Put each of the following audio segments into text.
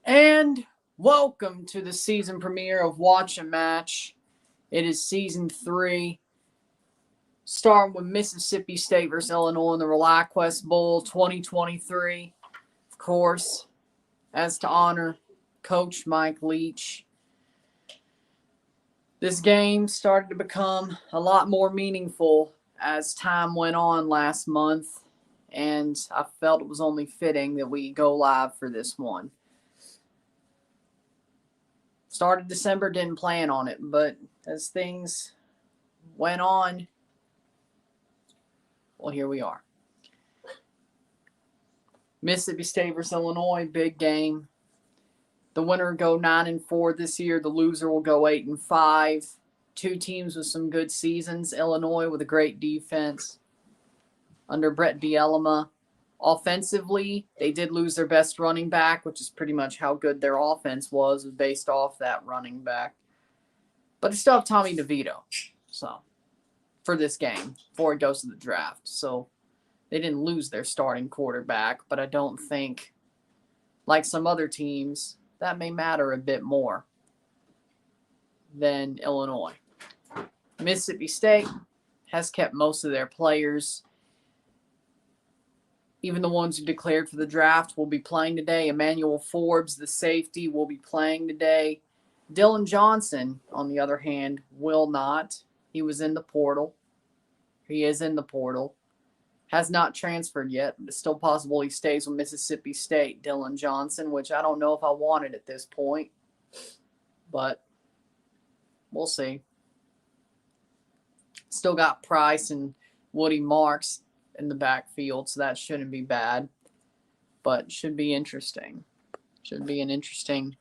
And welcome to the season premiere of Watch a Match. It is season 3, starting with Mississippi State versus Illinois in the ReliaQuest Bowl 2023. Of course, as to honor Coach Mike Leach. This game started to become a lot more meaningful as time went on last month, and I felt it was only fitting that we go live for this one. Started December, didn't plan on it, but as things went on, well, here we are. Mississippi State versus Illinois, big game. The winner will go 9-4 this year. The loser will go 8-5. Two teams with some good seasons. Illinois with a great defense under Brett Bielema. Offensively, they did lose their best running back, which is pretty much how good their offense was based off that running back. But they still have Tommy DeVito, so for this game before it goes to the draft. So they didn't lose their starting quarterback, but I don't think, like some other teams, that may matter a bit more than Illinois. Mississippi State has kept most of their players. Even the ones who declared for the draft will be playing today. Emmanuel Forbes, the safety, will be playing today. Dylan Johnson, on the other hand, will not. He was in the portal. He is in the portal. Has not transferred yet, but it's still possible he stays with Mississippi State. Dylan Johnson, which I don't know if I wanted at this point, but we'll see. Still got Price and Woody Marks in the backfield, so that shouldn't be bad, but should be interesting. Should be an interesting,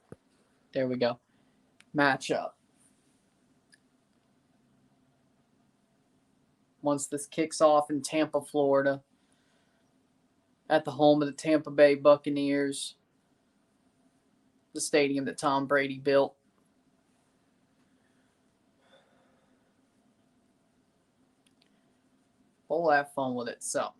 there we go, matchup. Once this kicks off in Tampa, Florida, at the home of the Tampa Bay Buccaneers, the stadium that Tom Brady built. We'll have fun with it. So,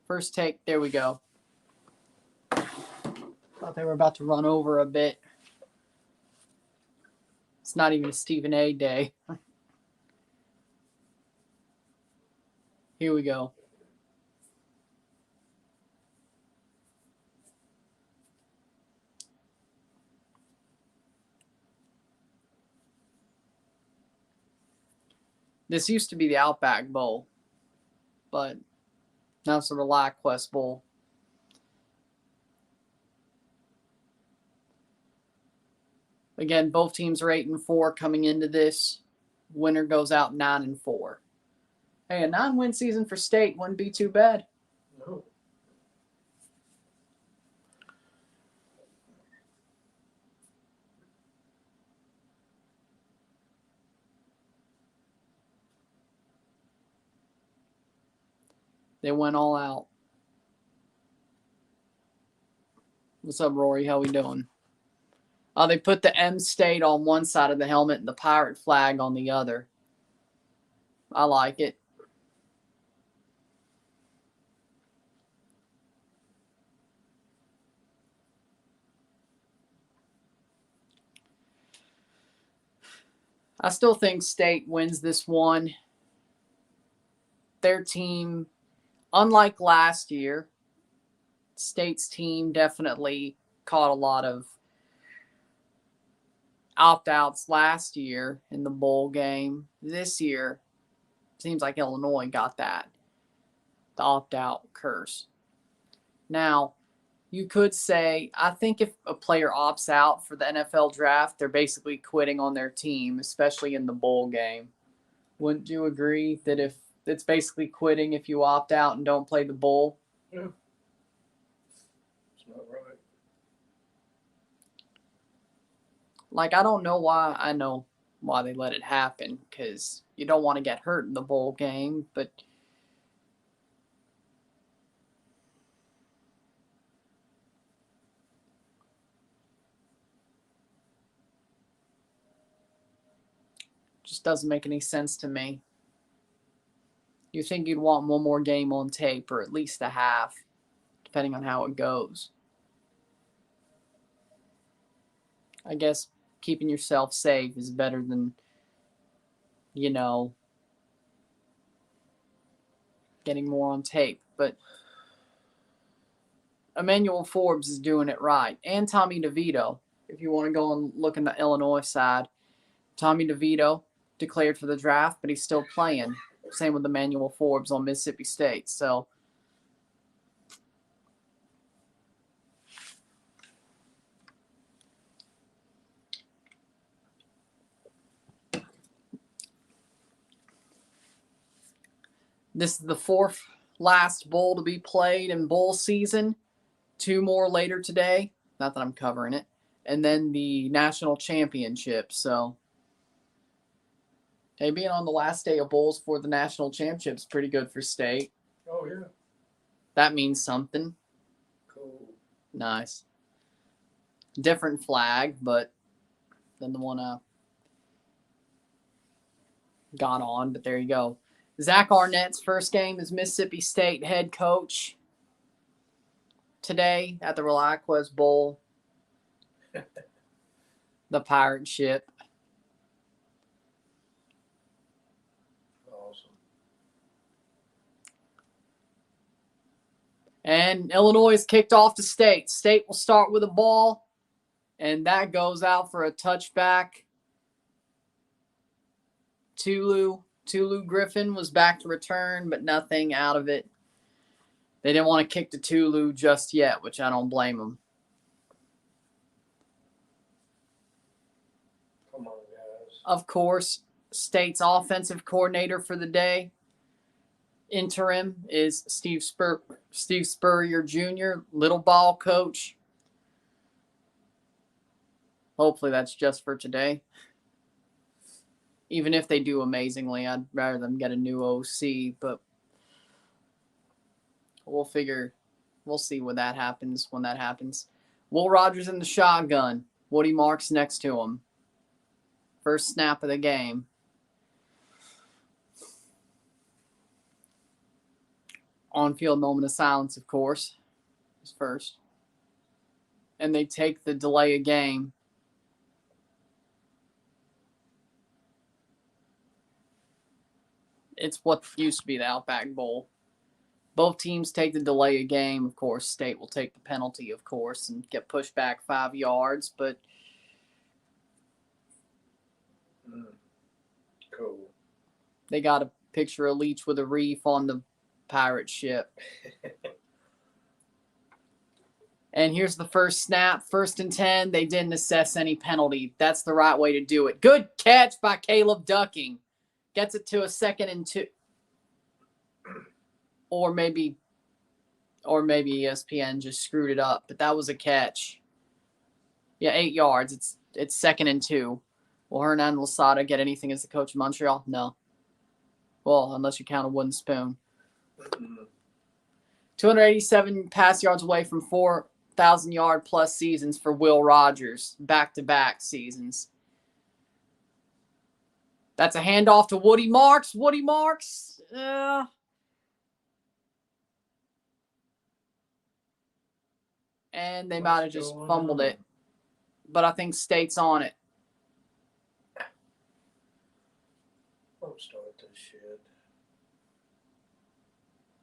first take, there we go. Thought they were about to run over a bit. It's not even a Stephen A. day. Here we go. This used to be the Outback Bowl, but now it's the ReliaQuest Bowl. Again, both teams are 8-4 coming into this. Winner goes out 9-4. Hey, a 9-win season for State wouldn't be too bad. No. They went all out. What's up, Rory? How we doing? They put the M State on one side of the helmet and the pirate flag on the other. I like it. I still think State wins this one. Their team, unlike last year, State's team definitely caught a lot of opt-outs last year in the bowl game. This year, seems like Illinois got that, the opt-out curse. Now, you could say, I think if a player opts out for the NFL draft, they're basically quitting on their team, especially in the bowl game. Wouldn't you agree that if it's basically quitting if you opt out and don't play the bowl? Yeah. It's not right. Like, I don't know why. I know why they let it happen, because you don't want to get hurt in the bowl game, but Just doesn't make any sense to me. You think you'd want one more game on tape, or at least a half, depending on how it goes. I guess keeping yourself safe is better than, getting more on tape. But Emmanuel Forbes is doing it right. And Tommy DeVito, if you want to go and look in the Illinois side. Tommy DeVito declared for the draft, but he's still playing. Same with Emmanuel Forbes on Mississippi State. So this is the fourth last bowl to be played in bowl season. 2 more later today. Not that I'm covering it. And then the national championship. So, hey, being on the last day of bowls for the national championship is pretty good for state. Oh, yeah. That means something. Cool. Nice. Different flag, but than the one got on. But there you go. Zach Arnett's first game as Mississippi State head coach today at the ReliaQuest Bowl. The pirate ship. Awesome. And Illinois has kicked off to State. State will start with a ball, and that goes out for a touchback. Tulu Griffin was back to return, but nothing out of it. They didn't want to kick to Tulu just yet, which I don't blame them. Come on, guys. Of course, State's offensive coordinator for the day, interim, is Steve Spurrier Jr., little ball coach. Hopefully that's just for today. Even if they do amazingly, I'd rather them get a new OC, but we'll see when that happens. Will Rogers in the shotgun. Woody Marks next to him. First snap of the game. On-field moment of silence, of course, is first. And they take the delay of game. It's what used to be the Outback Bowl. Both teams take the delay of game. Of course, State will take the penalty, of course, and get pushed back 5 yards. But Cool. They got a picture of Leach with a reef on the pirate ship. And here's the first snap. 1st and 10. They didn't assess any penalty. That's the right way to do it. Good catch by Caleb Ducking. Gets it to a 2nd and 2. Or maybe ESPN just screwed it up. But that was a catch. Yeah, 8 yards. It's 2nd and 2. Will Hernan Losada get anything as the coach of Montreal? No. Well, unless you count a wooden spoon. 287 pass yards away from 4,000-yard plus seasons for Will Rogers. Back-to-back seasons. That's a handoff to Woody Marks. Woody Marks. And they might have just fumbled it. But I think State's on it. Don't start this shit.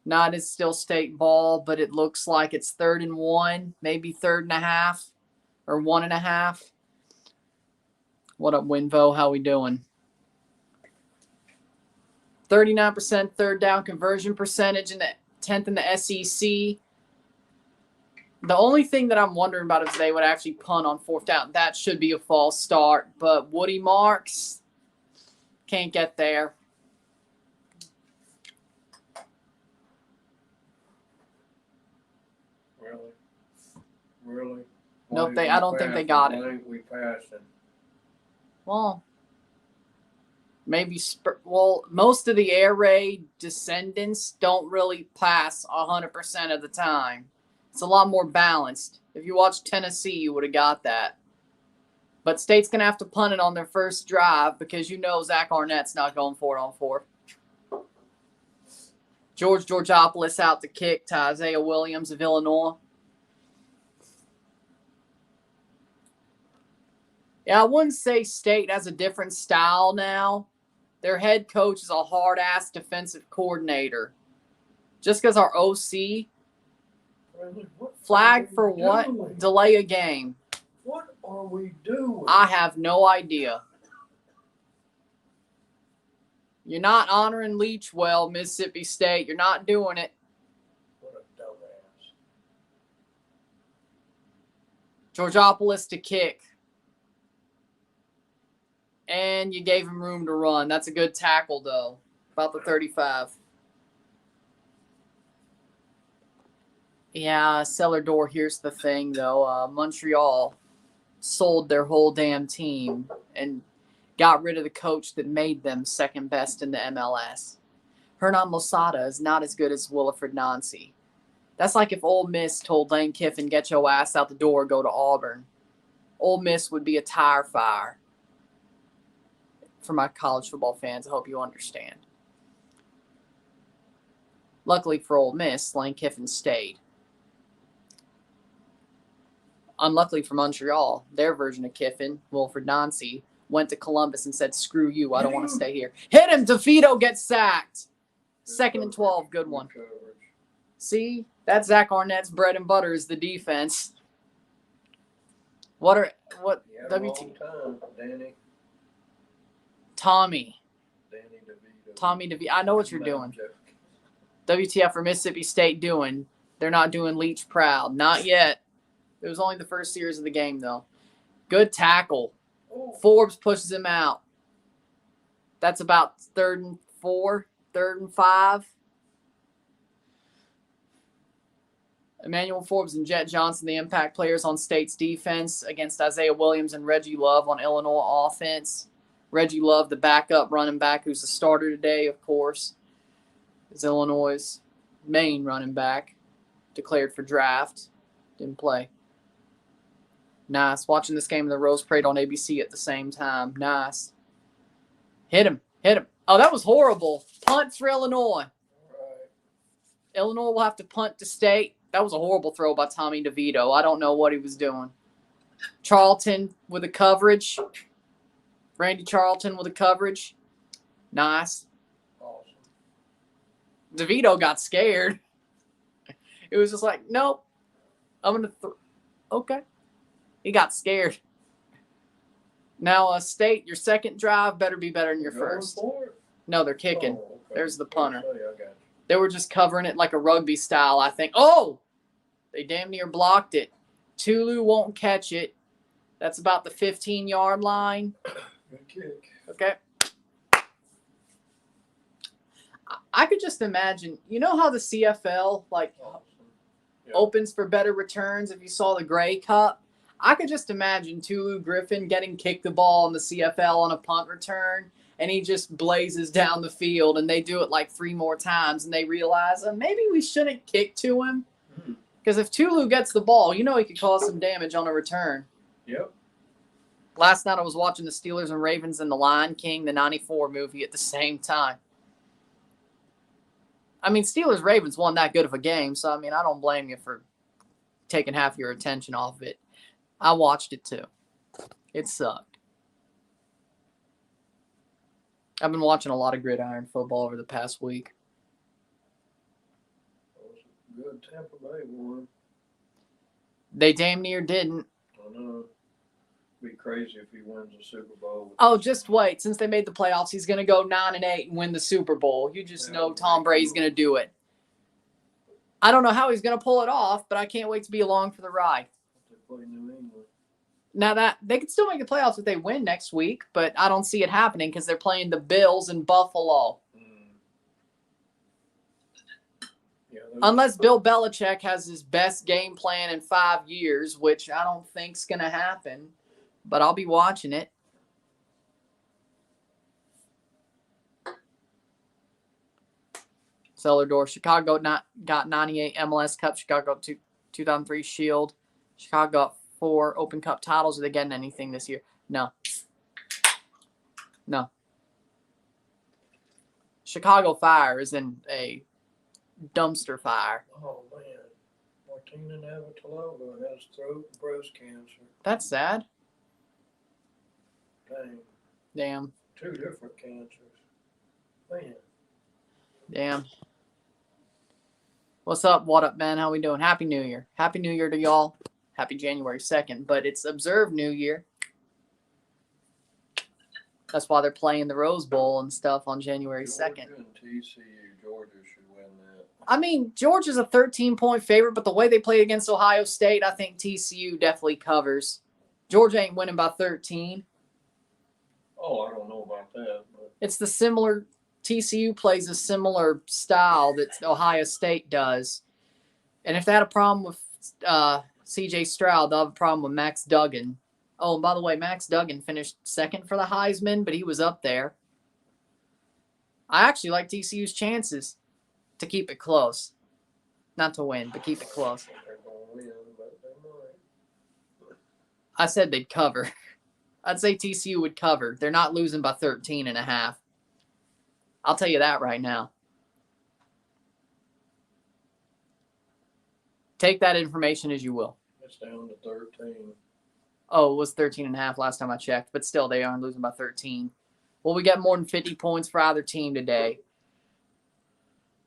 Not as still State ball, but it looks like it's 3rd and 1, maybe 3rd and a half, or 1.5. What up, Winvo? How we doing? 39% third down conversion percentage in the 10th in the SEC. The only thing that I'm wondering about is they would actually punt on 4th down. That should be a false start, but Woody Marks can't get there. Really? Nope, I don't think they got it. We passed it. Well, maybe most of the air raid descendants don't really pass 100% of the time. It's a lot more balanced. If you watched Tennessee, you would have got that. But State's going to have to punt it on their first drive because you know Zach Arnett's not going for it on 4. George Georgopoulos out to kick to Isaiah Williams of Illinois. Yeah, I wouldn't say State has a different style now. Their head coach is a hard-ass defensive coordinator. Just because our OC flag for what? Doing? Delay a game. What are we doing? I have no idea. You're not honoring Leach well, Mississippi State. You're not doing it. What a dumbass. Georgopoulos to kick. And you gave him room to run. That's a good tackle, though. About the 35. Yeah, cellar door. Here's the thing, though. Montreal sold their whole damn team and got rid of the coach that made them second best in the MLS. Hernan Losada is not as good as Wilfred Nancy. That's like if Ole Miss told Lane Kiffin, get your ass out the door, go to Auburn. Ole Miss would be a tire fire. For my college football fans, I hope you understand. Luckily for Ole Miss, Lane Kiffin stayed. Unluckily for Montreal, their version of Kiffin, Wilfred Nancy, went to Columbus and said, screw you, I don't want to stay here. Hit him! DeVito gets sacked. 2nd and 12, good one. See, that's Zach Arnett's bread and butter is the defense. What WT? Danny. Tommy DeVito. Tommy DeVito. I know what you're doing. WTF for Mississippi State doing? They're not doing Leach proud. Not yet. It was only the first series of the game, though. Good tackle. Forbes pushes him out. That's about 3rd and 4, 3rd and 5. Emmanuel Forbes and Jet Johnson, the impact players on State's defense, against Isaiah Williams and Reggie Love on Illinois offense. Reggie Love, the backup running back, who's the starter today, of course, is Illinois' main running back, declared for draft. Didn't play. Nice. Watching this game in the Rose Parade on ABC at the same time. Nice. Hit him. Hit him. Oh, that was horrible. Punt for Illinois. Right. Illinois will have to punt to State. That was a horrible throw by Tommy DeVito. I don't know what he was doing. Charlton with a coverage. Randy Charlton with a coverage. Nice. Awesome. DeVito got scared. It was just like, nope. I'm going to okay. He got scared. Now, State, your second drive better be better than your first. No, they're kicking. Oh, okay. There's the punter. I got you. They were just covering it like a rugby style, I think. Oh! They damn near blocked it. Tulu won't catch it. That's about the 15-yard line. Good kick. Okay. I could just imagine, you know how the CFL Awesome. Yeah. opens for better returns if you saw the Grey Cup? I could just imagine Tulu Griffin getting kicked the ball in the CFL on a punt return, and he just blazes down the field, and they do it like 3 more times, and they realize maybe we shouldn't kick to him. Because if Tulu gets the ball, you know he could cause some damage on a return. Yep. Last night I was watching the Steelers and Ravens and The Lion King, the 94 movie, at the same time. I mean, Steelers-Ravens won that good of a game, so, I mean, I don't blame you for taking half your attention off of it. I watched it, too. It sucked. I've been watching a lot of gridiron football over the past week. That was a good Tampa Bay one. They damn near didn't. I know. Be crazy if he wins the Super Bowl. Oh, just wait. Since they made the playoffs, he's going to go 9-8 and win the Super Bowl. You just know Tom Brady's going to do it. I don't know how he's going to pull it off, but I can't wait to be along for the ride. They play New England. Now that they could still make the playoffs if they win next week, but I don't see it happening because they're playing the Bills in Buffalo. Yeah, Unless Bill Belichick has his best game plan in 5 years, which I don't think's going to happen. But I'll be watching it. Cellar door. Chicago got 98 MLS Cup. Chicago 2003 Shield. Chicago got 4 Open Cup titles. Are they getting anything this year? No. No. Chicago Fire is in a dumpster fire. Oh, man. Martina Navratilova has throat and breast cancer. That's sad. Dang. Damn. 2 different cancers. Man. Damn. What's up? What up, man? How we doing? Happy New Year. Happy New Year to y'all. Happy January 2nd. But it's observed New Year. That's why they're playing the Rose Bowl and stuff on January 2nd. Georgia and TCU. Georgia should win that. I mean, Georgia's a 13-point favorite, but the way they played against Ohio State, I think TCU definitely covers. Georgia ain't winning by 13. Oh, I don't know about that. But It's the similar TCU plays a similar style that Ohio State does. And if they had a problem with CJ Stroud, they'll have a problem with Max Duggan. Oh, and by the way, Max Duggan finished second for the Heisman, but he was up there. I actually like TCU's chances to keep it close. Not to win, but keep it close. they're going to win, but they might. I said they'd cover. I'd say TCU would cover. They're not losing by 13.5. I'll tell you that right now. Take that information as you will. It's down to 13. Oh, it was 13.5 last time I checked, but still they aren't losing by 13. Will we get more than 50 points for either team today?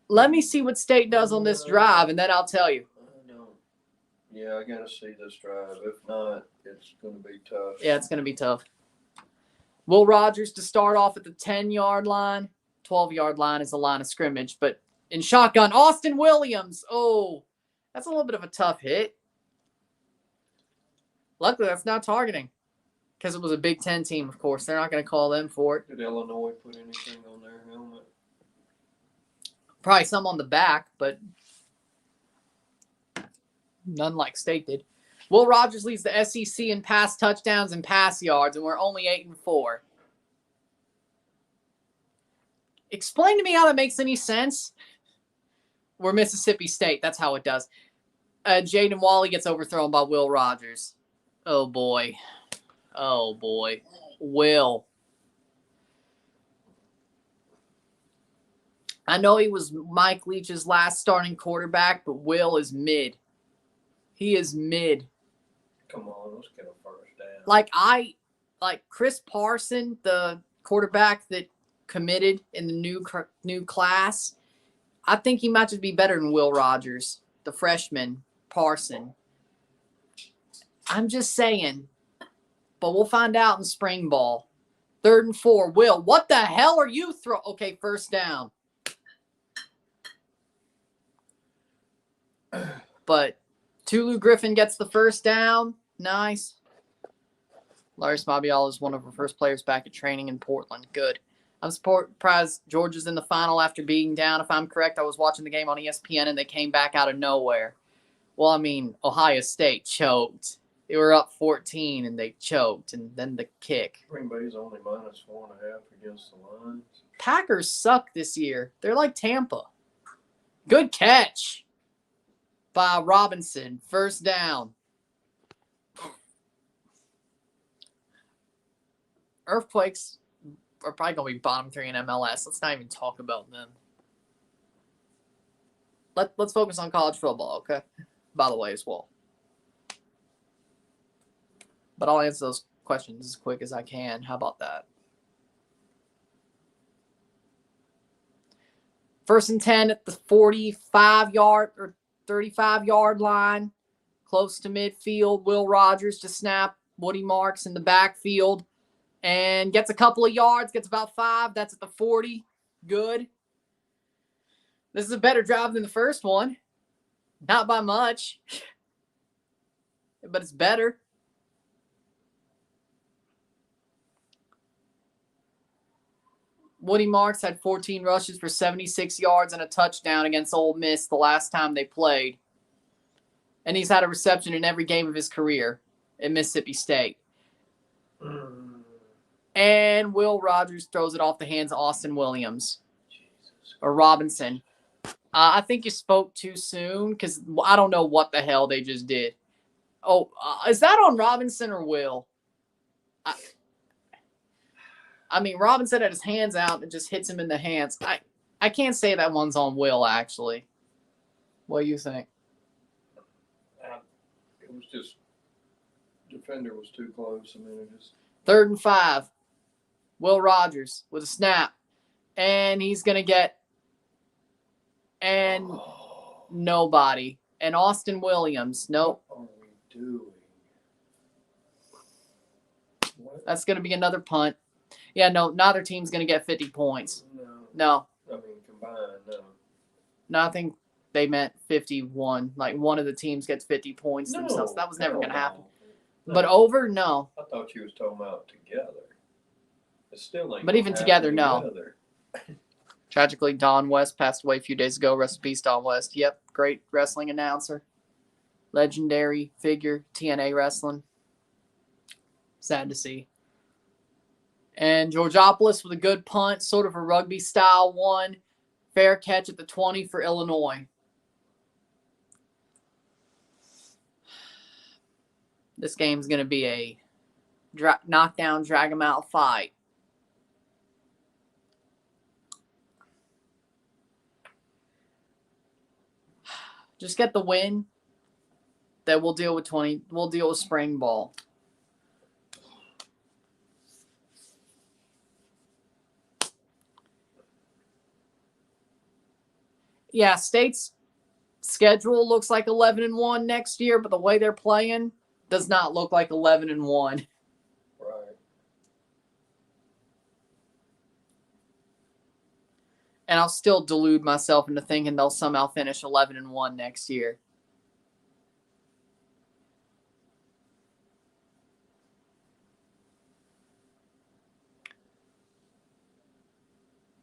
Let me see what State does on this drive, and then I'll tell you. I don't. Yeah, I got to see this drive. If not, it's going to be tough. Yeah, it's going to be tough. Will Rogers to start off at the 10-yard line. 12-yard line is the line of scrimmage, but in shotgun, Austin Williams. Oh, that's a little bit of a tough hit. Luckily, that's not targeting because it was a Big Ten team, of course. They're not going to call them for it. Did Illinois put anything on their helmet? Probably some on the back, but none like State did. Will Rogers leads the SEC in pass touchdowns and pass yards, and we're only 8-4. Explain to me how that makes any sense. We're Mississippi State. That's how it does. Jaden Wally gets overthrown by Will Rogers. Oh, boy. Oh, boy. Will. I know he was Mike Leach's last starting quarterback, but Will is mid. He is mid. Come on, let's get a first down. Like Chris Parson, the quarterback that committed in the new class, I think he might just be better than Will Rogers, the freshman Parson. I'm just saying, but we'll find out in spring ball. 3rd and 4. Will, what the hell are you throwing? Okay, first down. But Tulu Griffin gets the first down. Nice. Larry Smabial is one of our first players back at training in Portland. Good. I'm surprised Georgia's in the final after being down. If I'm correct, I was watching the game on ESPN and they came back out of nowhere. Well, I mean, Ohio State choked. They were up 14 and they choked, and then the kick. Green Bay's only -1.5 against the Lions. Packers suck this year. They're like Tampa. Good catch by Robinson. First down. Earthquakes are probably going to be bottom 3 in MLS. Let's not even talk about them. Let's focus on college football, okay? By the way, as well. But I'll answer those questions as quick as I can. How about that? 1st and 10 at the 45-yard or 35-yard line. Close to midfield. Will Rogers to snap. Woody Marks in the backfield. And gets a couple of yards. Gets about 5. That's at the 40. Good. This is a better drive than the first one. Not by much. But it's better. Woody Marks had 14 rushes for 76 yards and a touchdown against Ole Miss the last time they played. And he's had a reception in every game of his career at Mississippi State. And Will Rogers throws it off the hands of Austin Williams. Or Robinson. I think you spoke too soon because I don't know what the hell they just did. Oh, is that on Robinson or Will? I mean, Robinson had his hands out and just hits him in the hands. I can't say that one's on Will, actually. What do you think? It was just defender was too close. I mean, it just 3rd and 5. Will Rogers with a snap. And he's going to get nobody. And Austin Williams. Nope. What are we doing? What? That's going to be another punt. Yeah, no, neither team's going to get 50 points. No. I mean, combined, no. No, I think they meant 51. Like, one of the teams gets 50 points themselves. That was never going to happen. No. But over, no. I thought you was talking about together. It still ain't. But even together, no. Tragically, Don West passed away a few days ago. Rest in peace, Don West. Yep, great wrestling announcer. Legendary figure, TNA wrestling. Sad to see. And Georgopoulos with a good punt, sort of a rugby-style one. Fair catch at the 20 for Illinois. This game's going to be a knockdown, drag-em-out fight. Just get the win. Then we'll deal with 20. We'll deal with spring ball. Yeah, State's schedule looks like 11-1 next year, but the way they're playing does not look like 11-1. Right. And I'll still delude myself into thinking they'll somehow finish 11-1 next year.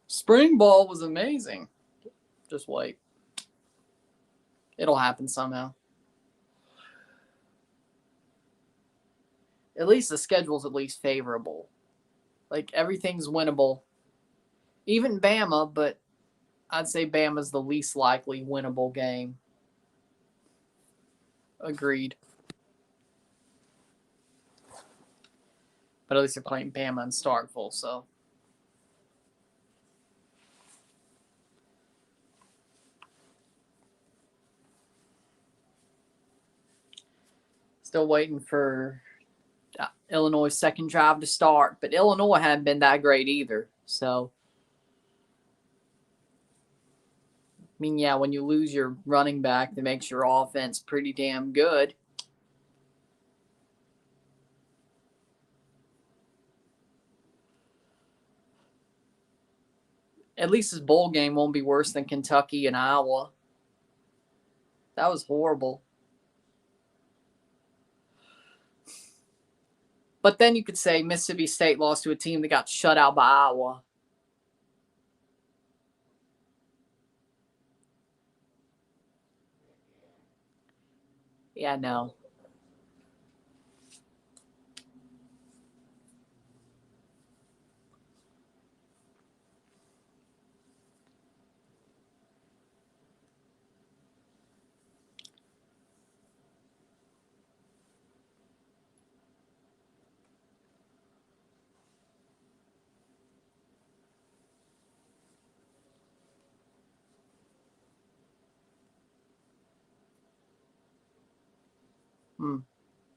Spring ball was amazing. Just wait. It'll happen somehow. At least the schedule's at least favorable. Like, everything's winnable. Even Bama, but I'd say Bama's the least likely winnable game. Agreed. But at least they're playing Bama and Starkville, so. Still waiting for Illinois' second drive to start. But Illinois hadn't been that great either. So, I mean, yeah, when you lose your running back, that makes your offense pretty damn good. At least this bowl game won't be worse than Kentucky and Iowa. That was horrible. But then you could say Mississippi State lost to a team that got shut out by Iowa. Yeah, no.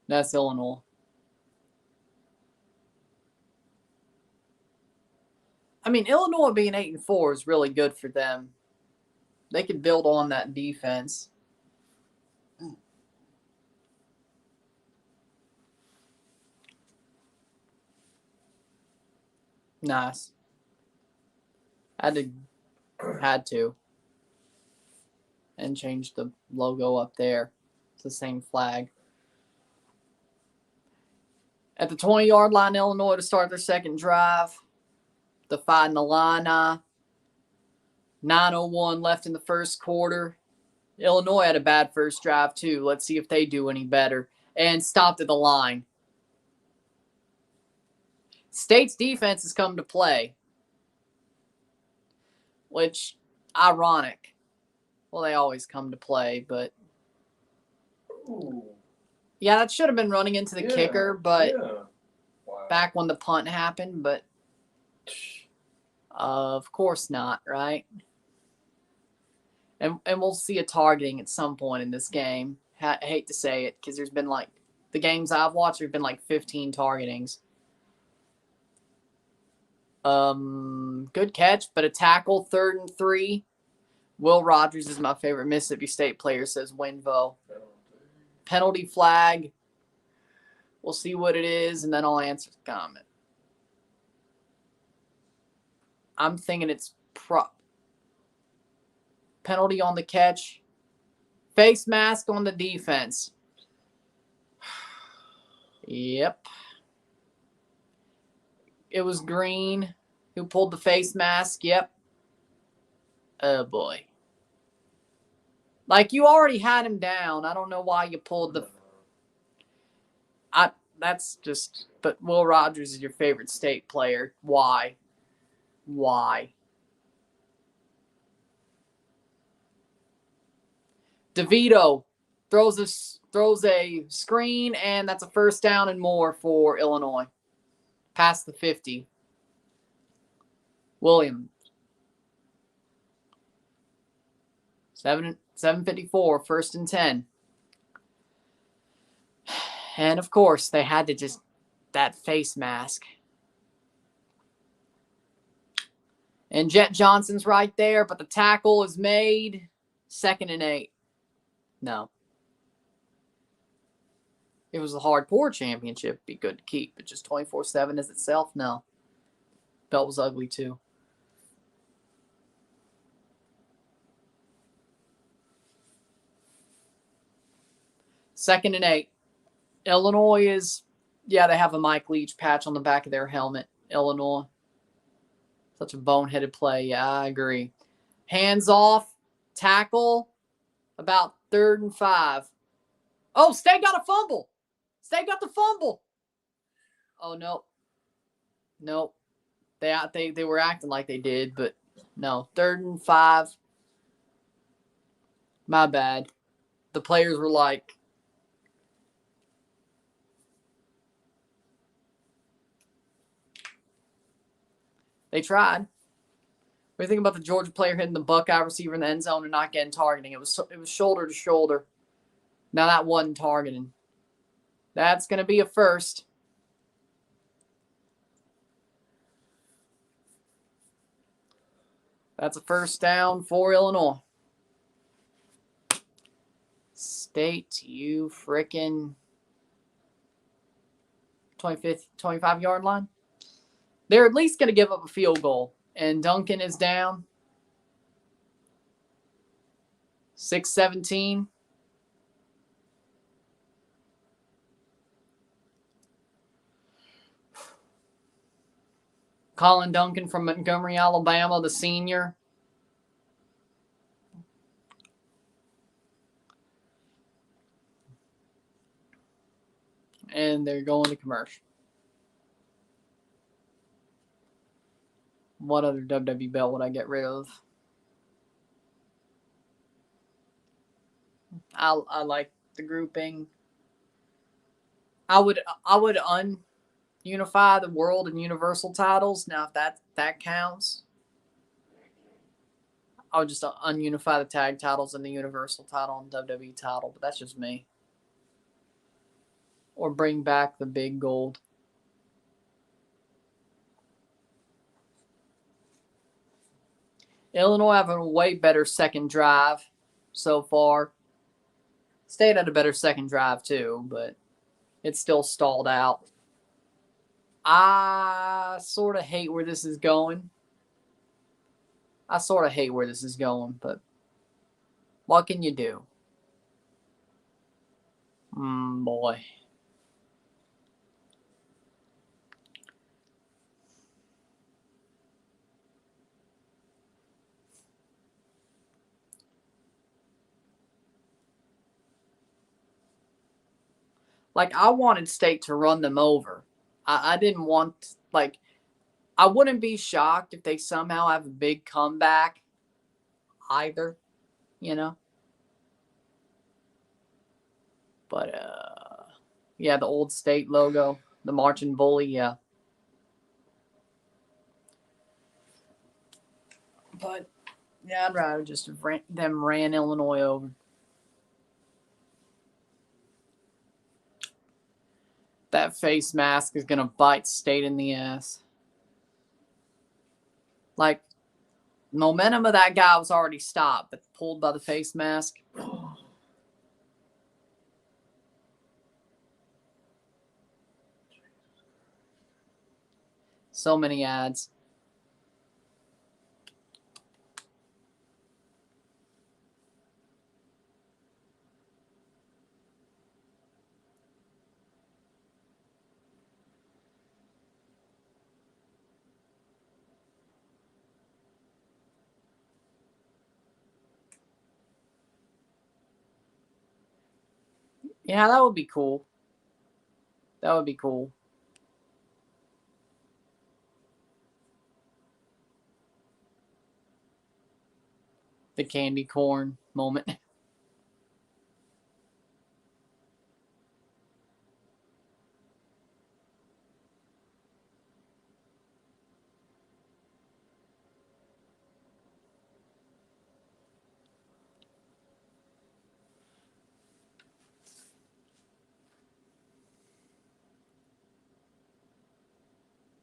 That's Illinois. I mean, Illinois being 8-4 is really good for them. They could build on that defense. Nice. Had to. And change the logo up there. It's the same flag. At the 20-yard line, Illinois to start their second drive. Defying the line. 9:01 left in the first quarter. Illinois had a bad first drive, too. Let's see if they do any better. And stopped at the line. State's defense has come to play. Which, ironic. Well, they always come to play, but... Ooh. Yeah, that should have been running into the kicker, but... Yeah. Wow. back when the punt happened, but of course not, right? And we'll see a targeting at some point in this game. I hate to say it because there's been like the games I've watched, there've been like 15 targetings. Good catch, but a tackle, 3rd and 3. Will Rogers is my favorite Mississippi State player, says Winvo. Penalty flag. We'll see what it is, and then I'll answer the comment. I'm thinking it's penalty on the catch. Face mask on the defense. Yep. It was Green who pulled the face mask. Yep. Oh, boy. Like, you already had him down. I don't know why you pulled the... That's just... But Will Rogers is your favorite State player. Why? Why? DeVito throws a screen, and that's a 1st down and more for Illinois. Past the 50. Williams. 7:54, 1st and 10. And, of course, they had to just... That face mask. And Jet Johnson's right there, but the tackle is made. 2nd and 8. No. It was a hardcore championship. Be good to keep. But just 24/7 as itself? No. Belt was ugly, too. Second and 8. Illinois is, yeah, they have a Mike Leach patch on the back of their helmet. Illinois. Such a boneheaded play. Yeah, I agree. Hands off. Tackle. About 3rd and 5. Oh, State got a fumble. State got the fumble. Oh, no. Nope. They were acting like they did, but no. 3rd and 5. My bad. The players were like, they tried. What do you think about the Georgia player hitting the Buckeye receiver in the end zone and not getting targeting? It was shoulder to shoulder. Now that wasn't targeting. That's going to be a first. That's a 1st down for Illinois. State, you frickin' 25-yard line. They're at least going to give up a field goal. And Duncan is down. 6:17. Colin Duncan from Montgomery, Alabama, the senior. And they're going to commercial. What other WWE belt would I get rid of? I like the grouping. I would unify the world and universal titles. Now, if that counts, I would just ununify the tag titles and the universal title and WWE title. But that's just me. Or bring back the big gold. Illinois having a way better second drive so far. State had a better second drive too, but it's still stalled out. I sort of hate where this is going. But what can you do? Boy. Like, I wanted State to run them over. I didn't want, like, I wouldn't be shocked if they somehow have a big comeback either, you know? But, yeah, the old State logo, The Marching Bully, yeah. But, yeah, I'd rather just have them ran Illinois over. That face mask is going to bite State in the ass. Like, momentum of that guy was already stopped, but pulled by the face mask. So many ads. Yeah, that would be cool. That would be cool. The candy corn moment.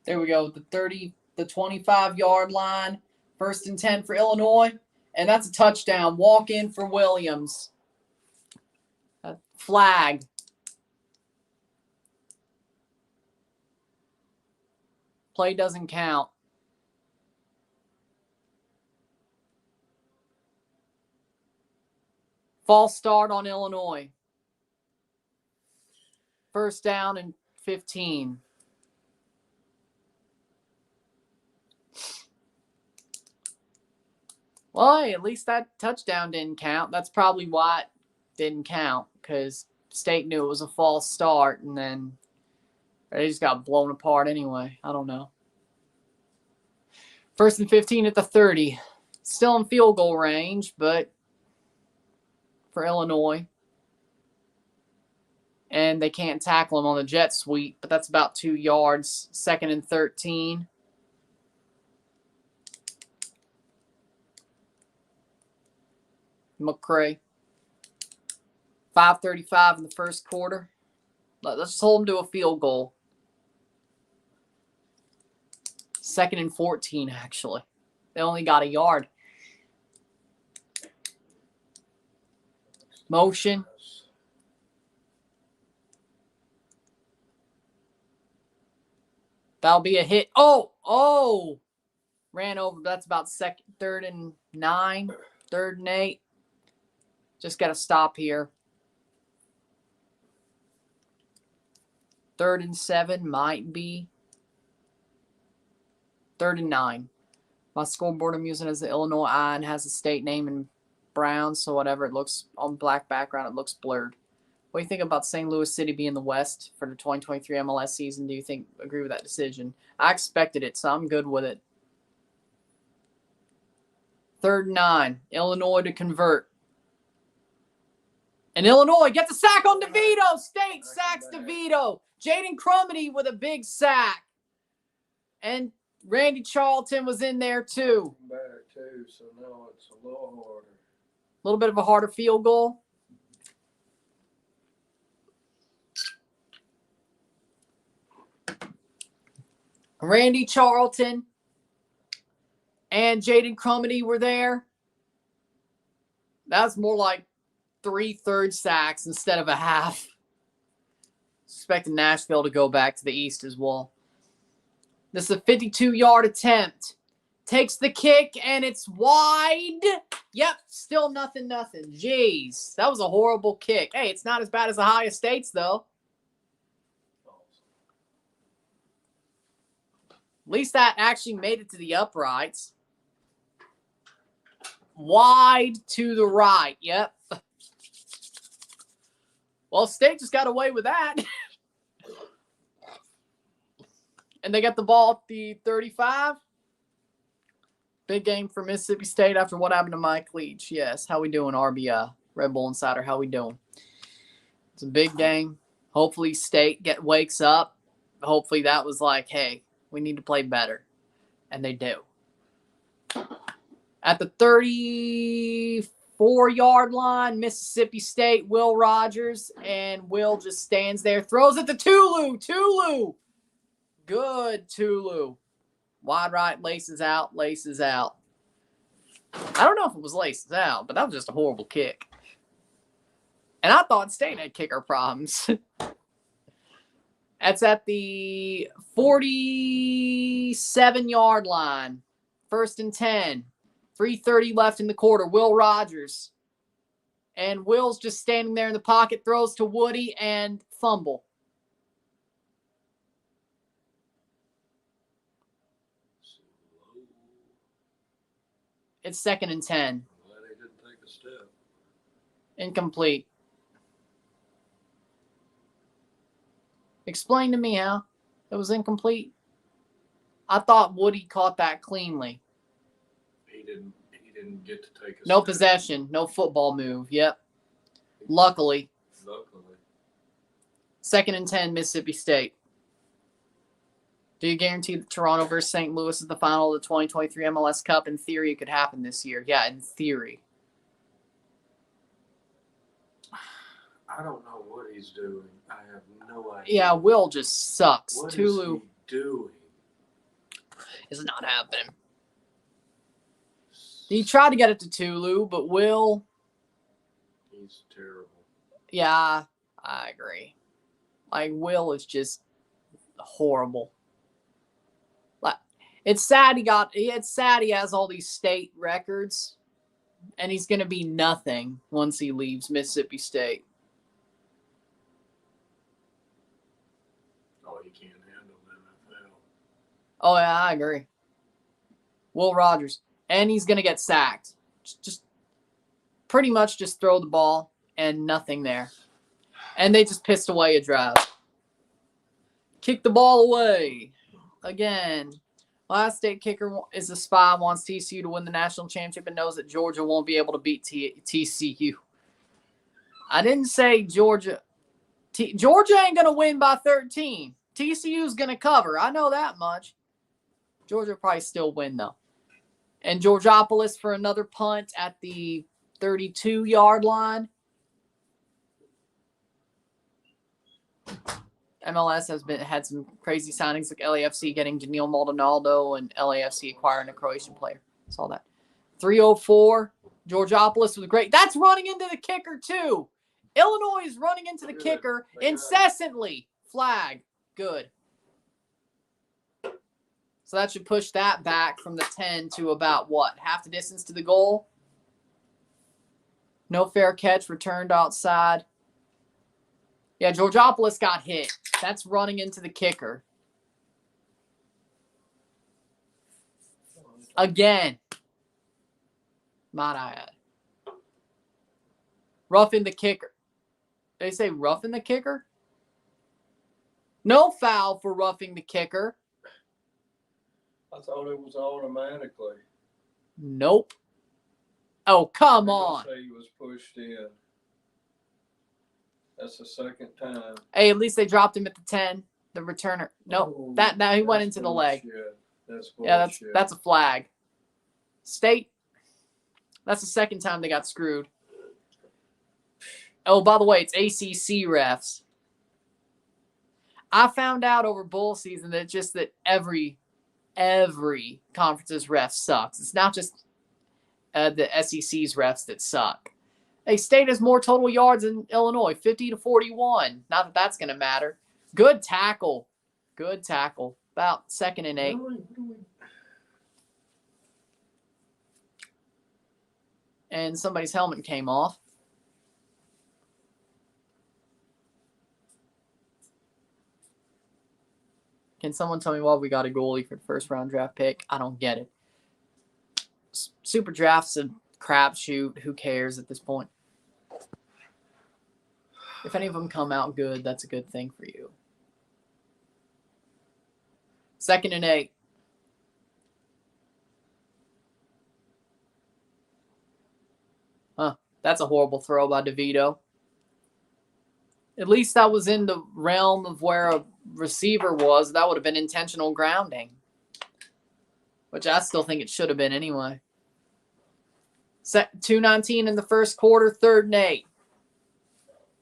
There we go. The 25-yard line. 1st and 10 for Illinois. And that's a touchdown. Walk in for Williams. Flag. Play doesn't count. False start on Illinois. 1st down and 15. Well, hey, at least that touchdown didn't count. That's probably why it didn't count, because State knew it was a false start, and then they just got blown apart anyway. I don't know. 1st and 15 at the 30. Still in field goal range, but for Illinois. And they can't tackle him on the jet sweep, but that's about 2 yards. 2nd and 13. McCray. 5:35 in the 1st quarter. Let's just hold them to a field goal. 2nd and 14, actually. They only got a yard. Motion. That'll be a hit. Oh! Ran over. That's about 3rd and 9. 3rd and 8. Just got to stop here. 3rd and 7 might be. 3rd and 9. My scoreboard I'm using is the Illinois I and has a state name in brown, so whatever it looks on black background, it looks blurred. What do you think about St. Louis City being the West for the 2023 MLS season? Do you agree with that decision? I expected it, so I'm good with it. 3rd and 9. Illinois to convert. And Illinois gets a sack on DeVito. State sacks DeVito. Jaden Crumity with a big sack. And Randy Charlton was in there too. Back too, so now it's a little harder. A little bit of a harder field goal. Randy Charlton and Jaden Crumity were there. That's more like 3/3 sacks instead of a half. Expecting Nashville to go back to the East as well. This is a 52-yard attempt. Takes the kick, and it's wide. Yep, still nothing. Jeez, that was a horrible kick. Hey, it's not as bad as Ohio State's, though. At least that actually made it to the uprights. Wide to the right. Yep. Well, State just got away with that. And they got the ball at the 35. Big game for Mississippi State after what happened to Mike Leach. Yes, how we doing, RBI? Red Bull Insider, how we doing? It's a big game. Hopefully State wakes up. hopefully that was like, hey, we need to play better. And they do. At the 34-yard line, Mississippi State, Will Rogers. And Will just stands there, throws it to Tulu. Tulu. Good Tulu. Wide right, laces out. I don't know if it was laces out, but that was just a horrible kick. And I thought State had kicker problems. That's at the 47-yard line. 1st and 10. 3:30 left in the quarter. Will Rogers. And Will's just standing there in the pocket, throws to Woody and fumble. It's 2nd and 10. Glad he didn't take a step. Incomplete. Explain to me how it was incomplete. I thought Woody caught that cleanly. He didn't get to take a No step. possession, no football move. Yep. Luckily. 2nd and 10, Mississippi State. Do you guarantee that Toronto versus St. Louis is the final of the 2023 MLS Cup? In theory, it could happen this year. Yeah, in theory. I don't know what he's doing. I have no idea. Yeah, Will just sucks. What Tulu is he doing? is not happening. He tried to get it to Tulu, but Will... He's terrible. Yeah, I agree. Like, Will is just horrible. Like, it's sad he has all these state records, and he's going to be nothing once he leaves Mississippi State. Oh, he can't handle the NFL. Oh, yeah, I agree. Will Rogers. And he's going to get sacked. Just pretty much just throw the ball and nothing there. And they just pissed away a drive. Kick the ball away. Again. Ohio State kicker is a spy, wants TCU to win the national championship and knows that Georgia won't be able to beat TCU. I didn't say Georgia. Georgia ain't going to win by 13. TCU's going to cover. I know that much. Georgia will probably still win, though. And Georgopoulos for another punt at the 32-yard line. MLS has had some crazy signings like LAFC getting Daniil Maldonado and LAFC acquiring a Croatian player. Saw that. 3:04. Georgopoulos was great. That's running into the kicker, too. Illinois is running into the kicker incessantly. Flag. Good. So that should push that back from the 10 to about what? Half the distance to the goal? No fair catch, returned outside. Yeah, Georgopoulos got hit. That's running into the kicker. Again. Might I add. Roughing the kicker. Did they say roughing the kicker? No foul for roughing the kicker. I thought it was automatically. Nope. Oh, come on. Say he was pushed in. That's the second time. Hey, at least they dropped him at the 10. The returner. Nope. Oh, Now he went into the leg. That's bullshit. Yeah, that's a flag. State. That's the second time they got screwed. Oh, by the way, it's ACC refs. I found out over bowl season that just that every conference's ref sucks. It's not just the SEC's refs that suck. Hey, State has more total yards than Illinois, 50-41. Not that that's going to matter. Good tackle. About 2nd and 8. And somebody's helmet came off. Can someone tell me why we got a goalie for the first round draft pick? I don't get it. Super draft's a crapshoot. Who cares at this point? If any of them come out good, that's a good thing for you. 2nd and 8. That's a horrible throw by DeVito. At least that was in the realm of where a receiver was, that would have been intentional grounding, which I still think it should have been anyway. 2:19 in the first quarter, 3rd and 8.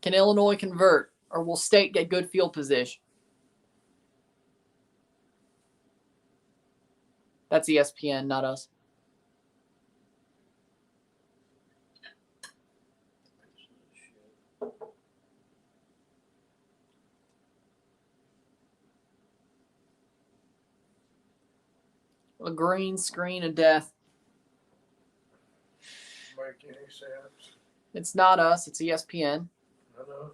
Can Illinois convert, or will State get good field position? That's ESPN, not us. A green screen of death. Make any sense? It's not us. It's ESPN. I know.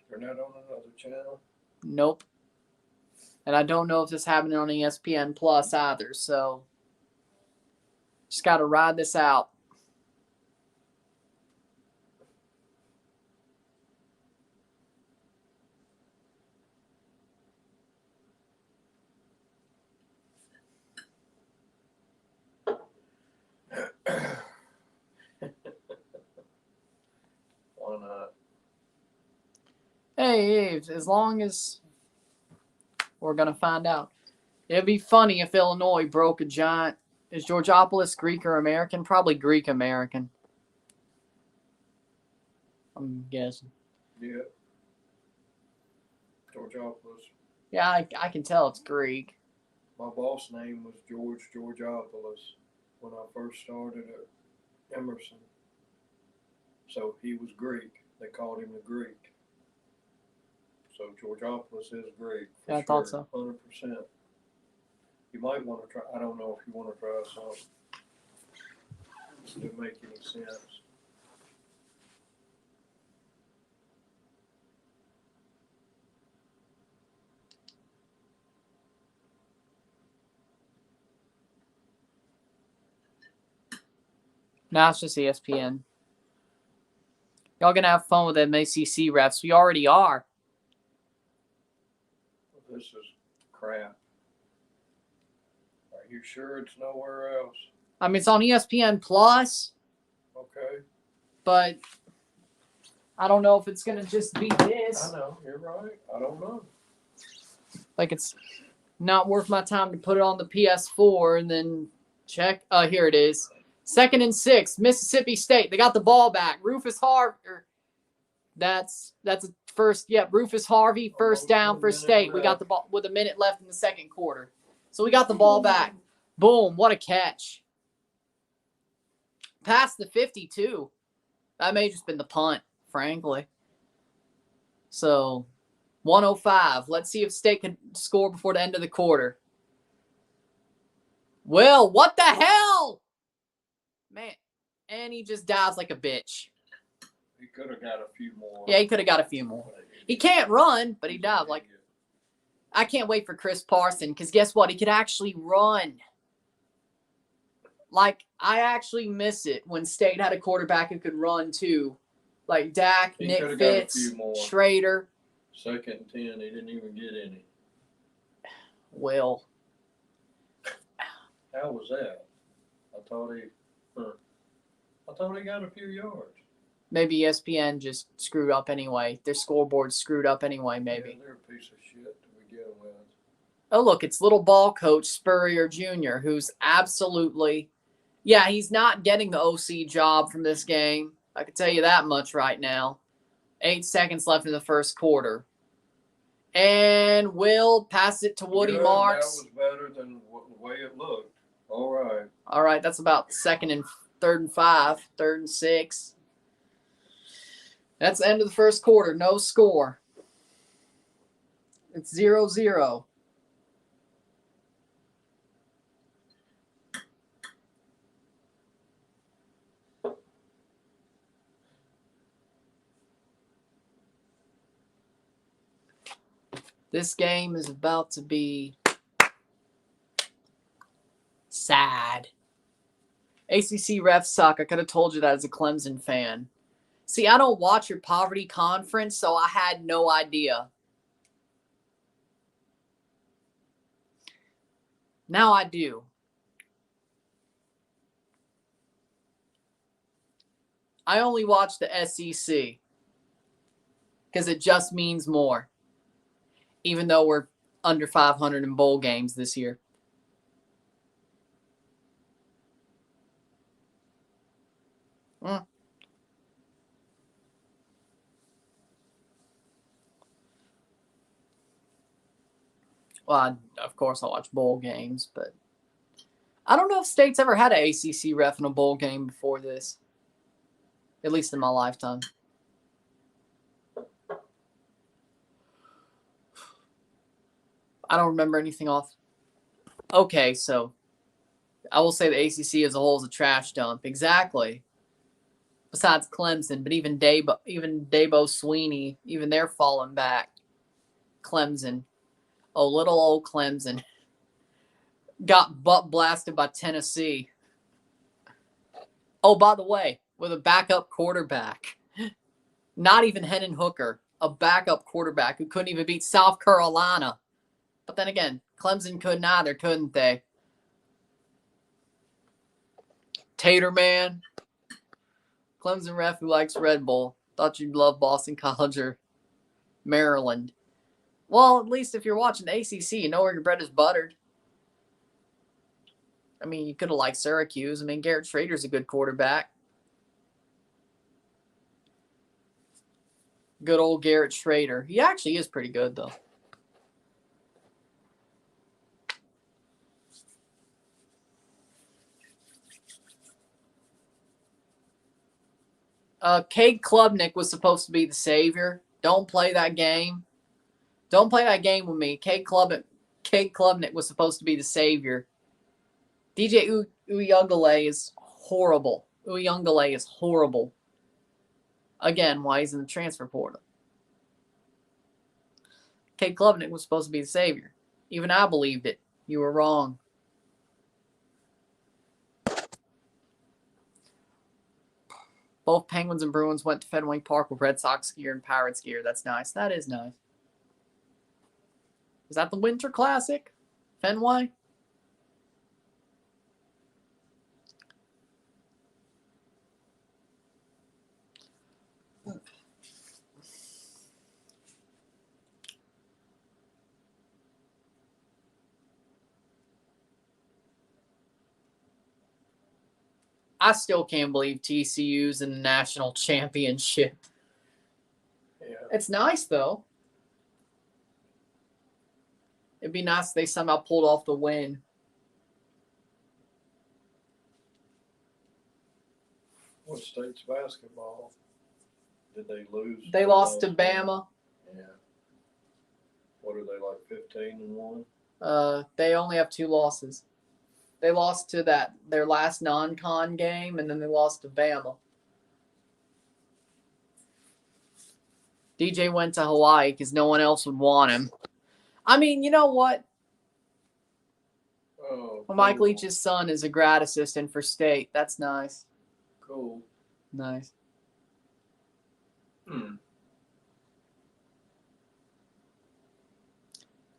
They're not on another channel. Nope. And I don't know if this happened on ESPN Plus either. So just got to ride this out. Why not? Hey, as long as we're going to find out. It'd be funny if Illinois broke a giant. Is Georgiopolis Greek or American? Probably Greek American. I'm guessing. Yeah. Georgiopolis. Yeah, I can tell it's Greek. My boss name was George Georgopoulos when I first started at Emerson. So he was Greek. They called him the Greek. So Georgopoulos is Greek. For Yeah, I thought so. 100%. You might want to try. I don't know if you want to try something. Doesn't make any sense. Now it's just ESPN. Y'all gonna have fun with them ACC refs. We already are. This is crap. Are you sure it's nowhere else? I mean, it's on ESPN Plus, Okay. but I don't know if it's gonna just be this. I know. You're right. I don't know. Like, it's not worth my time to put it on the PS4 and then check. Here it is. 2nd and 6, Mississippi State. They got the ball back. Rufus Harvey. That's a first. Yep, Rufus Harvey, first down for State. We got the ball with a minute left in the second quarter. So we got the ball back. Boom, what a catch. Past the 52. That may have just been the punt, frankly. So 105. Let's see if State can score before the end of the quarter. Will, what the hell? Man, and he just dives like a bitch. He could have got a few more. Yeah, he could have got a few more. He can't run, but he dived like. I can't wait for Chris Parson, because guess what? He could actually run. Like, I actually miss it when State had a quarterback who could run too. Like Dak, He Nick coulda got a Fitz, few more. Schrader. 2nd and 10, he didn't even get any. Will. How was that? I thought he got a few yards. Maybe ESPN just screwed up anyway. Their scoreboard screwed up anyway, maybe. Yeah, they're a piece of shit to begin with. Oh, look, it's little ball coach Spurrier Jr., who's absolutely, yeah, he's not getting the OC job from this game. I can tell you that much right now. 8 seconds left in the first quarter. And Will pass it to Woody Good, Marks. That was better than the way it looked. All right. All right, that's about 2nd and 3rd and 5, 3rd and 6. That's the end of the first quarter. No score. It's 0-0. This game is about to be sad. ACC refs suck. I could have told you that as a Clemson fan. See, I don't watch your poverty conference, so I had no idea. Now I do. I only watch the SEC because it just means more, even though we're under 500 in bowl games this year. Well, of course, I watch bowl games, but I don't know if State's ever had an ACC ref in a bowl game before this, at least in my lifetime. I don't remember anything off. Okay, so I will say the ACC as a whole is a trash dump. Exactly. Besides Clemson, but even Dabo Sweeney, even they're falling back. Clemson. Oh, little old Clemson. Got butt blasted by Tennessee. Oh, by the way, with a backup quarterback. Not even Hendon Hooker. A backup quarterback who couldn't even beat South Carolina. But then again, Clemson couldn't either, couldn't they? Tater Man. Clemson ref who likes Red Bull. Thought you'd love Boston College or Maryland. Well, at least if you're watching the ACC, you know where your bread is buttered. I mean, you could have liked Syracuse. I mean, Garrett Schrader's a good quarterback. Good old Garrett Schrader. He actually is pretty good, though. Cade Klubnik was supposed to be the savior. Don't play that game. Don't play that game with me. Cade Klubnik was supposed to be the savior. DJ Uyunglele is horrible. Uyunglele is horrible. Again, why he's in the transfer portal. Cade Klubnik was supposed to be the savior. Even I believed it. You were wrong. Both Penguins and Bruins went to Fenway Park with Red Sox gear and Pirates gear. That's nice. That is nice. Is that the Winter Classic? Fenway? I still can't believe TCU's in the national championship. Yeah. It's nice, though. It'd be nice if they somehow pulled off the win. What State's basketball? Did they lose? They lost to Bama. Yeah. What are they, like 15-1? They only have 2 losses. They lost to their last non-con game, and then they lost to Bama. DJ went to Hawaii because no one else would want him. I mean, you know what? Oh, Well, Mike cool. Leach's son is a grad assistant for State. That's nice. Cool. Nice.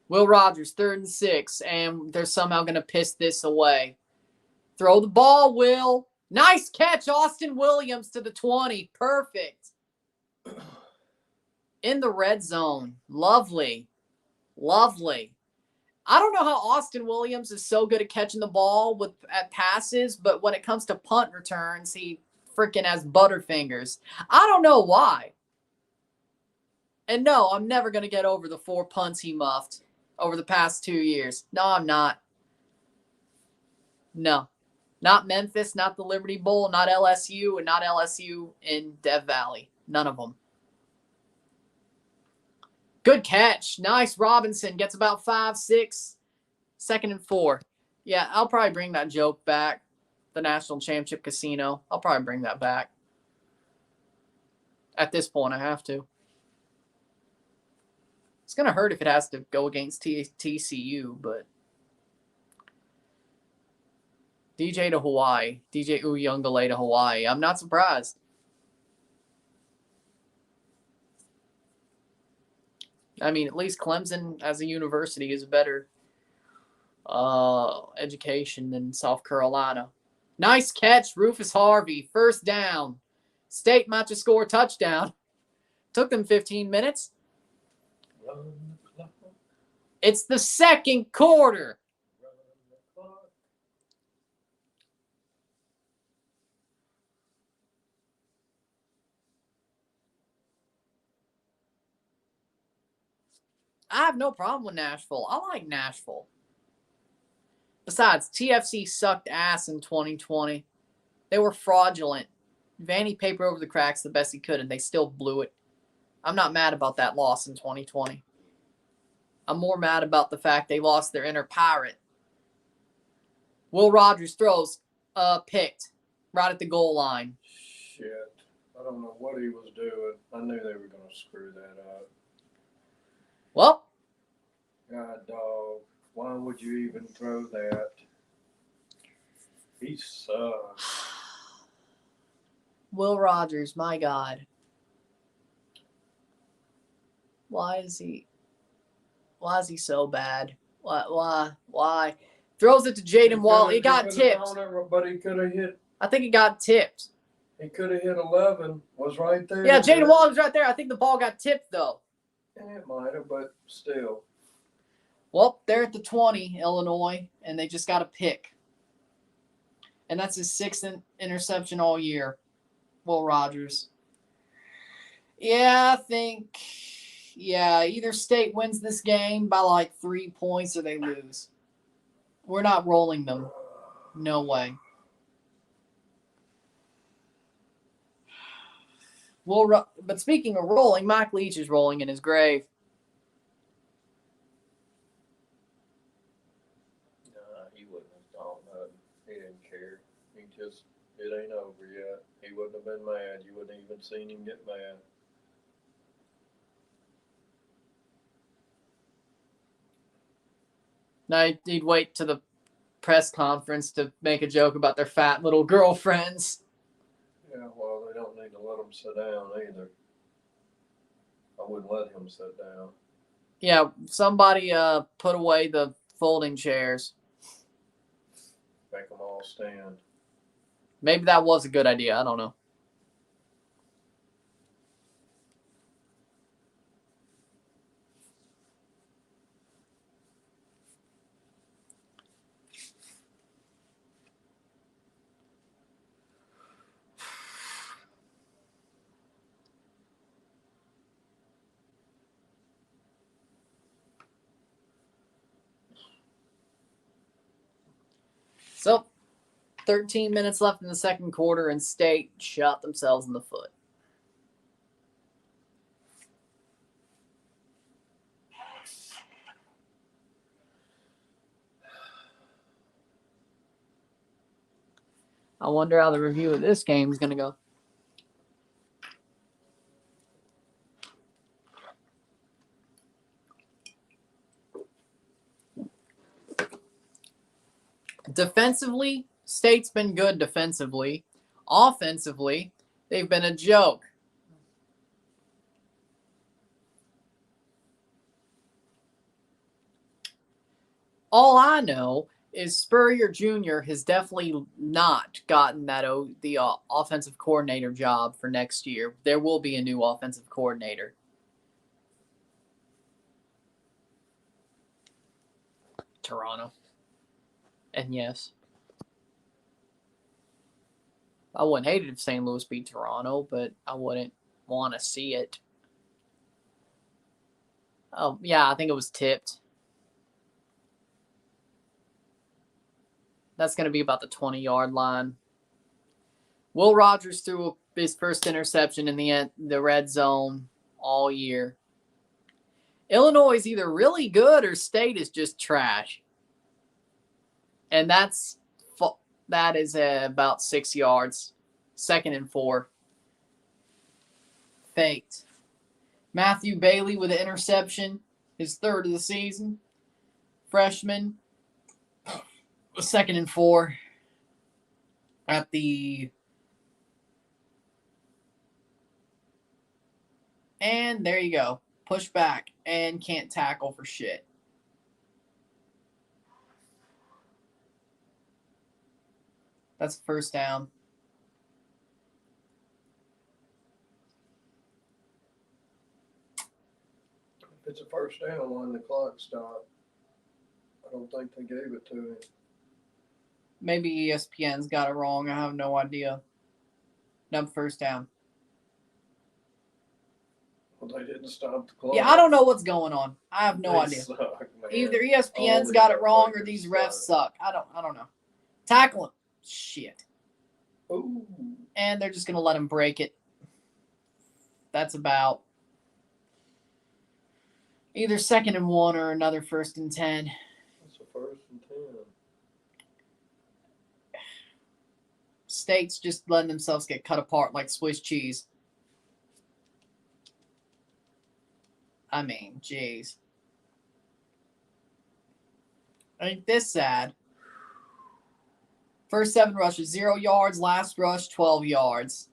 Will Rogers, 3rd and 6, and they're somehow going to piss this away. Throw the ball, Will. Nice catch, Austin Williams to the 20. Perfect. In the red zone. Lovely. Lovely. I don't know how Austin Williams is so good at catching the ball at passes, but when it comes to punt returns, he freaking has butterfingers. I don't know why. And no, I'm never going to get over the 4 punts he muffed over the past 2 years. No, I'm not. No. Not Memphis, not the Liberty Bowl, not LSU, and not LSU in Dev Valley. None of them. Good catch. Nice. Robinson gets about 5, 6. 2nd and 4. Yeah, I'll probably bring that joke back. The National Championship Casino. I'll probably bring that back. At this point, I have to. It's going to hurt if it has to go against TCU, but DJ to Hawaii. DJ Uyunglele to Hawaii. I'm not surprised. I mean, at least Clemson as a university is a better education than South Carolina. Nice catch, Rufus Harvey. 1st down. State might just score a touchdown. Took them 15 minutes. Run the clock, It's the second quarter. run the clock. I have no problem with Nashville. I like Nashville. Besides, TFC sucked ass in 2020. They were fraudulent. Vanny paper over the cracks the best he could, and they still blew it. I'm not mad about that loss in 2020. I'm more mad about the fact they lost their inner pirate. Will Rogers throws picked right at the goal line. Shit. I don't know what he was doing. I knew they were going to screw that up. Well, God, dog. Why would you even throw that? He sucks. Will Rogers, my God. Why is he so bad? Why? Throws it to Jaden Wall. It got tipped. But he could have hit. I think it got tipped. He could have hit 11. Was right there. Yeah, Jaden Wall was right there. I think the ball got tipped, though. It might have, but still. Well, they're at the 20, Illinois, and they just got a pick. And that's his sixth interception all year. Will Rogers. Yeah, I think, either State wins this game by like 3 points or they lose. We're not rolling them. No way. But speaking of rolling, Mike Leach is rolling in his grave. Nah, he wouldn't have thought nothing. He didn't care. It ain't over yet. He wouldn't have been mad. You wouldn't have even seen him get mad. Now he'd wait to the press conference to make a joke about their fat little girlfriends. Yeah, well, they don't need to let him sit down either. I wouldn't let him sit down. Yeah, somebody put away the folding chairs. Make them all stand. Maybe that was a good idea. I don't know. So, 13 minutes left in the second quarter, and State shot themselves in the foot. I wonder how the review of this game is going to go. Defensively, State's been good defensively. Offensively, they've been a joke. All I know is Spurrier Jr. has definitely not gotten the offensive coordinator job for next year. There will be a new offensive coordinator. Toronto. And yes, I wouldn't hate it if St. Louis beat Toronto, but I wouldn't want to see it. Oh, yeah, I think it was tipped. That's going to be about the 20-yard line. Will Rogers threw his first interception in the red zone all year. Illinois is either really good or State is just trash. And that is about 6 yards. 2nd and 4. Faked. Matthew Bailey with an interception. His third of the season. Freshman. 2nd and 4. At the... And there you go. Push back and can't tackle for shit. That's first down. It's a first down when the clock stopped. I don't think they gave it to him. Maybe ESPN's got it wrong. I have no idea. No, first down. Well, they didn't stop the clock. Yeah, I don't know what's going on. I have no They idea. suck, man. Either ESPN's All got these it wrong or motherfuckers these refs suck. suck. I don't know. Tackle him. Shit. Ooh. And they're just gonna let him break it. That's about either 2nd and 1 or another 1st and 10. That's a 1st and 10. State's just letting themselves get cut apart like Swiss cheese. I mean, jeez. Ain't this sad? First 7 rushes, 0 yards. Last rush, 12 yards.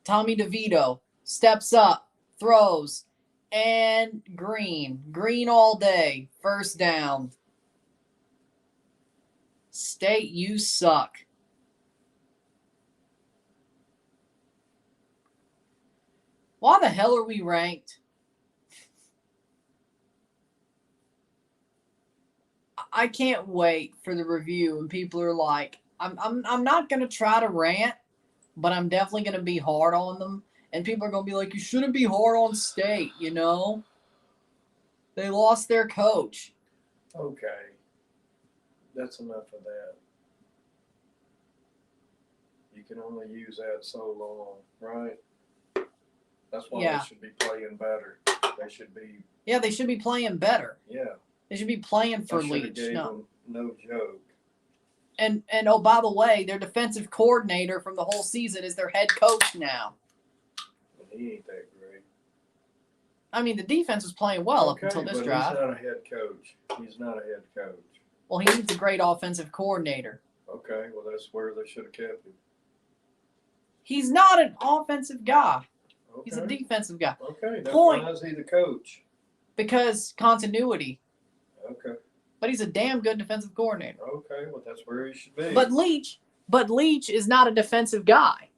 Tommy DeVito steps up, throws, and green. Green all day. First down. State, you suck. Why the hell are we ranked? I can't wait for the review and people are like, I'm not gonna try to rant, but I'm definitely gonna be hard on them. And people are gonna be like, you shouldn't be hard on State, you know? They lost their coach. Okay. That's enough of that. You can only use that so long, right? That's why Yeah. they should be playing better. They should be. Yeah, they should be playing better. Yeah. They should be playing for I Leach. gave them no joke. And oh, by the way, their defensive coordinator from the whole season is their head coach now. He ain't that great. I mean, the defense was playing well up until this drive. He's not a head coach. He's not a head coach. Well, he needs a great offensive coordinator. Okay, well, that's where they should have kept him. He's not an offensive guy. Okay. He's a defensive guy. Okay, that's Point. why is he the coach? Because continuity. Okay. But he's a damn good defensive coordinator. Okay, well, that's where he should be. But Leach is not a defensive guy.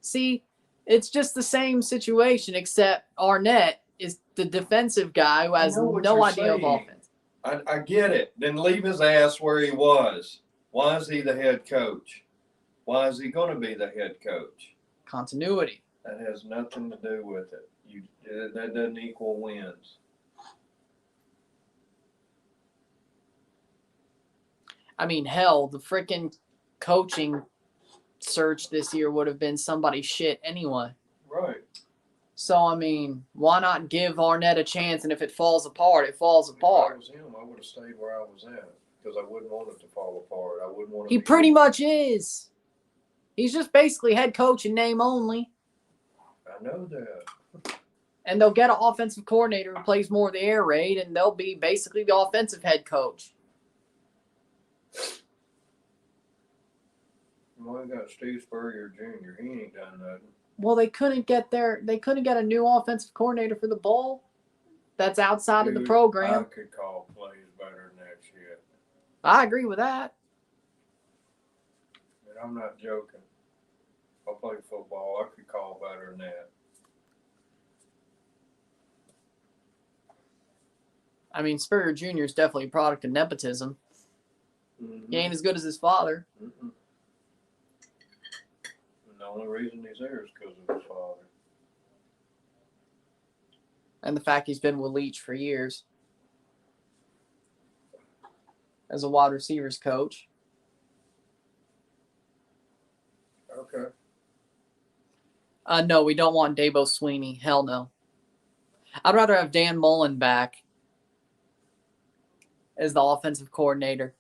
See, it's just the same situation, except Arnett is the defensive guy who has no idea of offense. I get it. Then leave his ass where he was. Why is he the head coach? Why is he going to be the head coach? Continuity. That has nothing to do with it. That doesn't equal wins. I mean, hell, the freaking coaching search this year would have been somebody's shit anyway. Right. So, I mean, why not give Arnett a chance? And if it falls apart, it falls apart. If I was him, I would have stayed where I was at because I wouldn't want it to fall apart. I wouldn't want it. He pretty much is. He's just basically head coach in name only. I know that. And they'll get an offensive coordinator who plays more of the air raid, and they'll be basically the offensive head coach. Well, I got Steve Spurrier Jr. He ain't done nothing. Well, they couldn't get a new offensive coordinator for the bowl. That's outside of the program. I could call plays better than that shit. I agree with that. And I'm not joking. I play football. I could call better than that. I mean, Spurrier Jr. is definitely a product of nepotism. Mm-hmm. He ain't as good as his father. Mm-mm. And the only reason he's there is because of his father. And the fact he's been with Leach for years as a wide receivers coach. Okay. No, we don't want Dabo Sweeney. Hell no. I'd rather have Dan Mullen back as the offensive coordinator.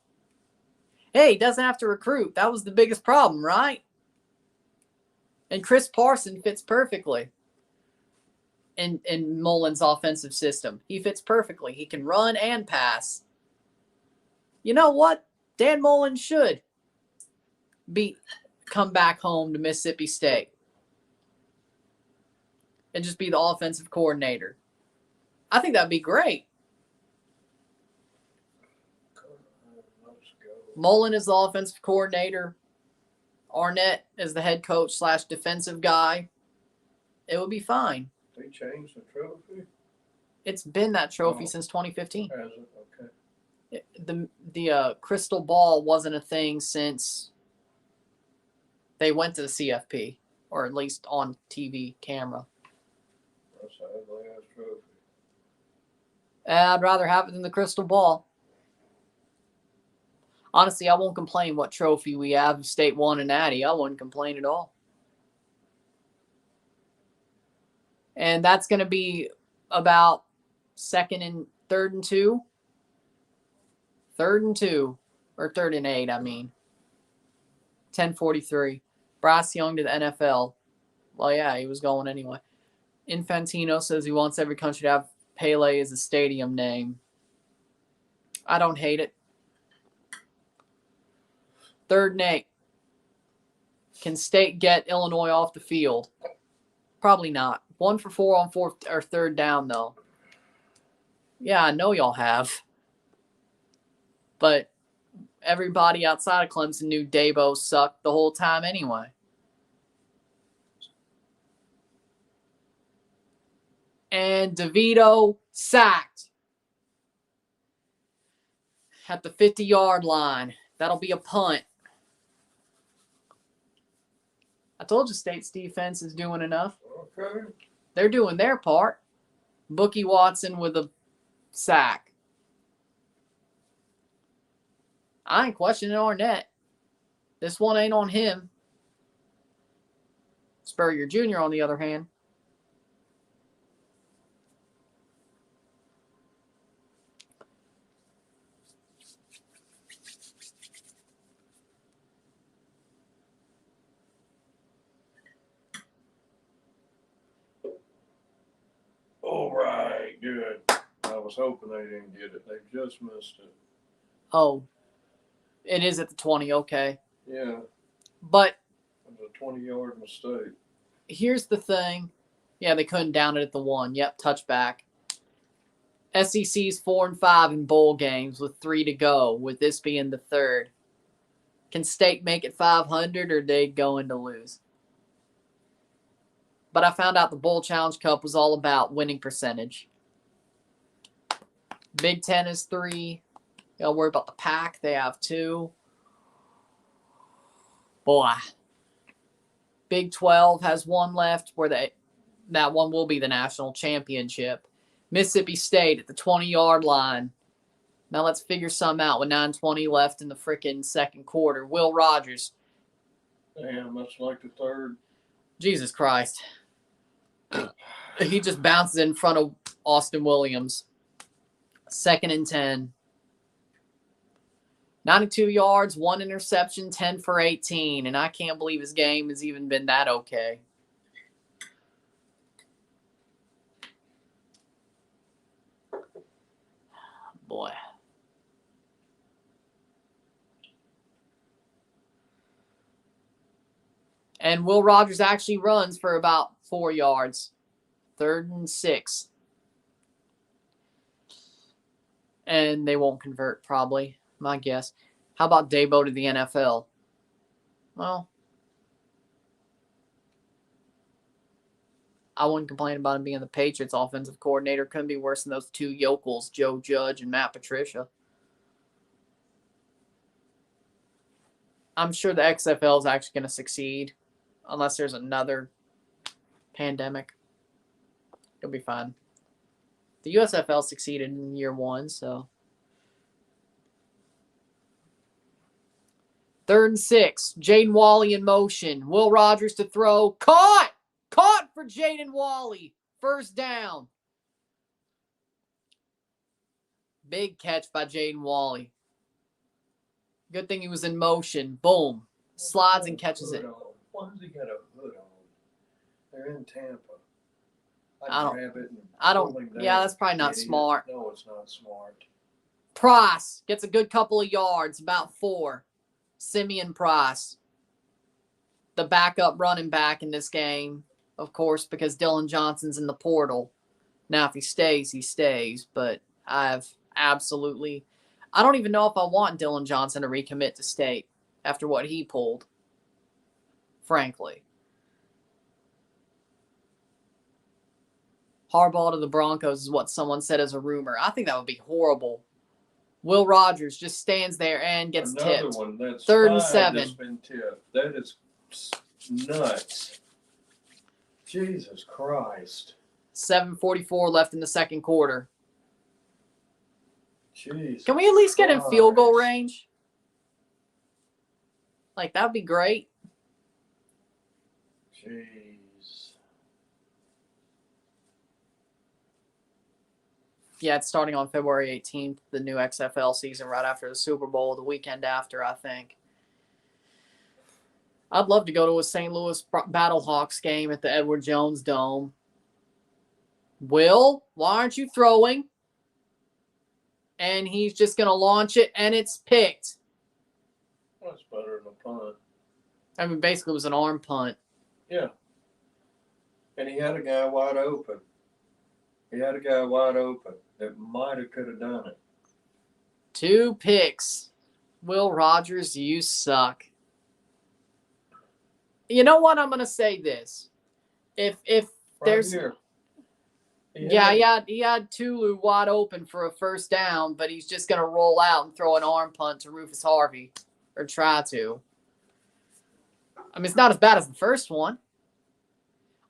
Hey, he doesn't have to recruit. That was the biggest problem, right? And Chris Parson fits perfectly in Mullen's offensive system. He fits perfectly. He can run and pass. You know what? Dan Mullen should come back home to Mississippi State and just be the offensive coordinator. I think that'd be great. Mullen is the offensive coordinator. Arnett is the head coach / defensive guy. It would be fine. They changed the trophy? It's been that trophy Oh. since 2015. Has it? Okay. The crystal ball wasn't a thing since they went to the CFP, or at least on TV camera. That's an ugly ass trophy. I'd rather have it than the crystal ball. Honestly, I won't complain what trophy we have. State won and Natty. I wouldn't complain at all. And that's going to be about third and 2. Third and 2. Or 3rd and 8, I mean. 10:43. Bryce Young to the NFL. Well, yeah, he was going anyway. Infantino says he wants every country to have Pele as a stadium name. I don't hate it. 3rd and 8. Can State get Illinois off the field? Probably not. 1 for 4 on 4th or 3rd down, though. Yeah, I know y'all have. But everybody outside of Clemson knew Dabo sucked the whole time anyway. And DeVito sacked at the 50-yard line. That'll be a punt. I told you State's defense is doing enough. Okay. They're doing their part. Bookie Watson with a sack. I ain't questioning Arnett. This one ain't on him. Spurrier Jr., on the other hand. All right, good. I was hoping they didn't get it. They just missed it. Oh, it is at the 20, okay. Yeah. But it was a 20-yard mistake. Here's the thing. Yeah, they couldn't down it at the 1. Yep, touchback. SEC's 4 and 5 in bowl games with 3 to go, with this being the 3rd. Can State make it 500 or they going to lose? But I found out the Bowl Challenge Cup was all about winning percentage. Big Ten is 3. You gotta worry about the Pac. They have 2. Boy. Big 12 has 1 left where that one will be the national championship. Mississippi State at the 20-yard line. Now let's figure some out with 9:20 left in the freaking 2nd quarter. Will Rogers. Damn, that's like the 3rd. Jesus Christ. He just bounces in front of Austin Williams. 2nd and 10. 92 yards, 1 interception, 10 for 18. And I can't believe his game has even been that okay. Boy. And Will Rogers actually runs for about 4 yards. 3rd and 6. And they won't convert, probably, my guess. How about Dabo to the NFL? Well, I wouldn't complain about him being the Patriots offensive coordinator. Couldn't be worse than those 2 yokels, Joe Judge and Matt Patricia. I'm sure the XFL is actually going to succeed unless there's another pandemic. It'll be fine. The USFL succeeded in year 1, so. 3rd and 6. Jaden Wally in motion. Will Rogers to throw. Caught! Caught for Jaden Wally. 1st down. Big catch by Jaden Wally. Good thing he was in motion. Boom. Slides and catches it. Why does he got a hood on? They're in Tampa. Yeah, that's probably not smart. No, it's not smart. Price gets a good couple of yards, about 4. Simeon Price, the backup running back in this game, of course, because Dylan Johnson's in the portal. Now, if he stays, he stays. But I don't even know if I want Dylan Johnson to recommit to State after what he pulled, frankly. Harbaugh to the Broncos is what someone said as a rumor. I think that would be horrible. Will Rogers just stands there and gets Another tipped. one that's 3rd and 5 7. that's been tipped. That is nuts. Jesus Christ. 7:44 left in the second quarter. Jesus Can we at least get in field goal Christ. range? Like, that would be great. Jeez. Yeah, it's starting on February 18th, the new XFL season, right after the Super Bowl, the weekend after, I think. I'd love to go to a St. Louis Battlehawks game at the Edward Jones Dome. Will, why aren't you throwing? And he's just going to launch it, and it's picked. That's better than a punt. I mean, basically, it was an arm punt. Yeah. And he had a guy wide open. That might have could have done it. 2 picks. Will Rogers, you suck. You know what? I'm going to say this. If Right there's here. he had Tulu wide open for a first down, but he's just going to roll out and throw an arm punt to Rufus Harvey, or try to. I mean, it's not as bad as the first one.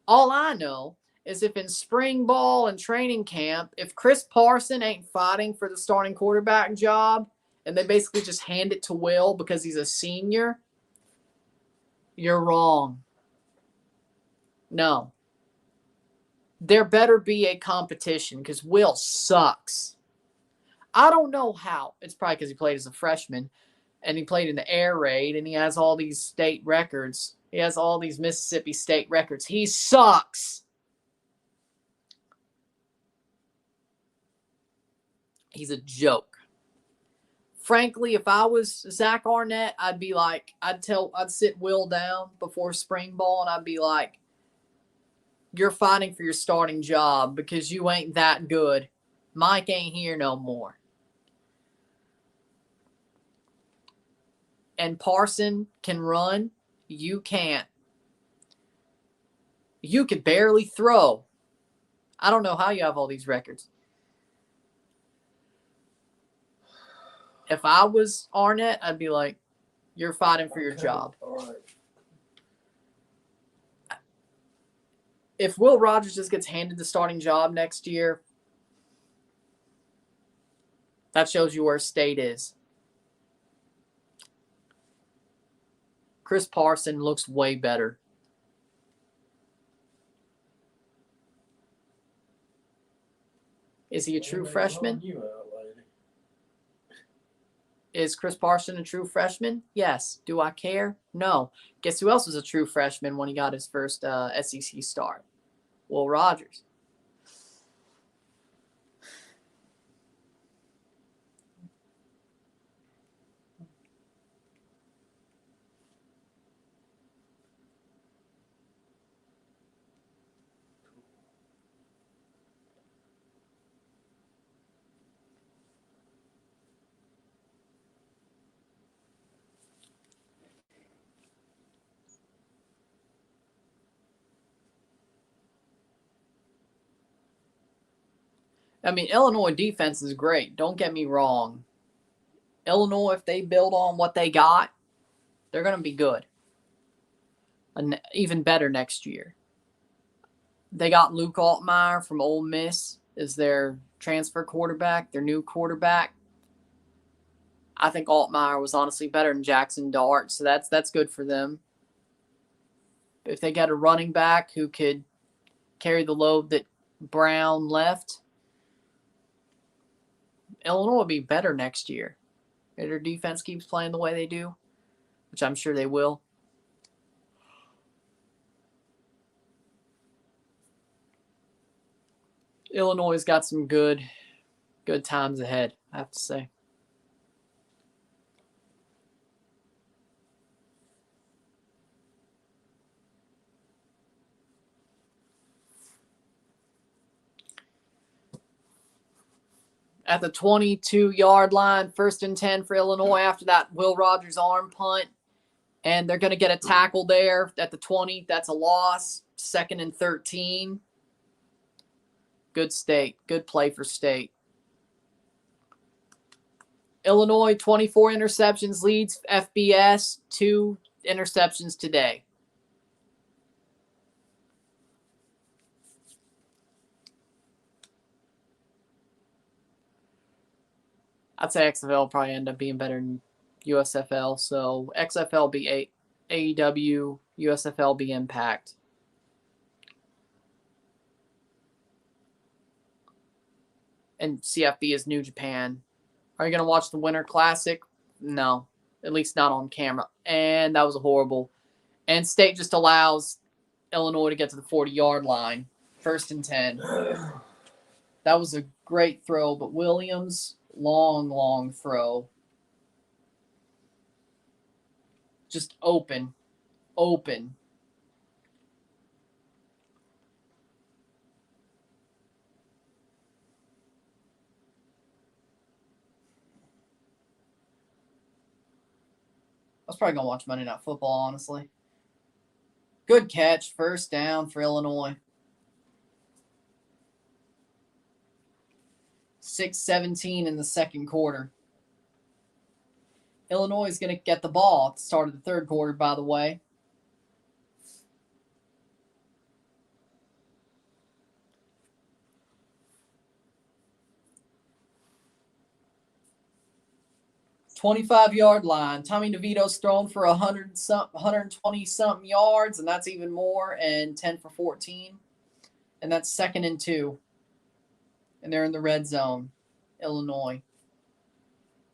All I know is if in spring ball and training camp, if Chris Parson ain't fighting for the starting quarterback job and they basically just hand it to Will because he's a senior, you're wrong. No. There better be a competition because Will sucks. I don't know how. It's probably because he played as a freshman and he played in the air raid and he has all these state records. He has all these Mississippi State records. He sucks. He's a joke. Frankly, if I was Zach Arnett, I'd be like, I'd sit Will down before spring ball and I'd be like, you're fighting for your starting job because you ain't that good. Mike ain't here no more. And Parson can run. You can't. You could barely throw. I don't know how you have all these records. If I was Arnett, I'd be like, you're fighting for your job. All right. If Will Rogers just gets handed the starting job next year, that shows you where State is. Chris Parson looks way better. Is he a true freshman? Is Chris Parson a true freshman? Yes. Do I care? No. Guess who else was a true freshman when he got his first SEC start? Will Rogers. I mean, Illinois defense is great. Don't get me wrong. Illinois, if they build on what they got, they're going to be good. And even better next year. They got Luke Altmaier from Ole Miss as their transfer quarterback, their new quarterback. I think Altmaier was honestly better than Jackson Dart, so that's good for them. If they get a running back who could carry the load that Brown left, Illinois will be better next year. If their defense keeps playing the way they do, which I'm sure they will. Illinois has got some good times ahead, I have to say. At the 22-yard line, 1st and 10 for Illinois after that Will Rogers arm punt. And they're going to get a tackle there at the 20. That's a loss. 2nd and 13. Good State. Good play for State. Illinois, 24 interceptions, leads FBS, 2 interceptions today. I'd say XFL will probably end up being better than USFL. So XFL be AEW, USFL be Impact. And CFB is New Japan. Are you going to watch the Winter Classic? No, at least not on camera. And that was horrible. And State just allows Illinois to get to the 40-yard line. 1st and 10. That was a great throw, but Williams, long throw. Just open. I was probably going to watch Monday Night Football, honestly. Good catch. 1st down for Illinois. 6:17 in the second quarter. Illinois is going to get the ball at the start of the third quarter, by the way. $25-yard line. Tommy DeVito's thrown for 120-something yards, and that's even more, and 10 for 14. And that's 2nd and 2. And they're in the red zone, Illinois.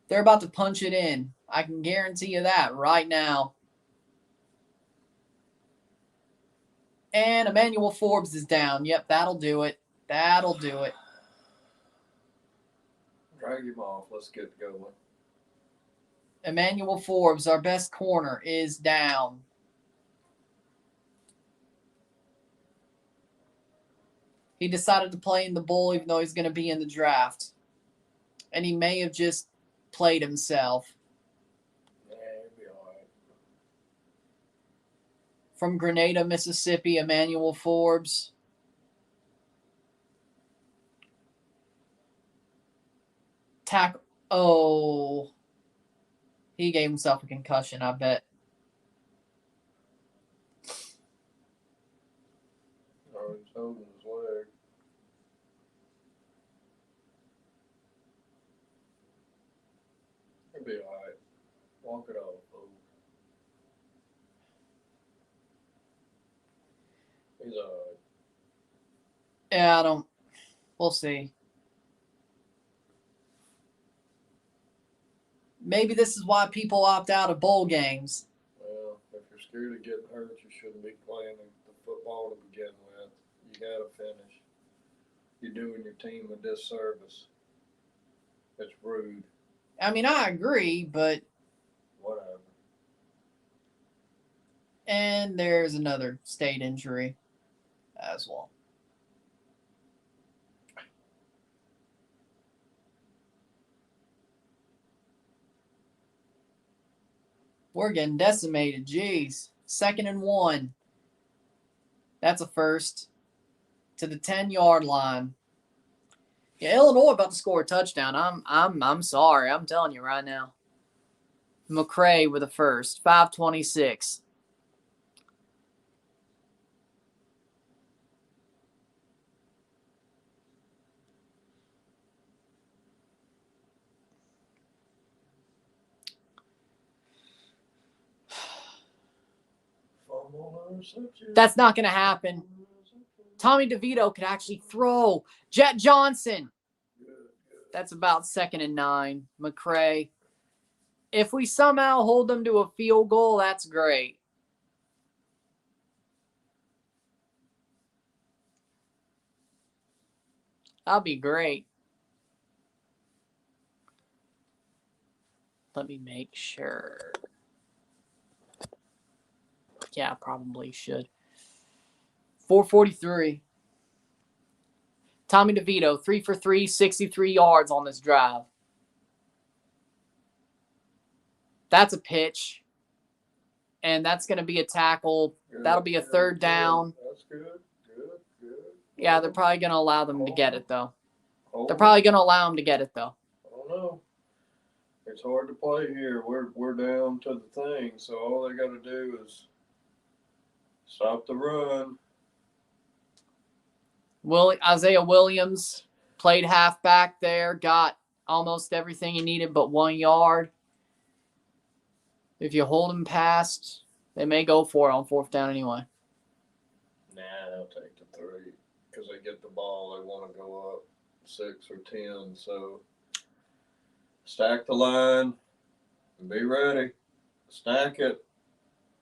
They're about to punch it in. I can guarantee you that right now. And Emmanuel Forbes is down. Yep, that'll do it. Drag him off. Let's get going. Emmanuel Forbes, our best corner, is down. He decided to play in the bowl even though he's going to be in the draft. And he may have just played himself. Yeah, he'll be all right. From Grenada, Mississippi, Emmanuel Forbes. Tackle. Oh. He gave himself a concussion, I bet. Oh, he's holding his leg. He'll be all right. Walk it off, fool. He's all right. Yeah, we'll see. Maybe this is why people opt out of bowl games. Well, if you're scared of getting hurt, you shouldn't be playing the football to begin with. You got to finish. You're doing your team a disservice. It's rude. I mean, I agree, but... Whatever. And there's another State injury as well. We're getting decimated. Jeez. 2nd and 1. That's a first. To the 10-yard line. Yeah, Illinois about to score a touchdown. I'm sorry. I'm telling you right now. McCray with a first. 5:26. That's not going to happen. Tommy DeVito could actually throw. Jet Johnson. That's about 2nd and 9. McCray. If we somehow hold them to a field goal, that's great. That'll be great. Let me make sure. Yeah, probably should. 4:43. Tommy DeVito, 3 for 3, 63 yards on this drive. That's a pitch. And that's going to be a tackle. That'll be a 3rd down. That's good. Yeah, they're probably going to allow them to get it, though. Hold They're on. probably going to allow them to get it, though. I don't know. It's hard to play here. We're down to the thing, so all they got to do is stop the run. Isaiah Williams played halfback there, got almost everything he needed but 1 yard. If you hold him past, they may go for it on 4th down anyway. Nah, they'll take the 3 because they get the ball. They want to go up 6 or 10. So stack the line and be ready. Stack it.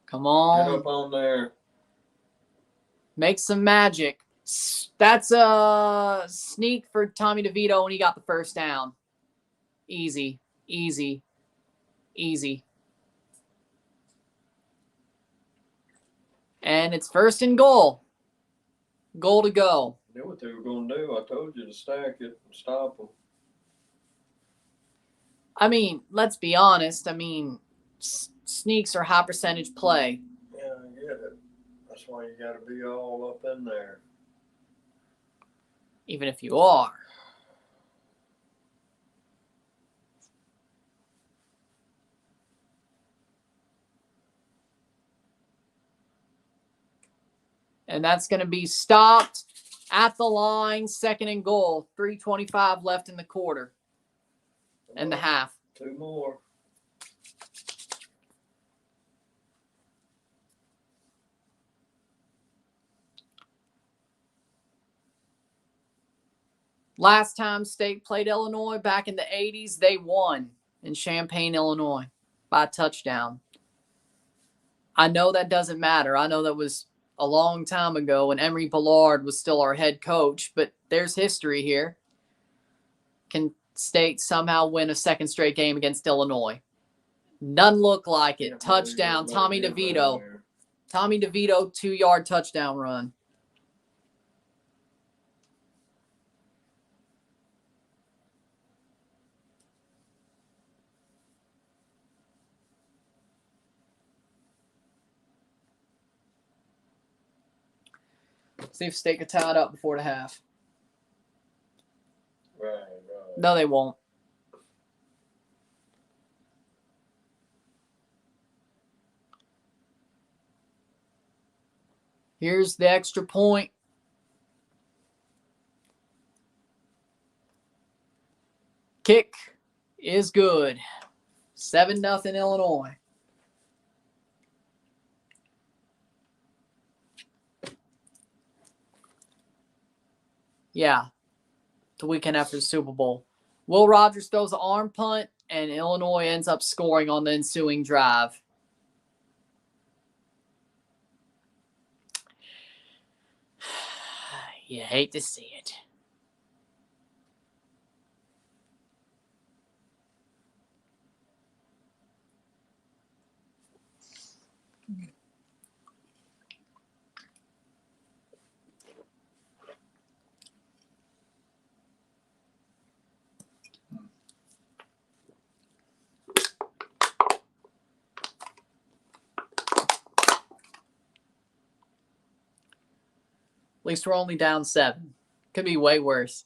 Come Get on. up on there. Make some magic. That's a sneak for Tommy DeVito, and he got the 1st down. Easy, easy, easy. And it's 1st and goal. Goal to go. Knew what they were going to do. I told you to stack it and stop them. I mean, let's be honest. I mean, sneaks are high percentage play. Yeah, I get it. That's why you got to be all up in there. Even if you are. And that's going to be stopped at the line, 2nd and goal. 3:25 left in the quarter and the half. 2 more. Last time State played Illinois back in the 80s, they won in Champaign, Illinois by a touchdown. I know that doesn't matter. I know that was a long time ago when Emory Ballard was still our head coach, but there's history here. Can State somehow win a 2nd straight game against Illinois? None look like it. Touchdown, Tommy DeVito. Tommy DeVito, 2-yard touchdown run. See if State could tie it up before the half. Right. No, they won't. Here's the extra point. Kick is good. 7-0 Illinois. Yeah, the weekend after the Super Bowl. Will Rogers throws an arm punt, and Illinois ends up scoring on the ensuing drive. You hate to see it. At least we're only down 7. Could be way worse.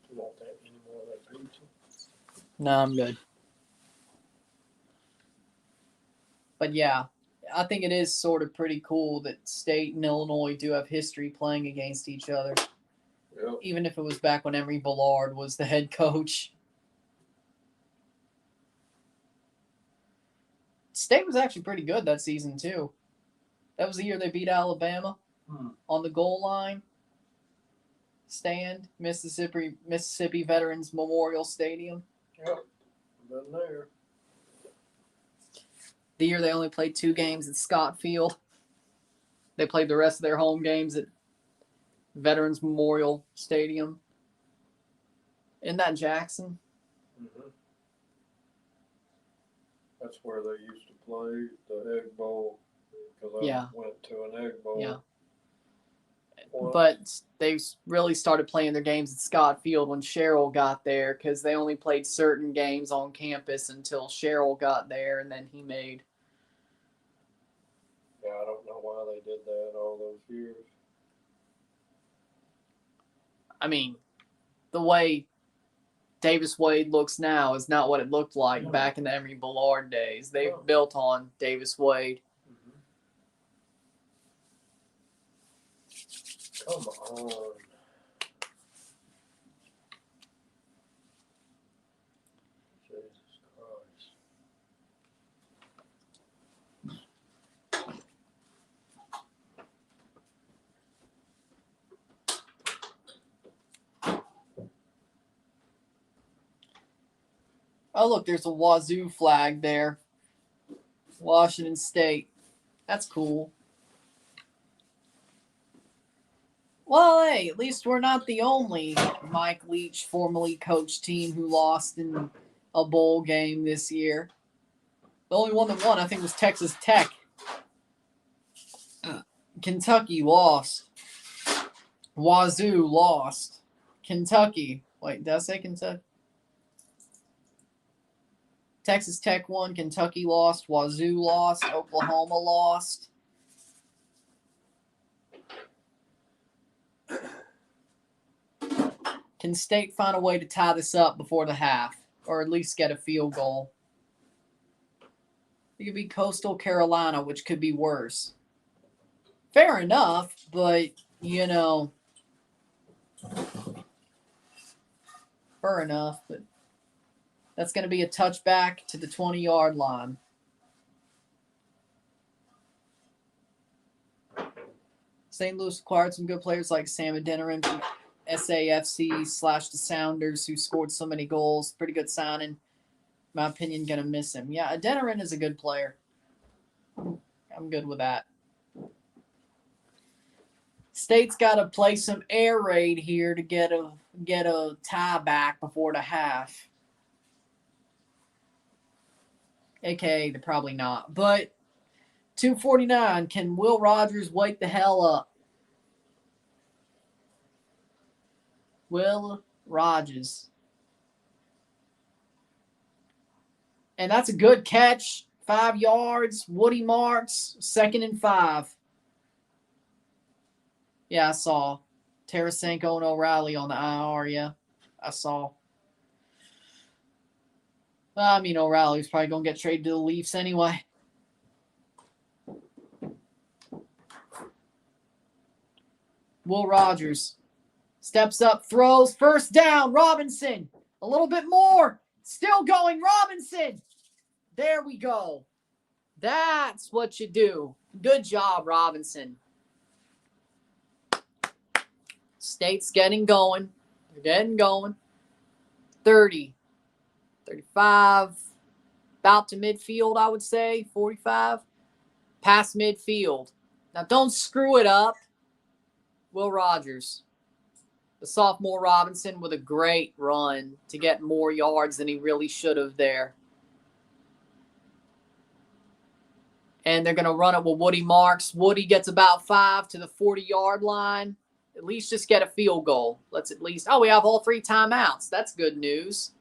You want that any more of that pizza? No, I'm good. But yeah, I think it is sort of pretty cool that State and Illinois do have history playing against each other. Yep. Even if it was back when Emory Ballard was the head coach. State was actually pretty good that season, too. That was the year they beat Alabama on the goal line stand, Mississippi Veterans Memorial Stadium. Yep. Been there. The year they only played 2 games at Scott Field. They played the rest of their home games at Veterans Memorial Stadium. Isn't that Jackson? Mm-hmm. That's where they used to play the Egg Bowl because I went to an Egg Bowl. Yeah. But they really started playing their games at Scott Field when Cheryl got there because they only played certain games on campus until Cheryl got there, and then he made. Yeah, I don't know why they did that all those years. I mean, the way Davis Wade looks now is not what it looked like back in the Emery Bullard days. They've built on Davis Wade. Come on. Jesus Christ. Oh, look, there's a Wazoo flag there. Washington State. That's cool. Well, hey, at least we're not the only Mike Leach formerly coached team who lost in a bowl game this year. The only one that won, I think, was Texas Tech. Kentucky lost. Wazoo lost. Kentucky. Wait, did I say Kentucky? Texas Tech won. Kentucky lost. Wazoo lost. Oklahoma lost. Can State find a way to tie this up before the half, or at least get a field goal? It could be Coastal Carolina, which could be worse. Fair enough, but, you know, fair enough, but that's going to be a touchback to the 20-yard line. St. Louis acquired some good players like Sam Adeniran from SAFC / the Sounders, who scored so many goals. Pretty good signing. In my opinion, going to miss him. Yeah, Adeniran is a good player. I'm good with that. State's got to play some air raid here to get a tie back before the half. AKA, they're probably not. But 2:49, can Will Rogers wake the hell up? Will Rogers. And that's a good catch. 5 yards. Woody Marks. 2nd and 5. Yeah, I saw. Tarasenko and O'Reilly on the IR, yeah. I saw. I mean, O'Reilly's probably going to get traded to the Leafs anyway. Will Rogers steps up, throws, first down, Robinson. A little bit more. Still going, Robinson. There we go. That's what you do. Good job, Robinson. State's getting going. They're getting going. 30, 35, about to midfield, I would say. 45, past midfield. Now, don't screw it up. Will Rogers. The sophomore Robinson with a great run to get more yards than he really should have there. And they're going to run it with Woody Marks. Woody gets about 5 to the 40-yard line. At least just get a field goal. Let's at least... Oh, we have all 3 timeouts. That's good news.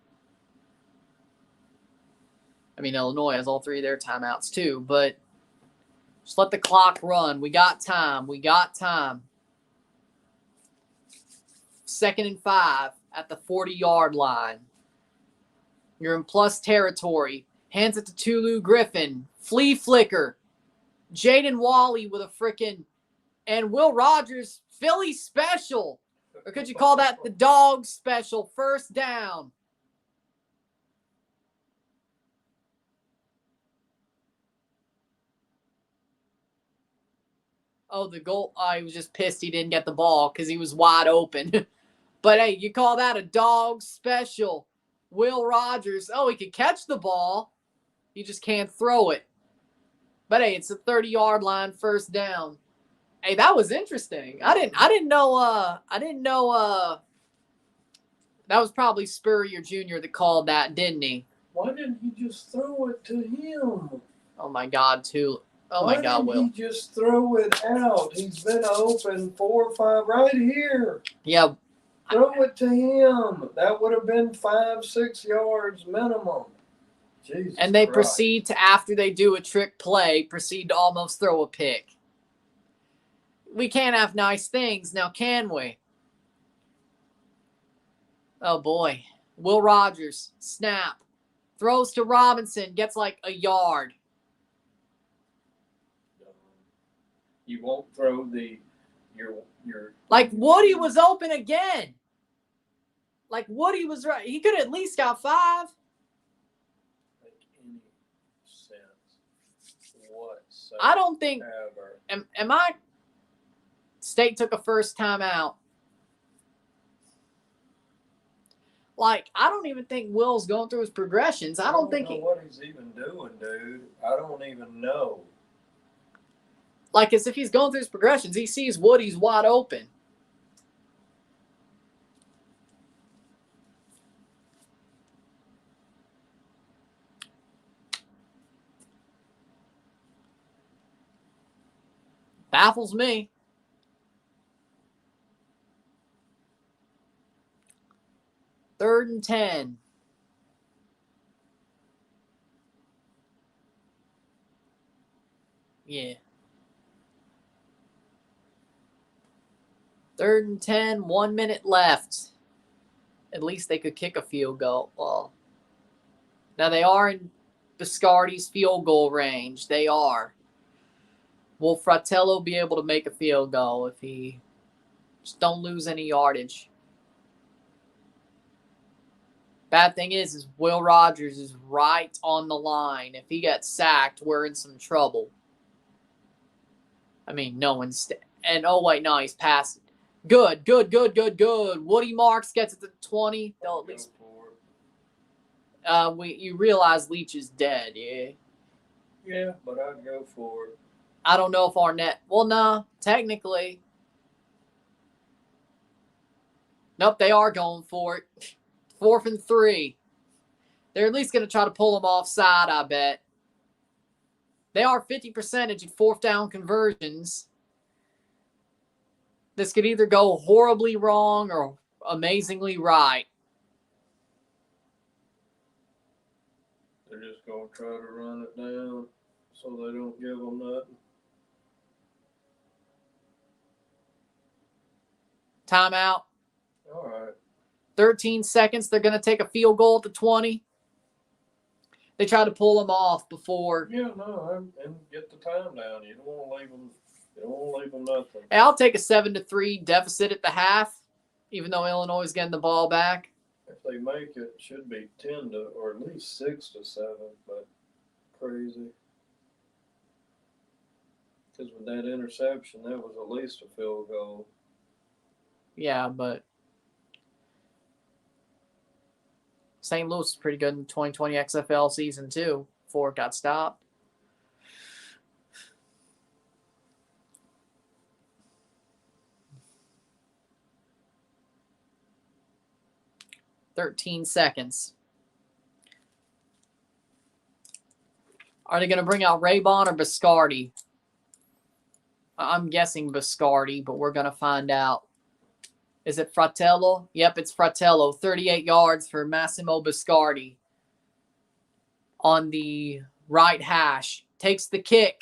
I mean, Illinois has all 3 of their timeouts too, but just let the clock run. We got time. We got time. 2nd and 5 at the 40-yard line. You're in plus territory. Hands it to Tulu Griffin. Flea flicker. Jaden Wally with a frickin' and Will Rogers, Philly special. Or could you call that the dog special? First down. Oh, the goal. I was just pissed he didn't get the ball because he was wide open. But, hey, you call that a dog special. Will Rogers. Oh, he could catch the ball. He just can't throw it. But, hey, it's a 30-yard line, first down. Hey, that was interesting. I didn't know that was probably Spurrier Jr. that called that, didn't he? Why didn't he just throw it to him? Oh, my God, too. Oh, Why my God, didn't Will. he just throw it out? He's been open 4 or 5 right here. Yeah. Throw it to him. That would have been 5, 6 yards minimum. Jesus And they Christ. proceed to, after they do a trick play, proceed to almost throw a pick. We can't have nice things now, can we? Oh, boy. Will Rogers, snap. Throws to Robinson, gets like a yard. You won't throw your Like Woody was open again. Like Woody was right. He could have at least got 5. make any sense whatsoever. I don't think. Am I? State took a first time out. Like, I don't even think Will's going through his progressions. I don't think know what he's even doing, dude. I don't even know. Like, as if he's going through his progressions. He sees Woody's wide open. Baffles me. Third and 10. Yeah. 3rd and 10, 1 minute left. At least they could kick a field goal. Well, now they are in Biscardi's field goal range. They are. Will Fratello be able to make a field goal if he just don't lose any yardage? Bad thing is Will Rogers is right on the line. If he gets sacked, we're in some trouble. I mean, no one's... And, oh, wait, no, he's passed. Good. Woody Marks gets it to 20. They'll at least... You realize Leach is dead, yeah? Yeah, but I'd go for it. I don't know if Arnett... Well, no, technically. Nope, they are going for it. 4th and 3. They're at least going to try to pull him offside, I bet. They are 50% at 4th down conversions. This could either go horribly wrong or amazingly right. They're just going to try to run it down so they don't give them nothing. Timeout. All right. 13 seconds. They're going to take a field goal at the 20. They try to pull them off before. Yeah, no, and get the time down. You don't want to leave them. You don't want to leave them nothing. Hey, I'll take a 7-3 deficit at the half, even though Illinois is getting the ball back. If they make it, it should be 10 to, or at least 6-7, but crazy. Because with that interception, that was at least a field goal. Yeah, but St. Louis was pretty good in the 2020 XFL season, too, before it got stopped. $13 seconds. Are they going to bring out Raybon or Biscardi? I'm guessing Biscardi, but we're going to find out. Is it Fratello? Yep, it's Fratello. 38 yards for Massimo Biscardi. On the right hash. Takes the kick.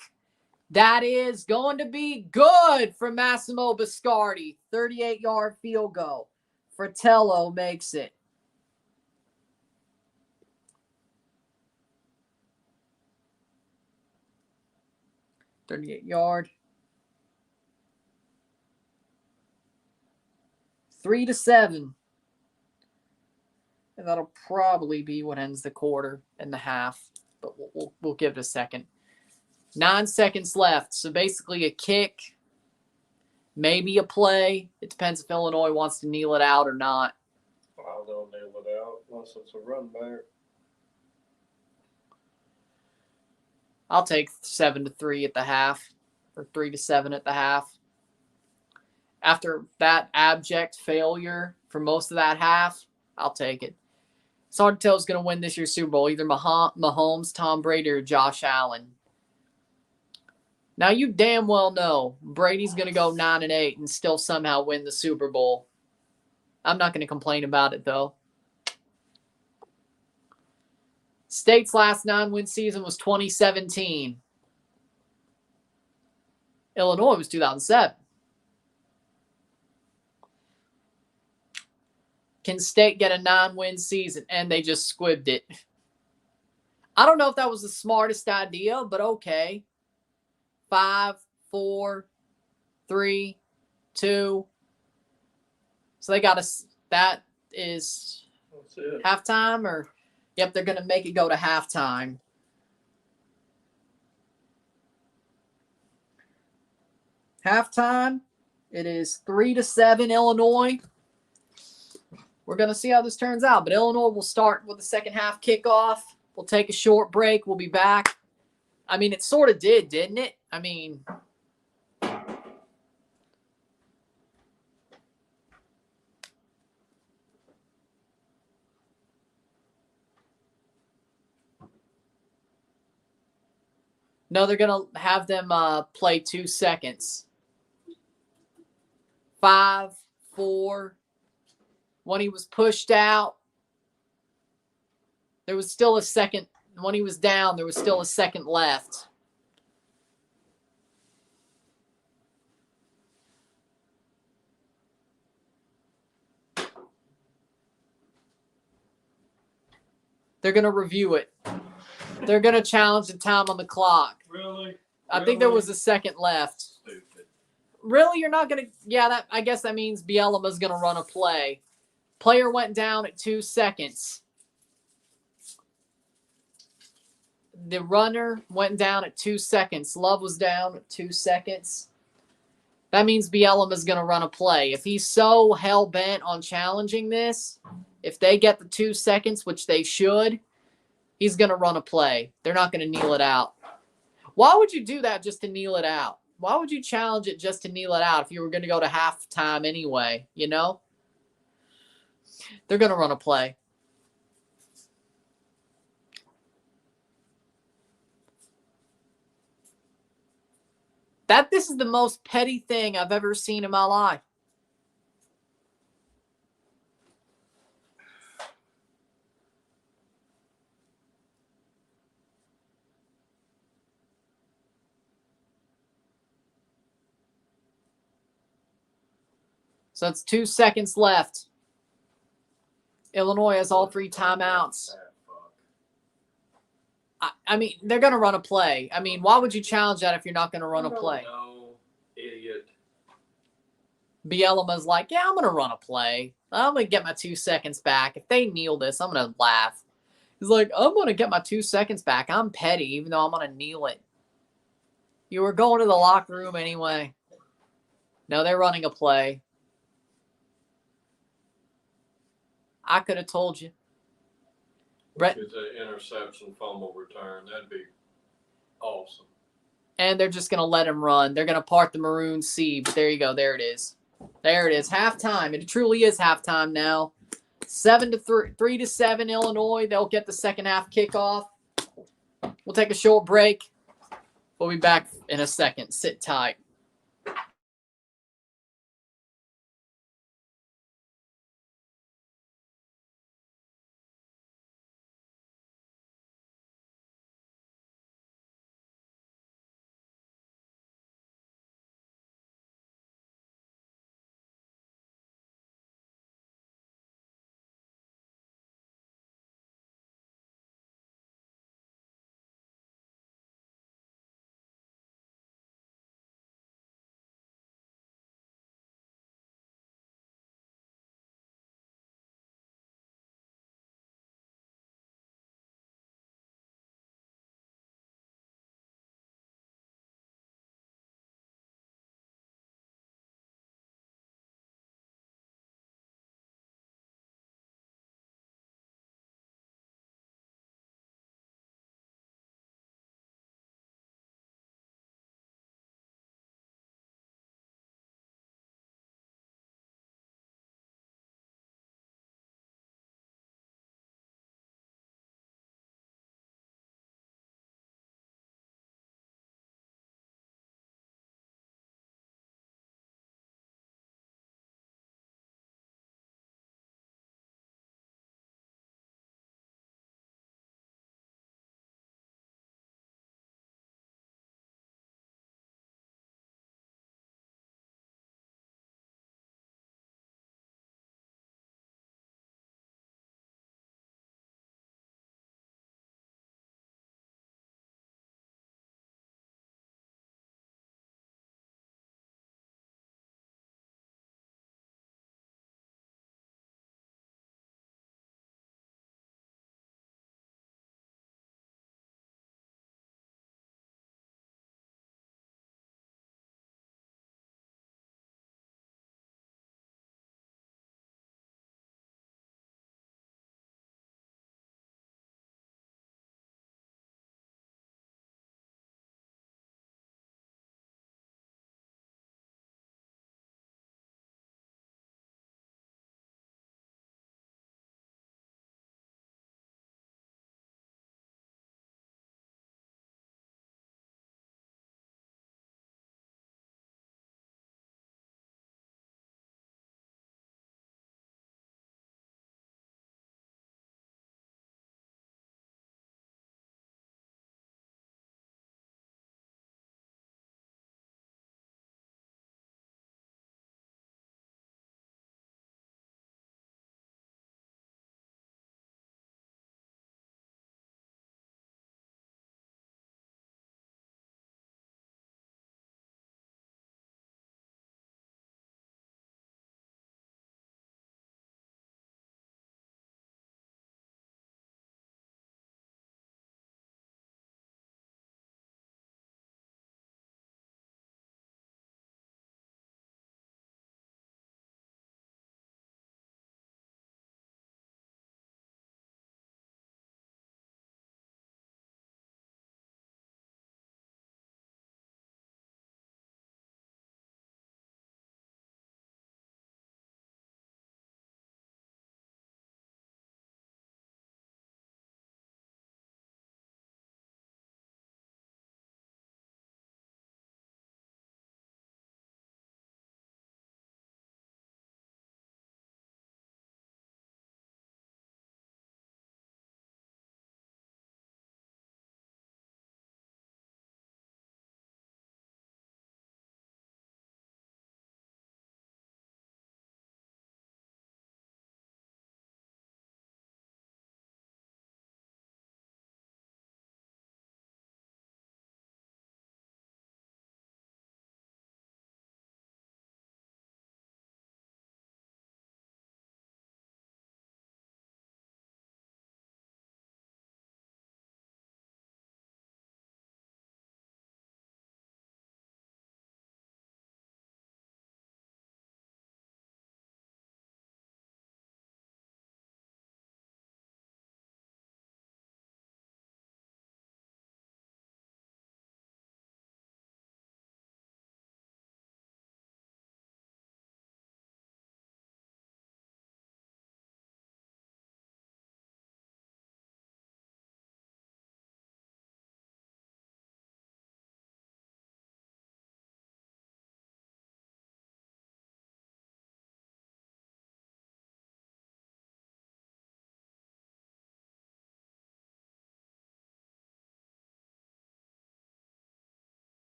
That is going to be good for Massimo Biscardi. 38-yard field goal. Fratello makes it. .38-yard. 3-7. And that'll probably be what ends the quarter and the half. But we'll give it a second. 9 seconds left. So basically a kick. Maybe a play. It depends if Illinois wants to kneel it out or not. Well, they'll kneel it out unless it's a run back. I'll take 7-3 at the half. Or 3-7 at the half. After that abject failure for most of that half, I'll take it. It's hard to tell who's going to win this year's Super Bowl. Either Mahomes, Tom Brady, or Josh Allen. Now you damn well know Brady's going to go 9-8 and still somehow win the Super Bowl. I'm not going to complain about it though. State's last 9-win season was 2017. Illinois was 2007. Can State get a 9-win season? And they just squibbed it. I don't know if that was the smartest idea, but okay. 5, 4, 3, 2. So they got us. That is halftime, or yep, they're going to make it go to halftime. Halftime. It is 3-7 Illinois. We're going to see how this turns out, but Illinois will start with the second half kickoff. We'll take a short break. We'll be back. I mean, it sort of did, didn't it? I mean, no, they're going to have them play 2 seconds. 5, 4. When he was pushed out, there was still a second. When he was down, there was still a second left. They're going to review it. They're going to challenge the time on the clock. Really? I think there was a second left. Stupid. Really? You're not going to... Yeah, I guess that means Bielema's going to run a play. Player went down at 2 seconds. The runner went down at 2 seconds. Love was down at 2 seconds. That means Bielema's going to run a play. If he's so hell-bent on challenging this, if they get the 2 seconds, which they should, he's going to run a play. They're not going to kneel it out. Why would you do that just to kneel it out? Why would you challenge it just to kneel it out if you were going to go to halftime anyway, you know? They're going to run a play. This is the most petty thing I've ever seen in my life. So it's 2 seconds left. Illinois has all 3 timeouts. I mean, they're going to run a play. I mean, why would you challenge that if you're not going to run a play? No, idiot. Bielema's like, yeah, I'm going to run a play. I'm going to get my 2 seconds back. If they kneel this, I'm going to laugh. He's like, I'm going to get my 2 seconds back. I'm petty, even though I'm going to kneel it. You were going to the locker room anyway. No, they're running a play. I could have told you. Brett, it's an interception, fumble return. That'd be awesome. And they're just going to let him run. They're going to part the maroon sea. But there you go. There it is. There it is. Halftime. It truly is halftime now. 3-7 Illinois. They'll get the second half kickoff. We'll take a short break. We'll be back in a second. Sit tight.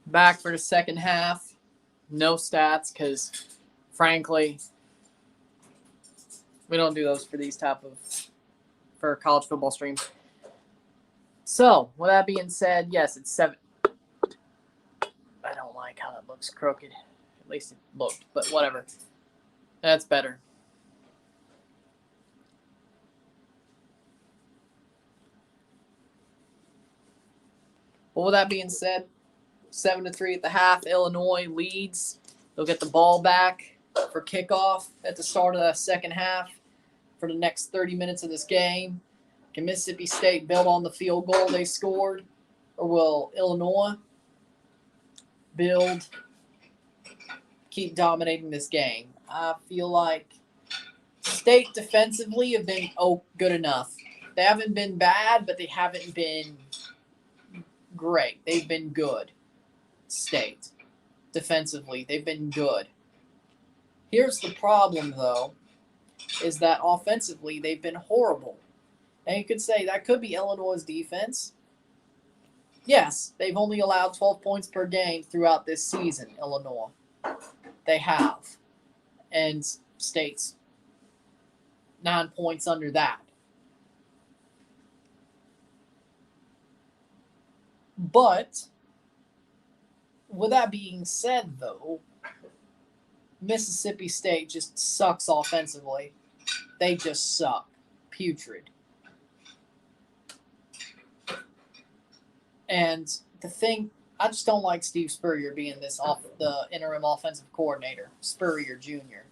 Back for the second half. No stats because, frankly, we don't do those for these type of for college football streams. So, with that being said, yes, it's 7. I don't like how that looks crooked. At least it looked, but whatever. That's better. Well, with that being said, 7-3 at the half. Illinois leads. They'll get the ball back for kickoff at the start of the second half for the next 30 minutes of this game. Can Mississippi State build on the field goal they scored, or will Illinois keep dominating this game? I feel like State defensively have been good enough. They haven't been bad, but they haven't been great. They've been good. State defensively, they've been good. Here's the problem, though, is that offensively they've been horrible. And you could say that could be Illinois' defense. Yes, they've only allowed 12 points per game throughout this season, Illinois. They have. And State's 9 points under that. But, with that being said, though, Mississippi State just sucks offensively. They just suck. Putrid. And the thing, I just don't like Steve Spurrier being the interim offensive coordinator. Spurrier Jr.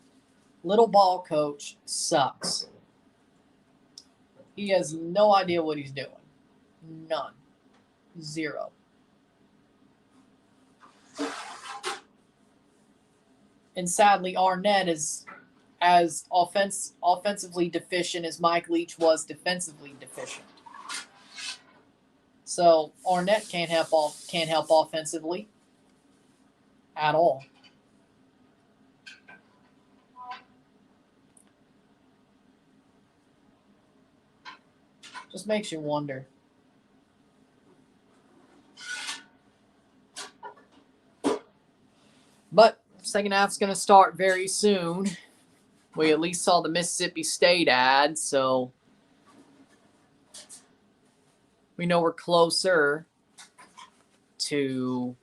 Little ball coach sucks. He has no idea what he's doing. None. Zero. And sadly, Arnett is as offensively deficient as Mike Leach was defensively deficient. So Arnett can't help offensively at all. Just makes you wonder. But second half's going to start very soon. We at least saw the Mississippi State ad, so we know we're closer to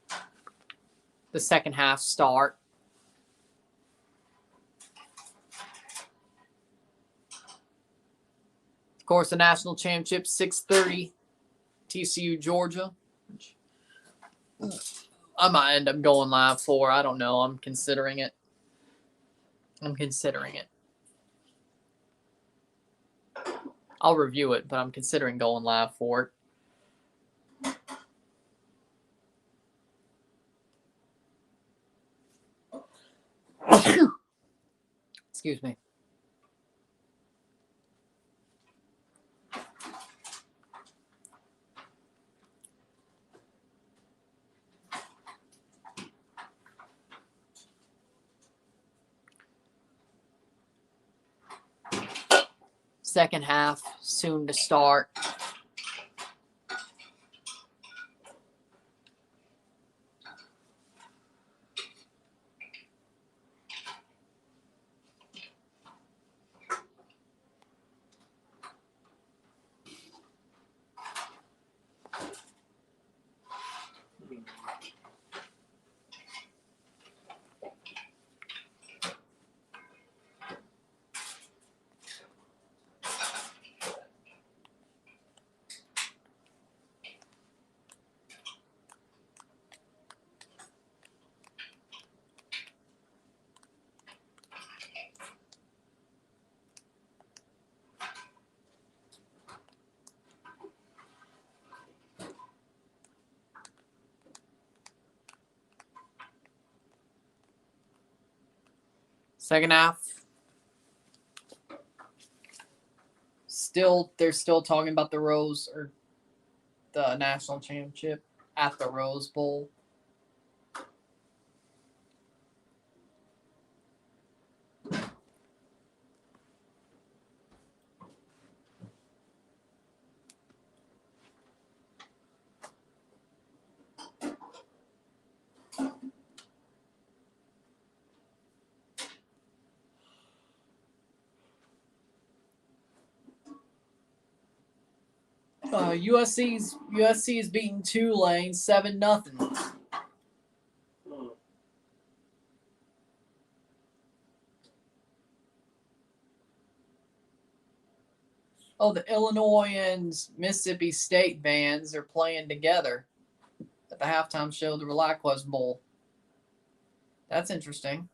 the second half start. Of course, the national championship, 6:30, TCU, Georgia. I might end up going live for. I don't know. I'm considering it. I'll review it, but I'm considering going live for it. Excuse me. Second half soon to start. Second half. They're still talking about the Rose or the national championship at the Rose Bowl. USC is beating Tulane 7-0. Oh, the Illinois and Mississippi State bands are playing together at the halftime show of the ReliaQuest Bowl. That's interesting.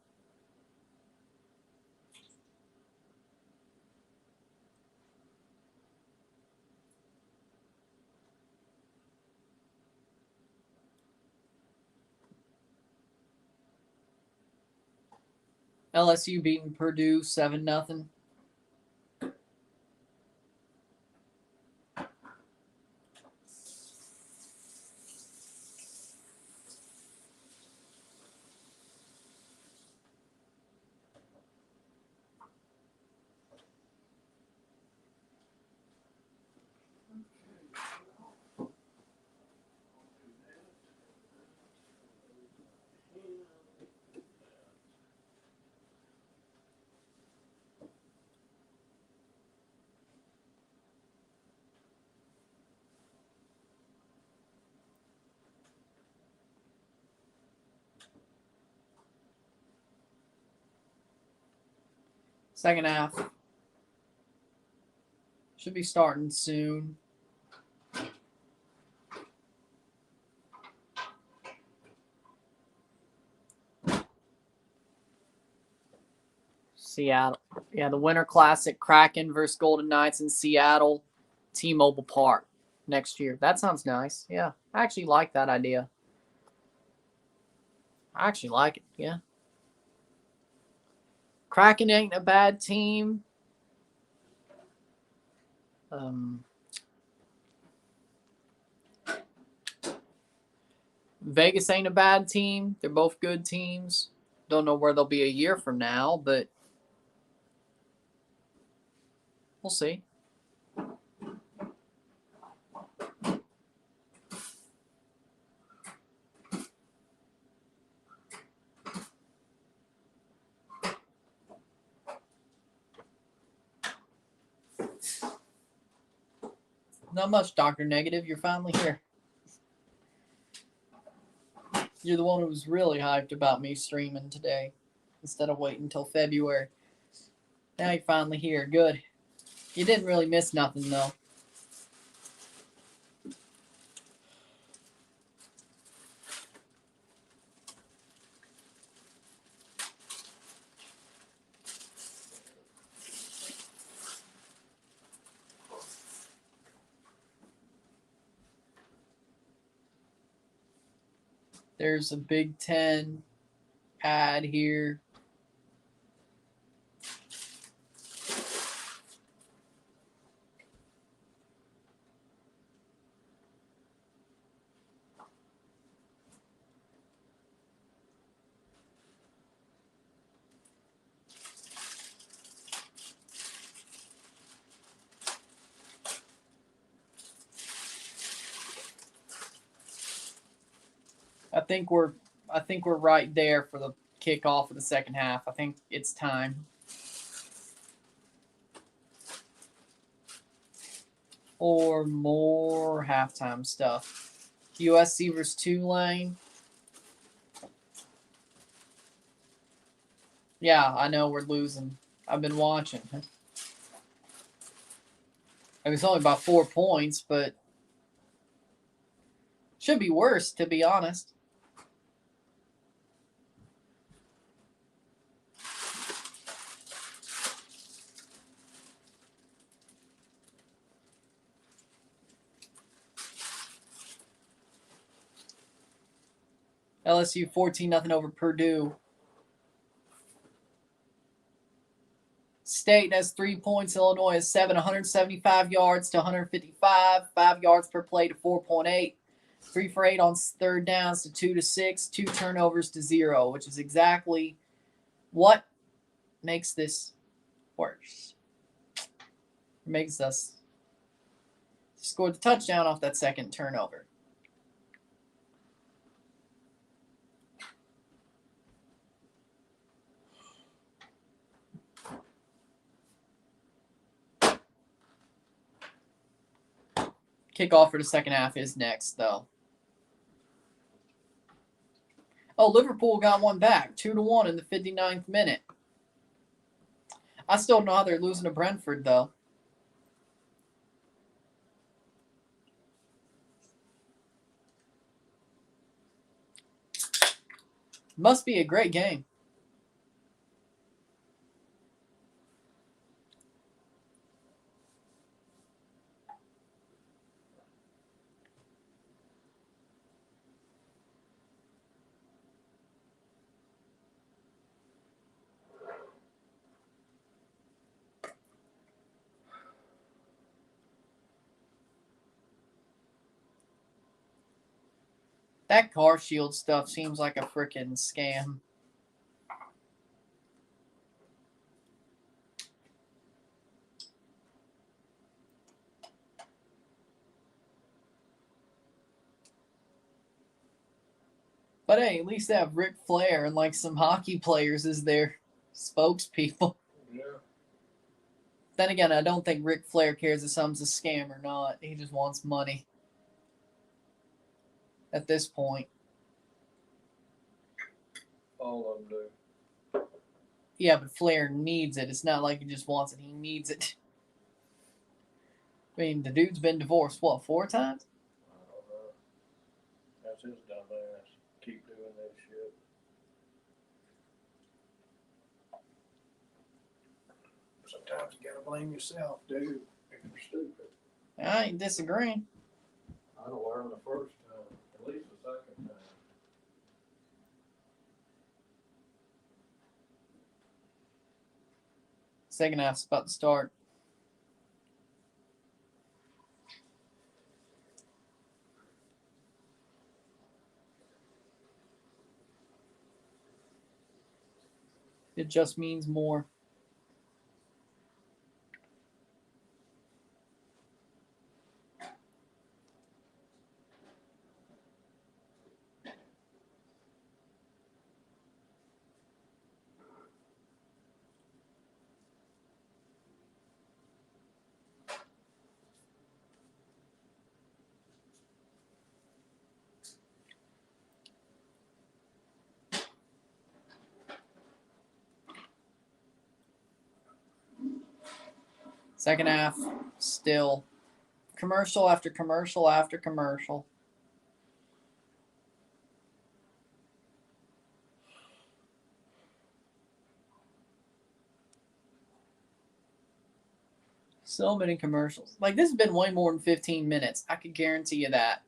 LSU beating Purdue 7-0. Second half. Should be starting soon. Seattle. Yeah, the Winter Classic, Kraken versus Golden Knights in Seattle, T-Mobile Park next year. That sounds nice. Yeah, I actually like that idea. I actually like it. Yeah. Kraken ain't a bad team. Vegas ain't a bad team. They're both good teams. Don't know where they'll be a year from now, but we'll see. Not much, Dr. Negative. You're finally here. You're the one who was really hyped about me streaming today instead of waiting until February. Now you're finally here. Good. You didn't really miss nothing, though. There's a Big Ten ad here. I think we're right there for the kickoff of the second half. I think it's time. Or more halftime stuff. USC versus Tulane. Yeah, I know we're losing. I've been watching. It was only by 4 points, but should be worse, to be honest. LSU 14-0 over Purdue. State has 3 points. Illinois has 7, 175 yards to 155. 5 yards per play to 4.8. 3 for 8 on third downs to 2 to 6. 2 turnovers to 0, which is exactly what makes this worse. It makes us score the touchdown off that second turnover. Kickoff for the second half is next, though. Oh, Liverpool got one back, 2-1 in the 59th minute. I still don't know how they're losing to Brentford, though. Must be a great game. That car shield stuff seems like a freaking scam. But hey, at least they have Ric Flair and like some hockey players as their spokespeople. Yeah. Then again, I don't think Ric Flair cares if something's a scam or not. He just wants money at this point. All of them do. Yeah, but Flair needs it. It's not like he just wants it. He needs it. I mean, the dude's been divorced, what, 4 times? I don't know. That's his dumb ass. Keep doing that shit. Sometimes you gotta blame yourself, dude, if you're stupid. I ain't disagreeing. I'd have learned the first time, at least the second time. Second half's about to start. It just means more. Second half, still commercial after commercial after commercial. So many commercials. Like, this has been way more than 15 minutes. I could guarantee you that.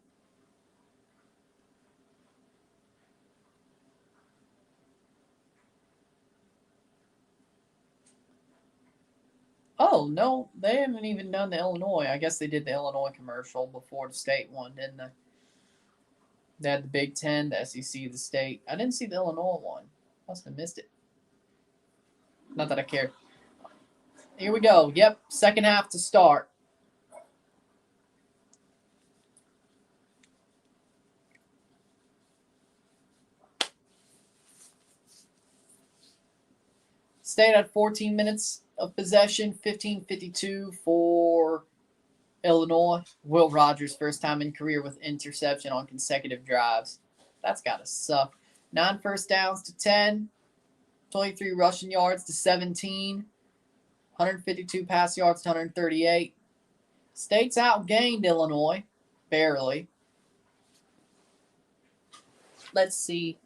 Oh, no, they haven't even done the Illinois. I guess they did the Illinois commercial before the state one, didn't they? They had the Big Ten, the SEC, the state. I didn't see the Illinois one. Must have missed it. Not that I cared. Here we go. Yep, second half to start. State at 14 minutes of possession, 15:52 for Illinois. Will Rogers, first time in career with interception on consecutive drives. That's got to suck. 9 first downs to 10, 23 rushing yards to 17, 152 pass yards to 138. State's outgained Illinois, barely. Let's see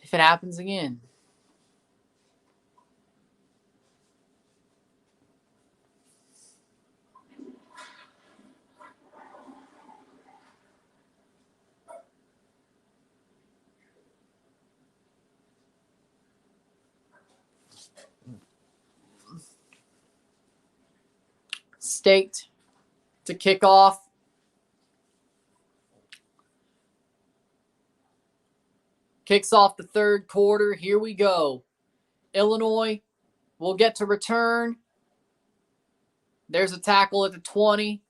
if it happens again. State to kick off. Kicks off the third quarter. Here we go. Illinois will get to return. There's a tackle at the 20,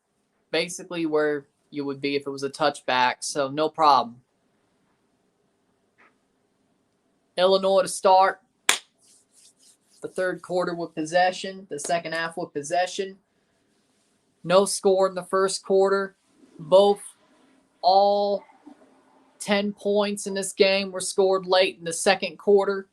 basically where you would be if it was a touchback, so no problem. Illinois to start the third quarter with possession, the second half with possession. No score in the first quarter. Both, all 10 points in this game were scored late in the second quarter.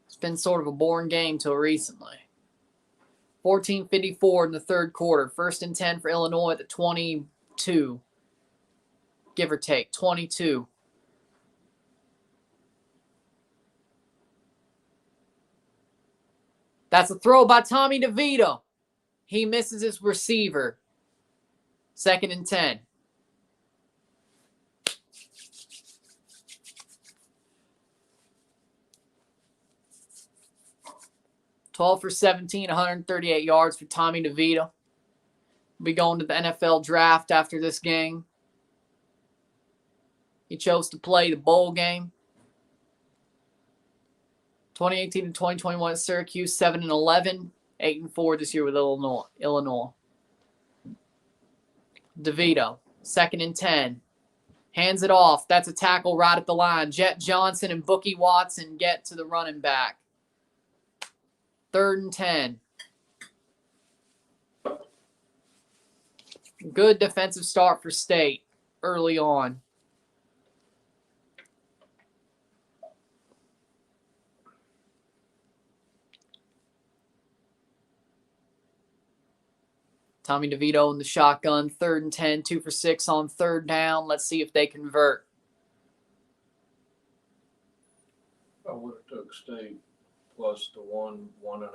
It's been sort of a boring game till recently. 14:54 in the third quarter. 1st and 10 for Illinois at the 22. Give or take, 22. That's a throw by Tommy DeVito. He misses his receiver. 2nd and 10. $12 for 17, 138 yards for Tommy DeVito. We'll be going to the NFL draft after this game. He chose to play the bowl game. 2018 and 2021 at Syracuse, 7 and 11, 8 and 4 this year with Illinois. DeVito, 2nd and 10. Hands it off. That's a tackle right at the line. Jet Johnson and Bookie Watson get to the running back. 3rd and 10. Good defensive start for State early on. Tommy DeVito in the shotgun. 3rd and 10, 2 for 6 on 3rd down. Let's see if they convert. I would have took State plus the 1.5,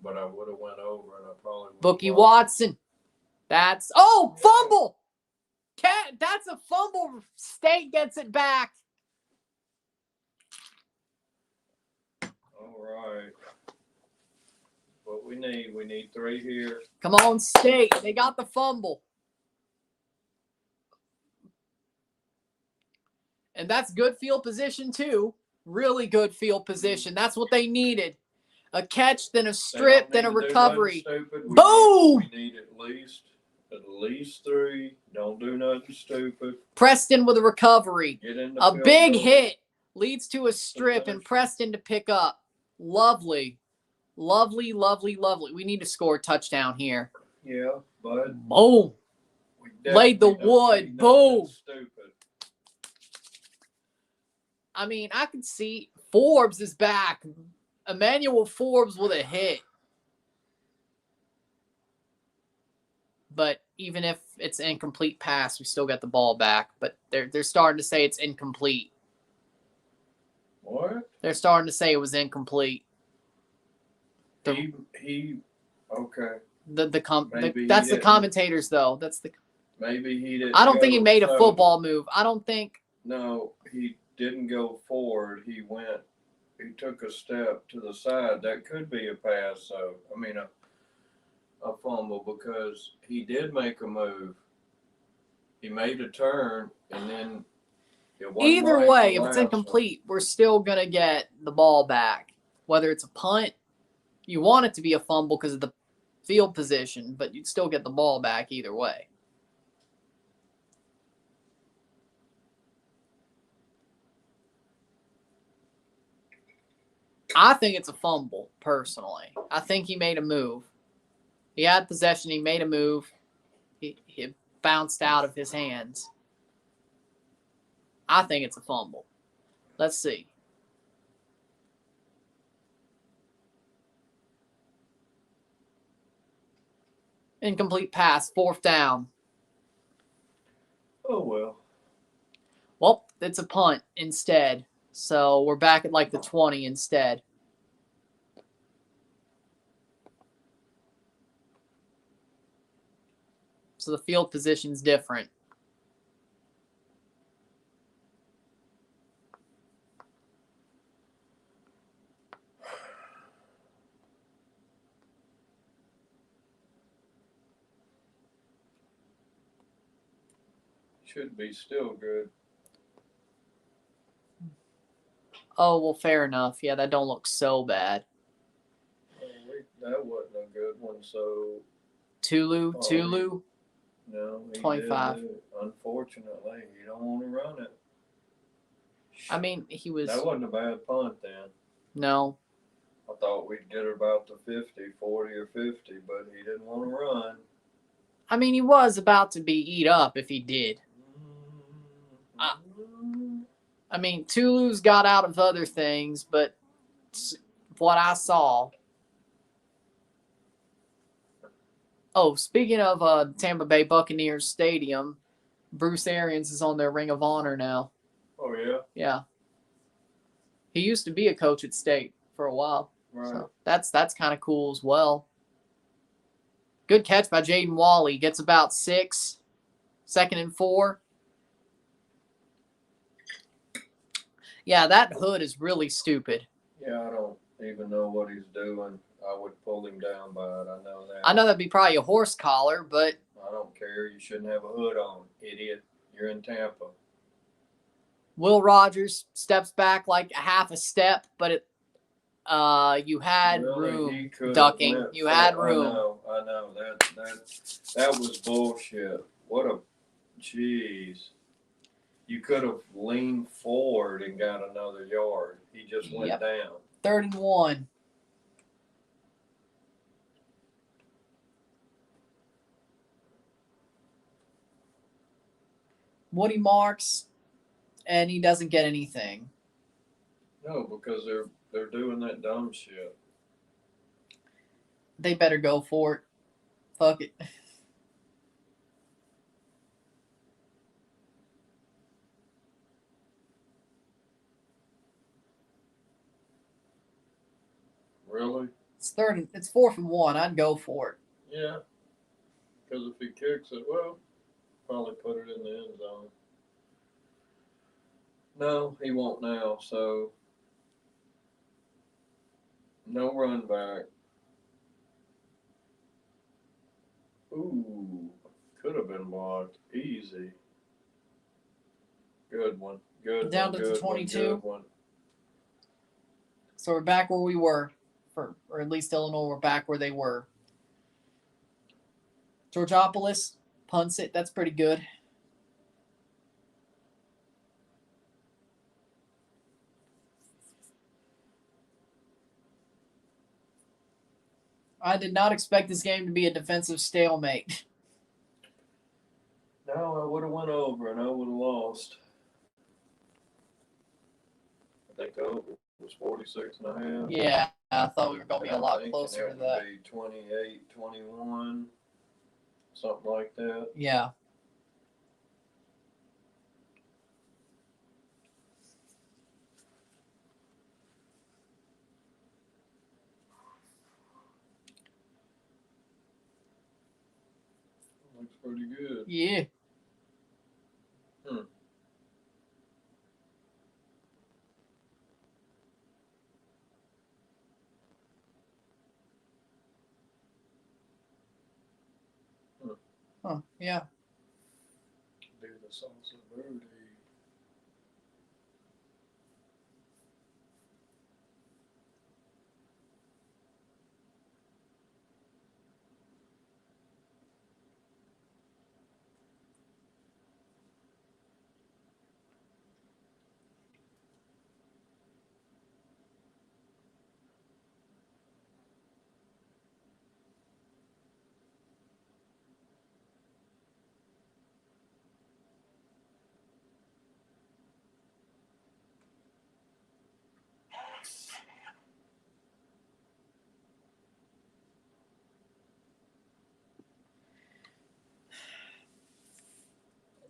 but I would have went over and I probably would. Bookie Watson. That's fumble. That's a fumble. State gets it back. All right. What we need 3 here. Come on, State. They got the fumble. And that's good field position, too. Really good field position. That's what they needed. A catch, then a strip, then a recovery. Boom! We need at least 3. Don't do nothing stupid. Preston with a recovery. A big hit leads to a strip and Preston to pick up. Lovely. Lovely, lovely, lovely. We need to score a touchdown here. Yeah, but boom. Laid the wood. Boom. Stupid. I mean, I can see Forbes is back. Emmanuel Forbes with a hit. But even if it's an incomplete pass, we still got the ball back. But they're starting to say it's incomplete. What? They're starting to say it was incomplete. He okay. That's the commentators though. Maybe he didn't. I don't think he made a football move. I don't think. No, he didn't go forward. He took a step to the side. That could be a pass. So I mean a fumble because he did make a move. He made a turn and then. Either way, if it's incomplete, we're still gonna get the ball back. Whether it's a punt. You want it to be a fumble because of the field position, but you'd still get the ball back either way. I think it's a fumble, personally. I think he made a move. He had possession. He made a move. He bounced out of his hands. I think it's a fumble. Let's see. Incomplete pass, 4th down. Oh, well. Well, it's a punt instead. So we're back at like the 20 instead. So the field position's different. Should be still good. Oh, well, fair enough. Yeah, that don't look so bad. That wasn't a good one, so... Tulu? No, he 25. did. Unfortunately, you don't want to run it. I mean, he was... That wasn't a bad punt then. No. I thought we'd get about the 50, 40 or 50, but he didn't want to run. I mean, he was about to be eat up if he did. I mean, Tulu's got out of other things, but what I saw. Oh, speaking of Tampa Bay Buccaneers Stadium, Bruce Arians is on their Ring of Honor now. Oh, yeah? Yeah. He used to be a coach at State for a while. Right. So that's kind of cool as well. Good catch by Jaden Wally. Gets about 6. 2nd and 4. Yeah, that hood is really stupid. Yeah, I don't even know what he's doing. I would pull him down by it. I know that. I know that'd be probably a horse collar, but I don't care. You shouldn't have a hood on, idiot. You're in Tampa. Will Rogers steps back like a half a step, but you had room ducking. You had room. I know. That was bullshit. What a jeez. You could have leaned forward and got another yard. He just went down. 3rd and 1. Woody marks, and he doesn't get anything. No, because they're doing that dumb shit. They better go for it. Fuck it. Really? It's 4th and 1. I'd go for it. Yeah. Because if he kicks it, well, probably put it in the end zone. No, he won't now, so no run back. Ooh, could have been blocked. Easy. Good one. Good Down one. to the Good 22. One, good one. So we're back where we were, or at least Illinois were back where they were. Georgopoulos punts it. That's pretty good. I did not expect this game to be a defensive stalemate. No, I would have went over and I would have lost. I think the over was 46.5. Yeah, I thought we were going to be a lot closer to that. It would be 28, 21, something like that. Yeah. Looks pretty good. Yeah. Huh, yeah. Do the salsa verde.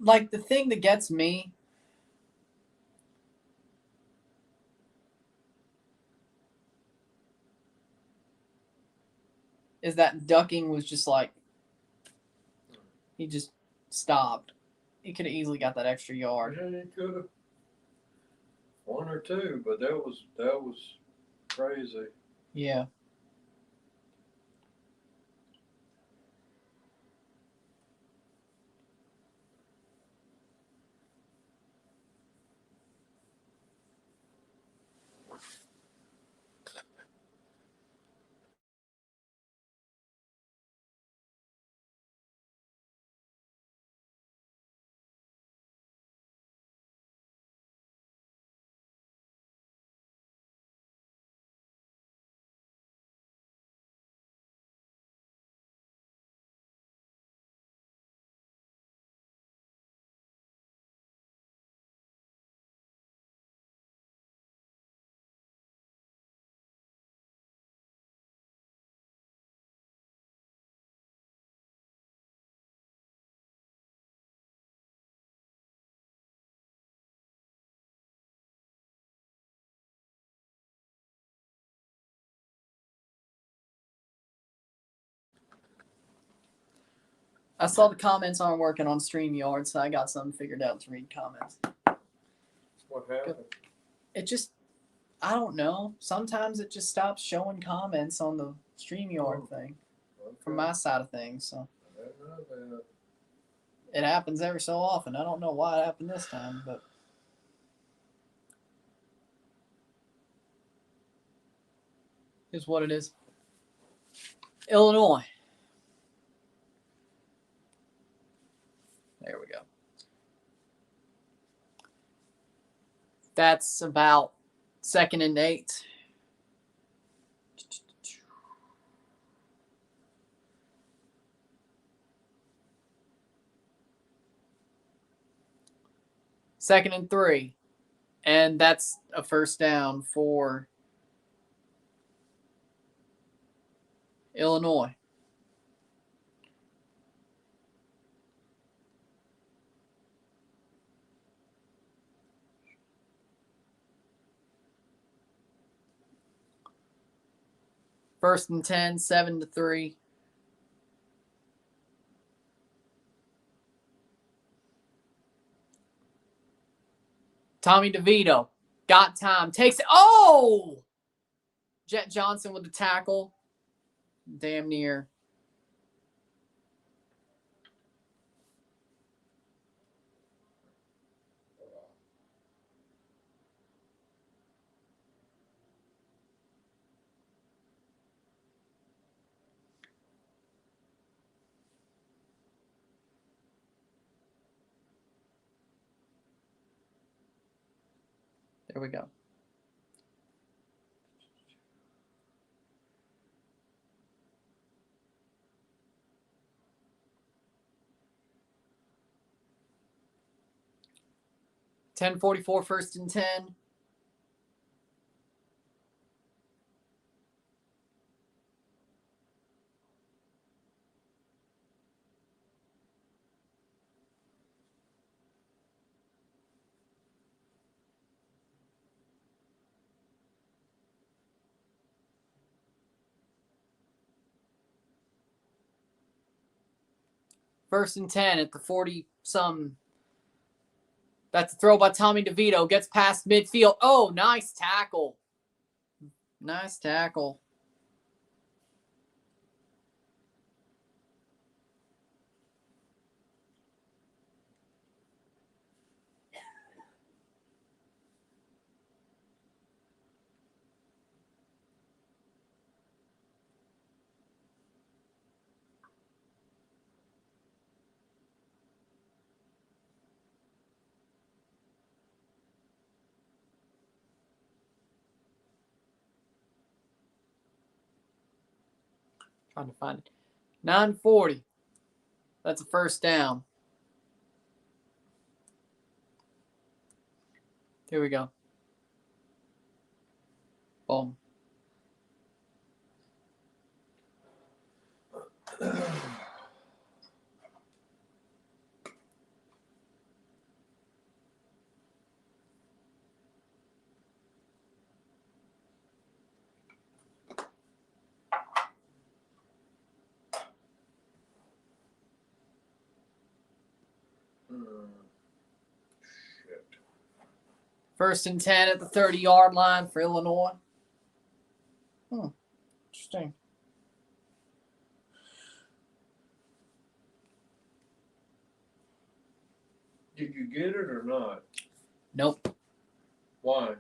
Like, the thing that gets me is that ducking was just like, he just stopped. He could have easily got that extra yard. Yeah, he could have. 1 or 2, but that was crazy. Yeah. I saw the comments aren't working on StreamYard, so I got something figured out to read comments. What happened? It just, I don't know. Sometimes it just stops showing comments on the StreamYard thing from my side of things. So I didn't know that. it happens every so often. I don't know why it happened this time, but is what it is. Illinois. There we go. That's about 2nd and 8. Second and 3. And that's a first down for Illinois. First and 10, 7-3. Tommy DeVito got time, takes it. Oh! Jet Johnson with the tackle. Damn near. There we go. .10:44, first and 10. First and 10 at the 40-some. That's a throw by Tommy DeVito. Gets past midfield. Oh, nice tackle. Nice tackle. Trying to find it. 9:40. That's a first down. Here we go. Boom. Shit. First and 10 at the 30-yard line for Illinois. Interesting. Did you get it or not? Nope. Why?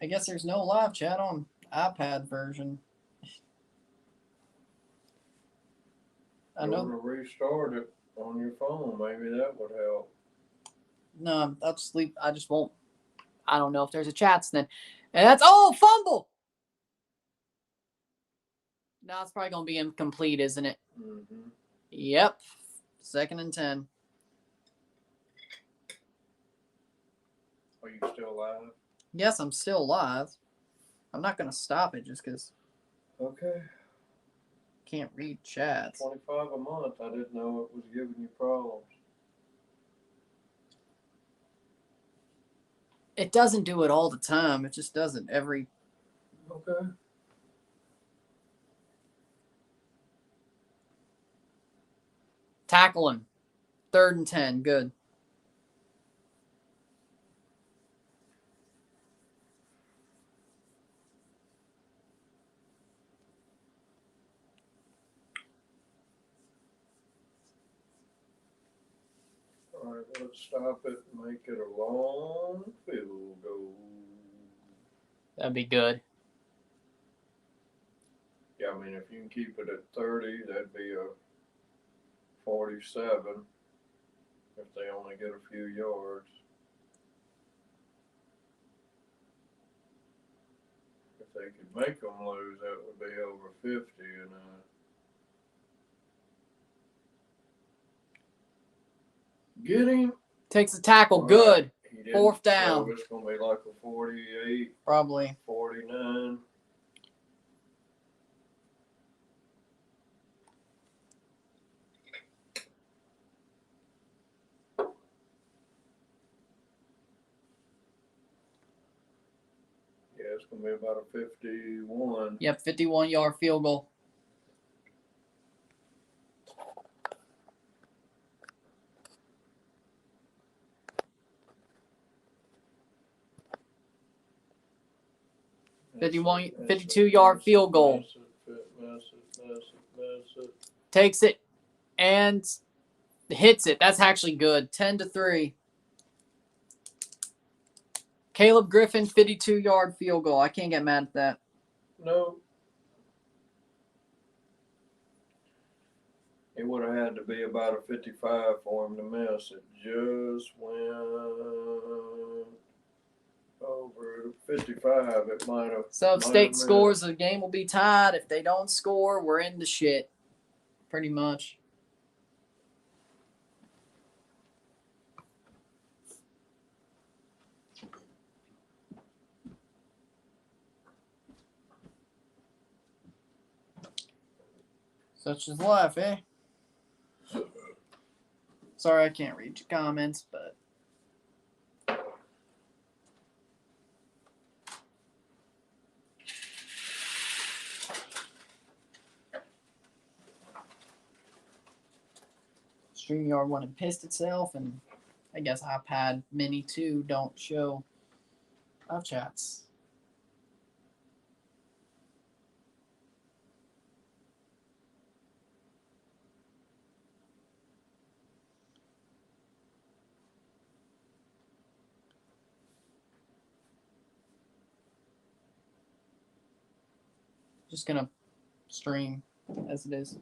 I guess there's no live chat on iPad version. I know. You want to restart it on your phone. Maybe that would help. No, I'll just leave. I just won't. I don't know if there's a chats then. And that's, fumble. No, it's probably going to be incomplete, isn't it? Mm-hmm. Yep. 2nd and 10. Are you still live? Yes, I'm still live. I'm not going to stop it just because Okay. can't read chats. $25 a month. I didn't know it was giving you problems. It doesn't do it all the time. It just doesn't every. Okay. Tackle him. 3rd and 10. Good. All right, let's stop it and make it a long field goal. That'd be good. Yeah, I mean, if you can keep it at 30, that'd be a 47 if they only get a few yards. If they could make them lose, that would be over 50. And get him. Takes a tackle. All Good. Right. 4th down. So it's going to be like a 48. Probably. 49. Yeah, it's going to be about a 51. Yep, 51-yard field goal. Miss it, 52-yard field goal. Miss it. Takes it and hits it. That's actually good. 10-3. Caleb Griffin, 52-yard field goal. I can't get mad at that. No. It would have had to be about a 55 for him to miss. It just went over 55. It might have. So if State scores, the game will be tied. If they don't score, we're in the shit. Pretty much. Such is life, eh? Sorry I can't read your comments, but StreamYard went and pissed itself, and I guess iPad Mini 2 don't show live chats. Just gonna stream as it is.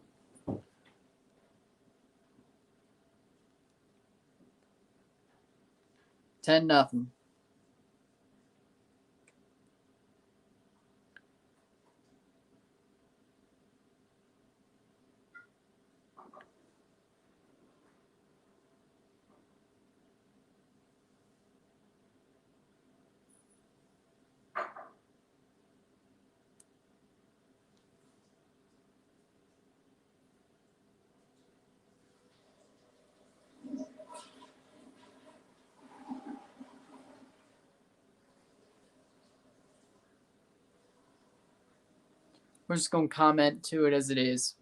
Ten nothing. We're just gonna comment to it as it is.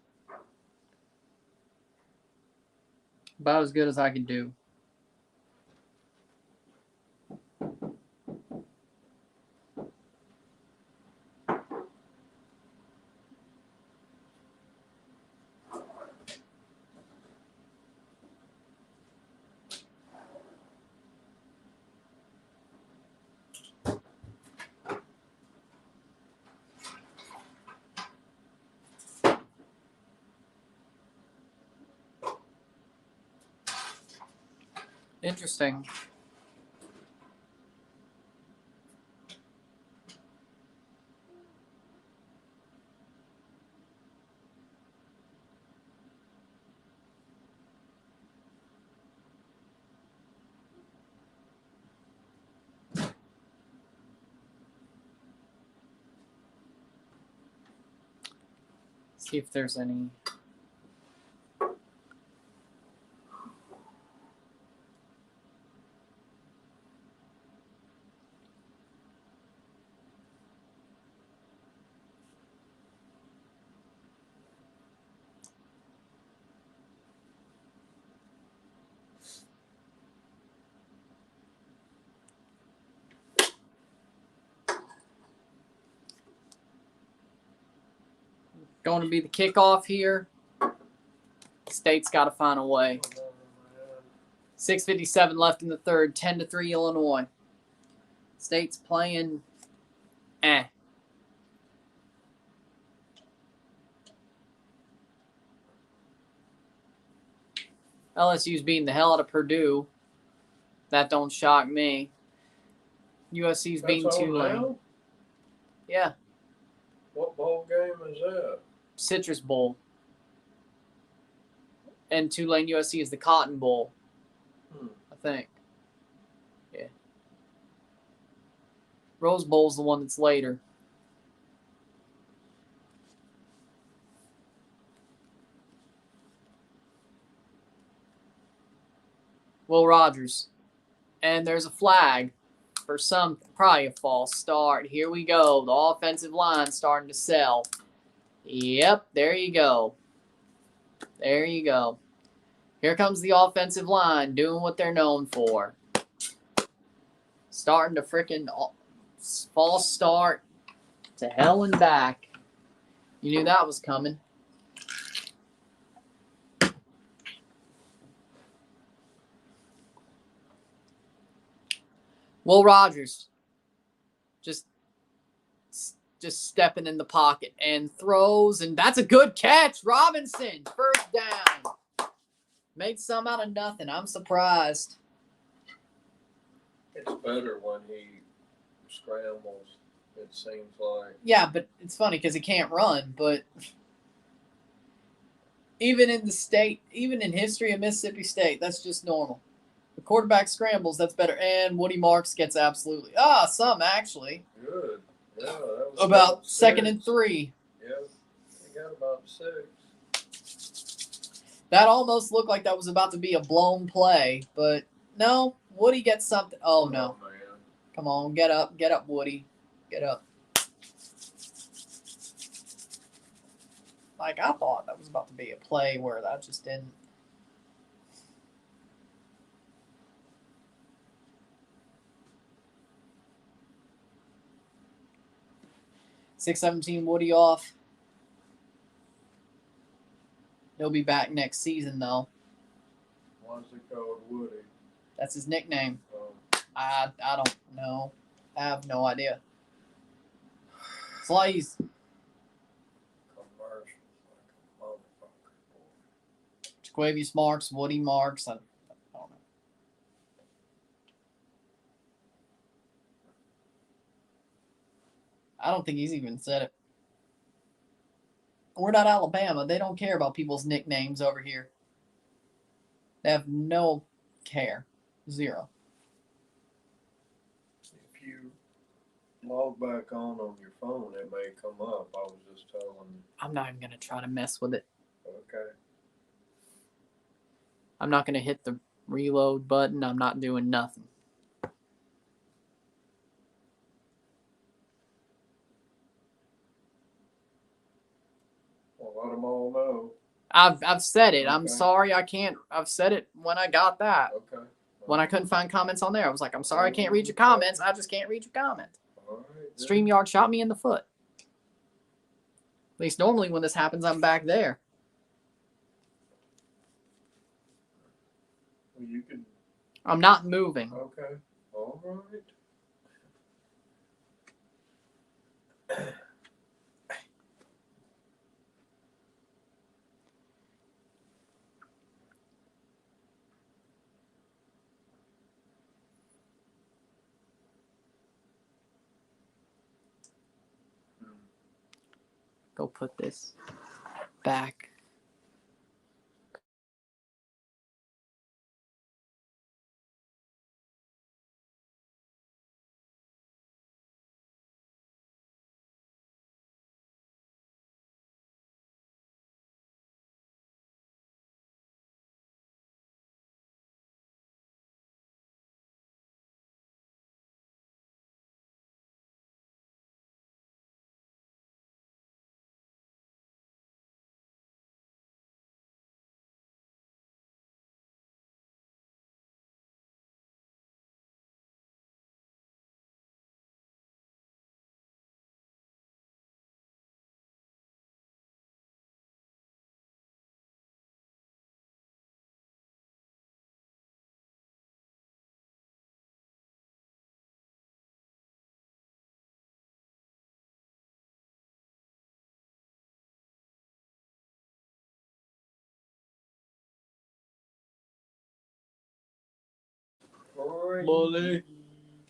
About as good as I can do. Interesting. See if there's any. going to be the kickoff here. State's got to find a way. 6:57 left in the third. 10-3 Illinois. State's playing. LSU's beating the hell out of Purdue. That don't shock me. USC's beating Tulane. Yeah. What bowl game is that? Citrus Bowl. And Tulane USC is the Cotton Bowl. I think. Yeah. Rose Bowl's the one that's later. Will Rogers. And there's a flag for some, probably a false start. Here we go. The offensive line starting to sell. Yep, there you go. There you go. Here comes the offensive line doing what they're known for. Starting to freaking false start to hell and back. You knew that was coming. Will Rogers just stepping in the pocket and throws, and that's a good catch. Robinson, first down. Made some out of nothing. I'm surprised. It's better when he scrambles, it seems like. Yeah, but it's funny because he can't run, but even in the state, even in history of Mississippi State, that's just normal. The quarterback scrambles, that's better. And Woody Marks gets absolutely some actually. Good. Yeah, that was about 2nd and 3. Yeah, they got about 6. That almost looked like that was about to be a blown play, but no, Woody gets something. Oh no. Man. Come on, get up, Woody. Get up. Like I thought that was about to be a play where that just didn't. .617 Woody off. He'll be back next season though. Why is he called Woody? That's his nickname. Oh. I don't know. I have no idea. It's like he's Jaquavius Marks, Woody Marks. I don't know. I don't think he's even said it. We're not Alabama. They don't care about people's nicknames over here. They have no care. Zero. If you log back on your phone, it may come up. I was just telling you. I'm not even going to try to mess with it. Okay. I'm not going to hit the reload button. I'm not doing nothing. Well, let them all know. I've said it. Okay. I'm sorry I can't. I've said it when I got that. Okay. When I couldn't find comments on there, I was like, I'm sorry I can't read your comments. I just can't read your comment. All right. StreamYard shot me in the foot. At least normally when this happens, I'm back there. Well, you can. I'm not moving. Okay. All right. Go put this back. Crazy. Bully.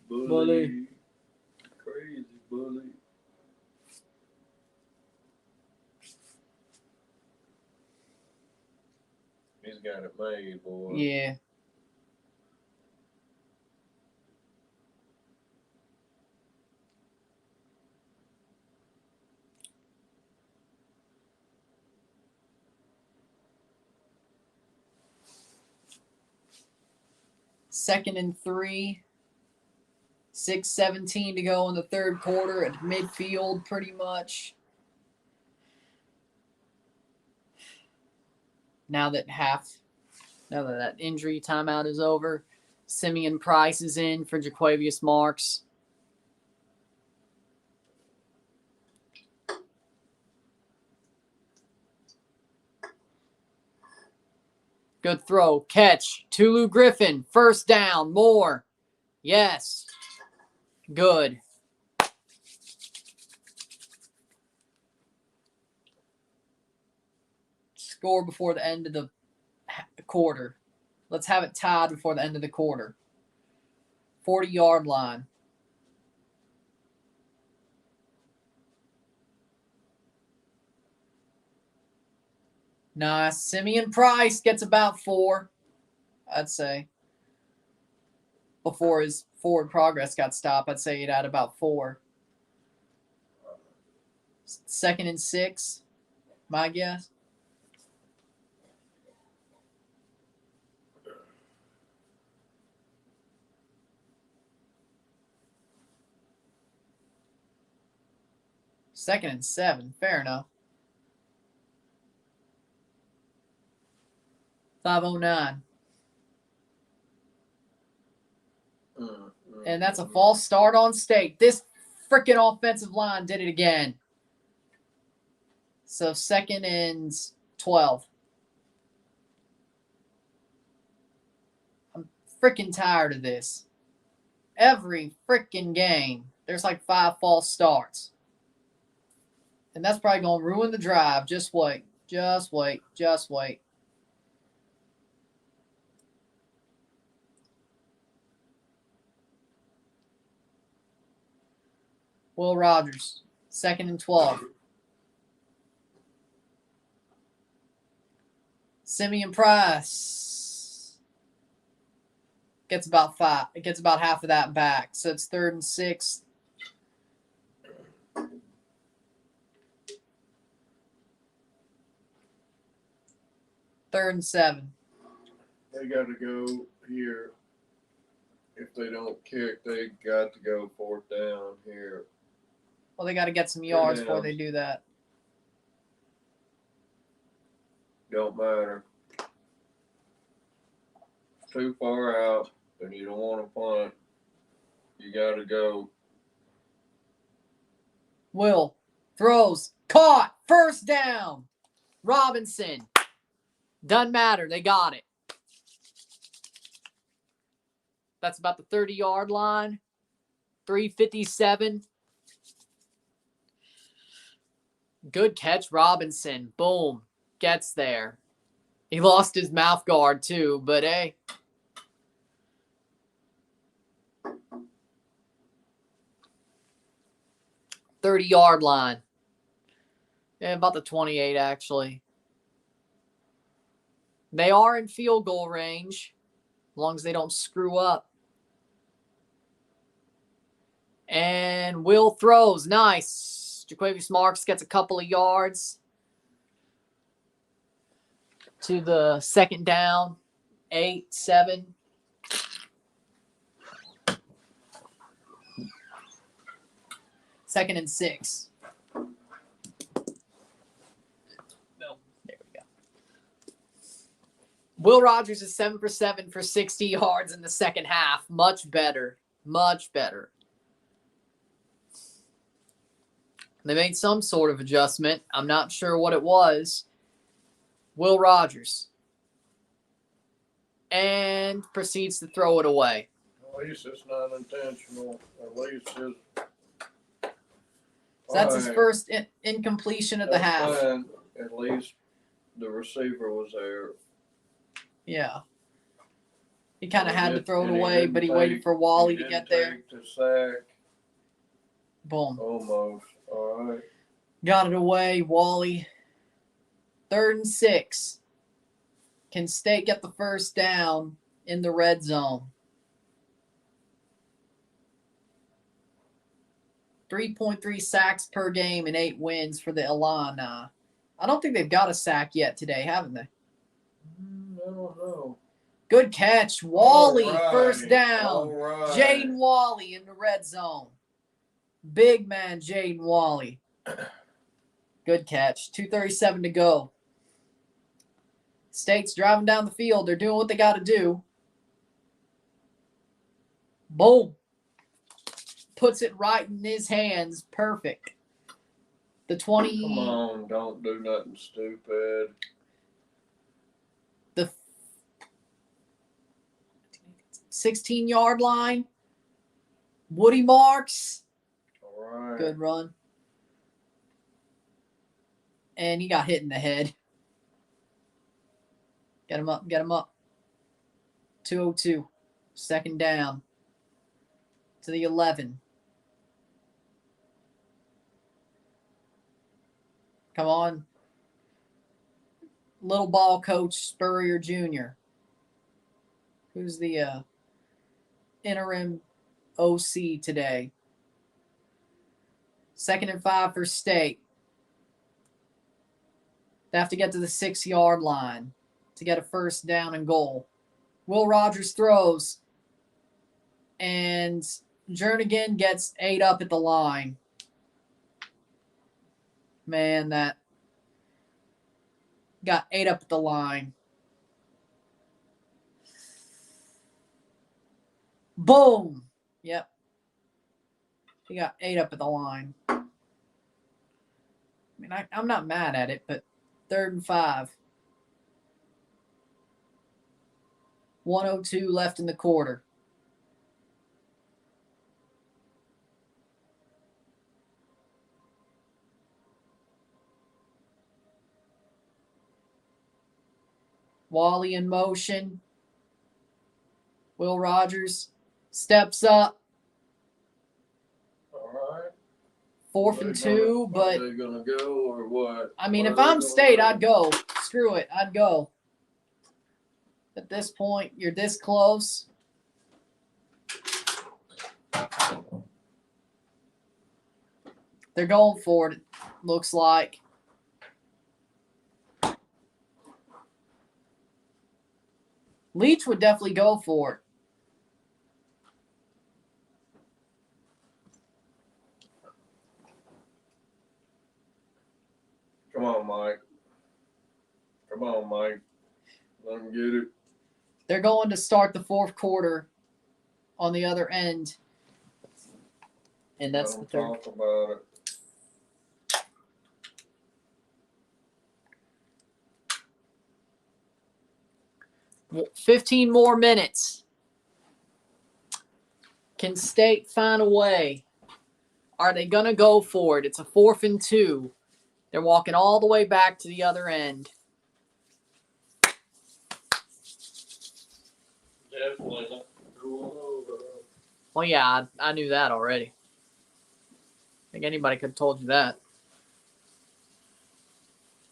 Bully. Crazy bully. He's got it made, boy. Yeah. Second and 3. 6:17 to go in the third quarter at midfield, pretty much. Now that that injury timeout is over, Simeon Price is in for Jaquavius Marks. Good throw, catch, Tulu Griffin, first down, more. Yes. Good. Score before the end of the quarter. Let's have it tied before the end of the quarter. 40-yard line. Nice. Simeon Price gets about 4, I'd say. Before his forward progress got stopped, I'd say he'd had about 4. Second and 6, my guess. Second and 7, fair enough. 5:09. And that's a false start on State. This freaking offensive line did it again. So second and 12. I'm freaking tired of this. Every freaking game, there's like 5 false starts. And that's probably going to ruin the drive. Just wait. Just wait. Just wait. Will Rogers, second and 12. Simeon Price gets about 5. It gets about half of that back. So it's 3rd and 6. Third and 7. They got to go here. If they don't kick, they got to go 4th down here. Well, they got to get some yards before they do that. Don't matter. Too far out, and you don't want to punt. You got to go. Will throws, caught, first down. Robinson. Doesn't matter. They got it. That's about the 30-yard line. 3:57. Good catch, Robinson. Boom. Gets there. He lost his mouth guard too, but hey. .30-yard line. Yeah, about the 28, actually. They are in field goal range, as long as they don't screw up. And Will throws. Nice. Jaquavius Marks gets a couple of yards to the second down. 8, 7. Second and 6. No, there we go. Will Rogers is 7 for 7 for 60 yards in the second half. Much better. Much better. They made some sort of adjustment. I'm not sure what it was. Will Rogers. And proceeds to throw it away. At least it's not intentional. At least it's... So that's his first incompletion of the half. Fine. At least the receiver was there. Yeah. He kind of had to throw it away, but he waited for Wally to get there. Take the sack. Boom. Almost. All right. Got it away, Wally. 3rd and 6. Can State get the first down in the red zone? 3.3 sacks per game and 8 wins for the Illini. I don't think they've got a sack yet today, haven't they? I don't know. Good catch. Wally, All right. first down. All right. Jaden Wally in the red zone. Big man Jaden Wally. Good catch. 2:37 to go. State's driving down the field. They're doing what they got to do. Boom. Puts it right in his hands. Perfect. The 20. Come on, don't do nothing stupid. The 16-yard line. Woody Marks. All right. Good run. And he got hit in the head. Get him up. Get him up. 2:02. 2nd down. To the 11. Come on. Little ball coach Spurrier Jr. Who's the interim OC today. 2nd and 5 for State. They have to get to the 6-yard line to get a first down and goal. Will Rogers throws. And Jernigan gets 8 up at the line. Man, that got 8 up at the line. Boom. Yep. He got 8 up at the line. I mean, I'm not mad at it, but 3rd and 5. 1:02 left in the quarter. Wally in motion. Will Rogers steps up. All right. 4th and 2, but are they gonna go or what? I mean, if I'm State, I'd go. Screw it, I'd go. At this point, you're this close. They're going for it, looks like. Leach would definitely go for it. Come on, Mike. Come on, Mike. Let him get it. They're going to start the 4th quarter on the other end. And that's the 3rd. Talk about it. Well, 15 more minutes. Can State find a way? Are they going to go for it? It's a 4th and 2. They're walking all the way back to the other end. Definitely not going over. Well, yeah, I knew that already. I think anybody could have told you that.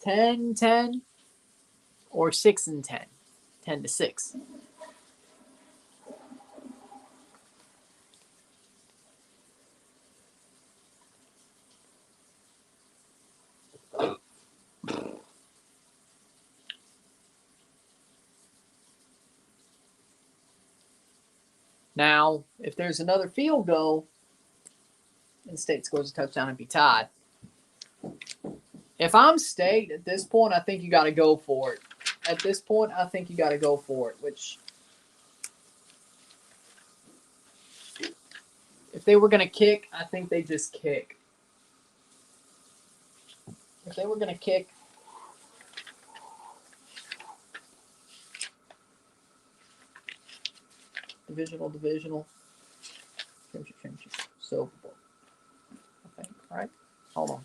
10-10 or 6-10. 10-6. Now, if there's another field goal and State scores a touchdown and be tied. If I'm State at this point, I think you got to go for it. At this point, I think you got to go for it, which if they were going to kick, I think they just kick. If they were going to kick, divisional. Championship. So, I think, right? Hold on.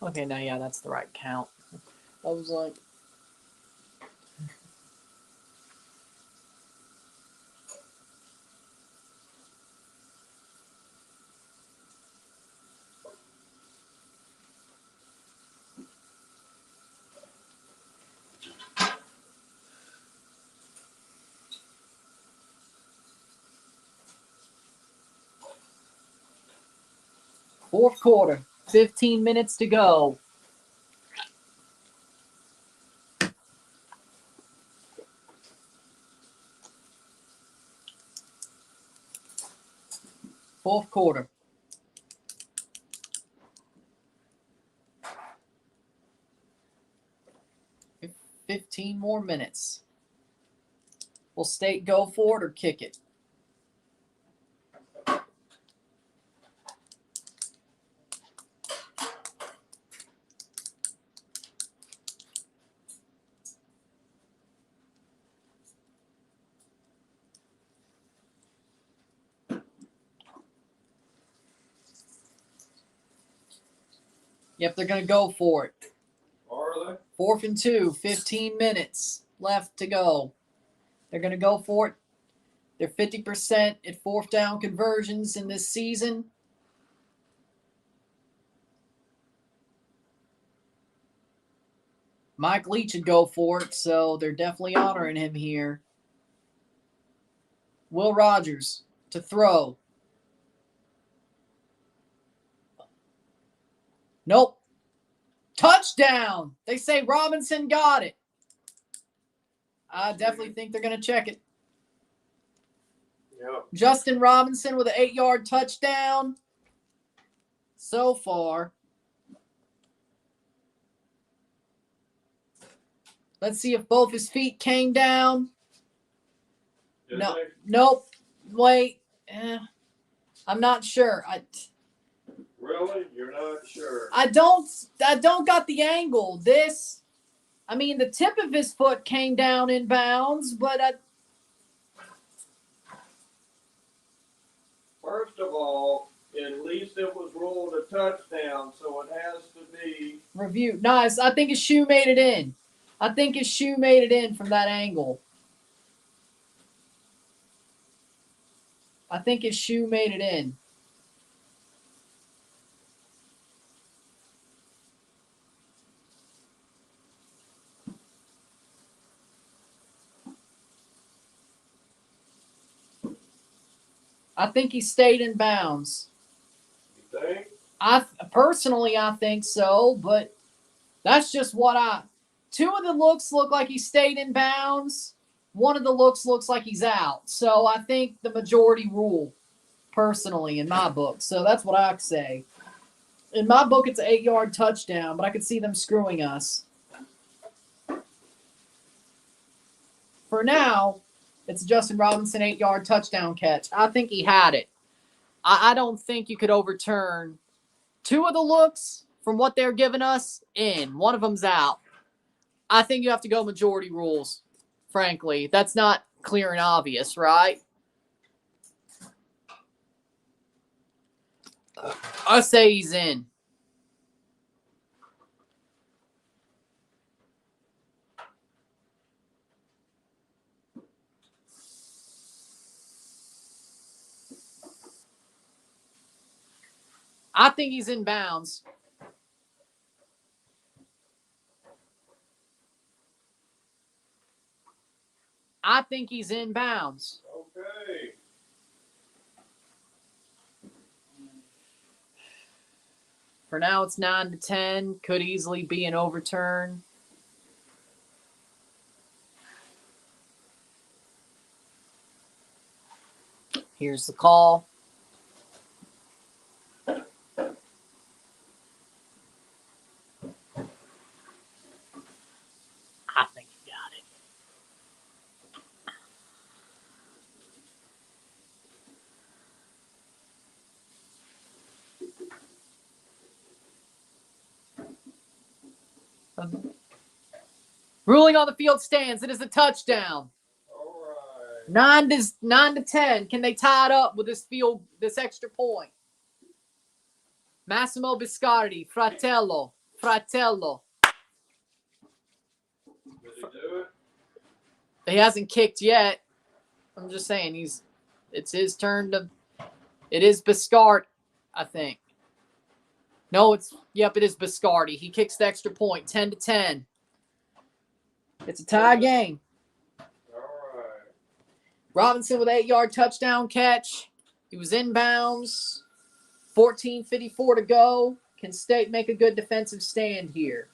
Okay, now, yeah, that's the right count. I was like... Fourth quarter, 15 minutes to go. Fourth quarter. Fif- 15 more minutes. Will State go for it or kick it? Yep, they're going to go for it. Are they? 4th and 2, 15 minutes left to go. They're going to go for it. They're 50% at fourth down conversions in this season. Mike Leach would go for it, so they're definitely honoring him here. Will Rogers to throw. Nope. Touchdown. They say Robinson got it. I definitely think they're going to check it. Yep. Justin Robinson with an 8-yard touchdown so far. Let's see if both his feet came down. No, nope. Wait. I'm not sure. Really? You're not sure? I don't got the angle. The tip of his foot came down in bounds, but First of all, at least it was ruled a touchdown, so it has to be review. Nice. I think his shoe made it in. I think his shoe made it in from that angle. I think his shoe made it in. I think he stayed in bounds. You think? I think so, but that's just what two of the looks look like he stayed in bounds. One of the looks like he's out. So I think the majority rule, personally, in my book. So that's what I say. In my book, it's an 8-yard touchdown, but I could see them screwing us. For now, it's Justin Robinson 8-yard touchdown catch. I think he had it. I don't think you could overturn two of the looks from what they're giving us in. One of them's out. I think you have to go majority rules, frankly. That's not clear and obvious, right? I say he's in. I think he's in bounds. I think he's in bounds. Okay. For now, it's 9-10. Could easily be an overturn. Here's the call. I think you got it. Ruling on the field stands. It is a touchdown. All right. 9-10. Can they tie it up with this extra point? Massimo Biscardi, Fratello, Fratello. Did he do it? He hasn't kicked yet. I'm just saying it's his turn to. It is Biscard, I think. No, it is Biscardi. He kicks the extra point, 10-10. It's a tie game. All right. Robinson with 8-yard touchdown catch. He was inbounds. 14:54 to go. Can State make a good defensive stand here?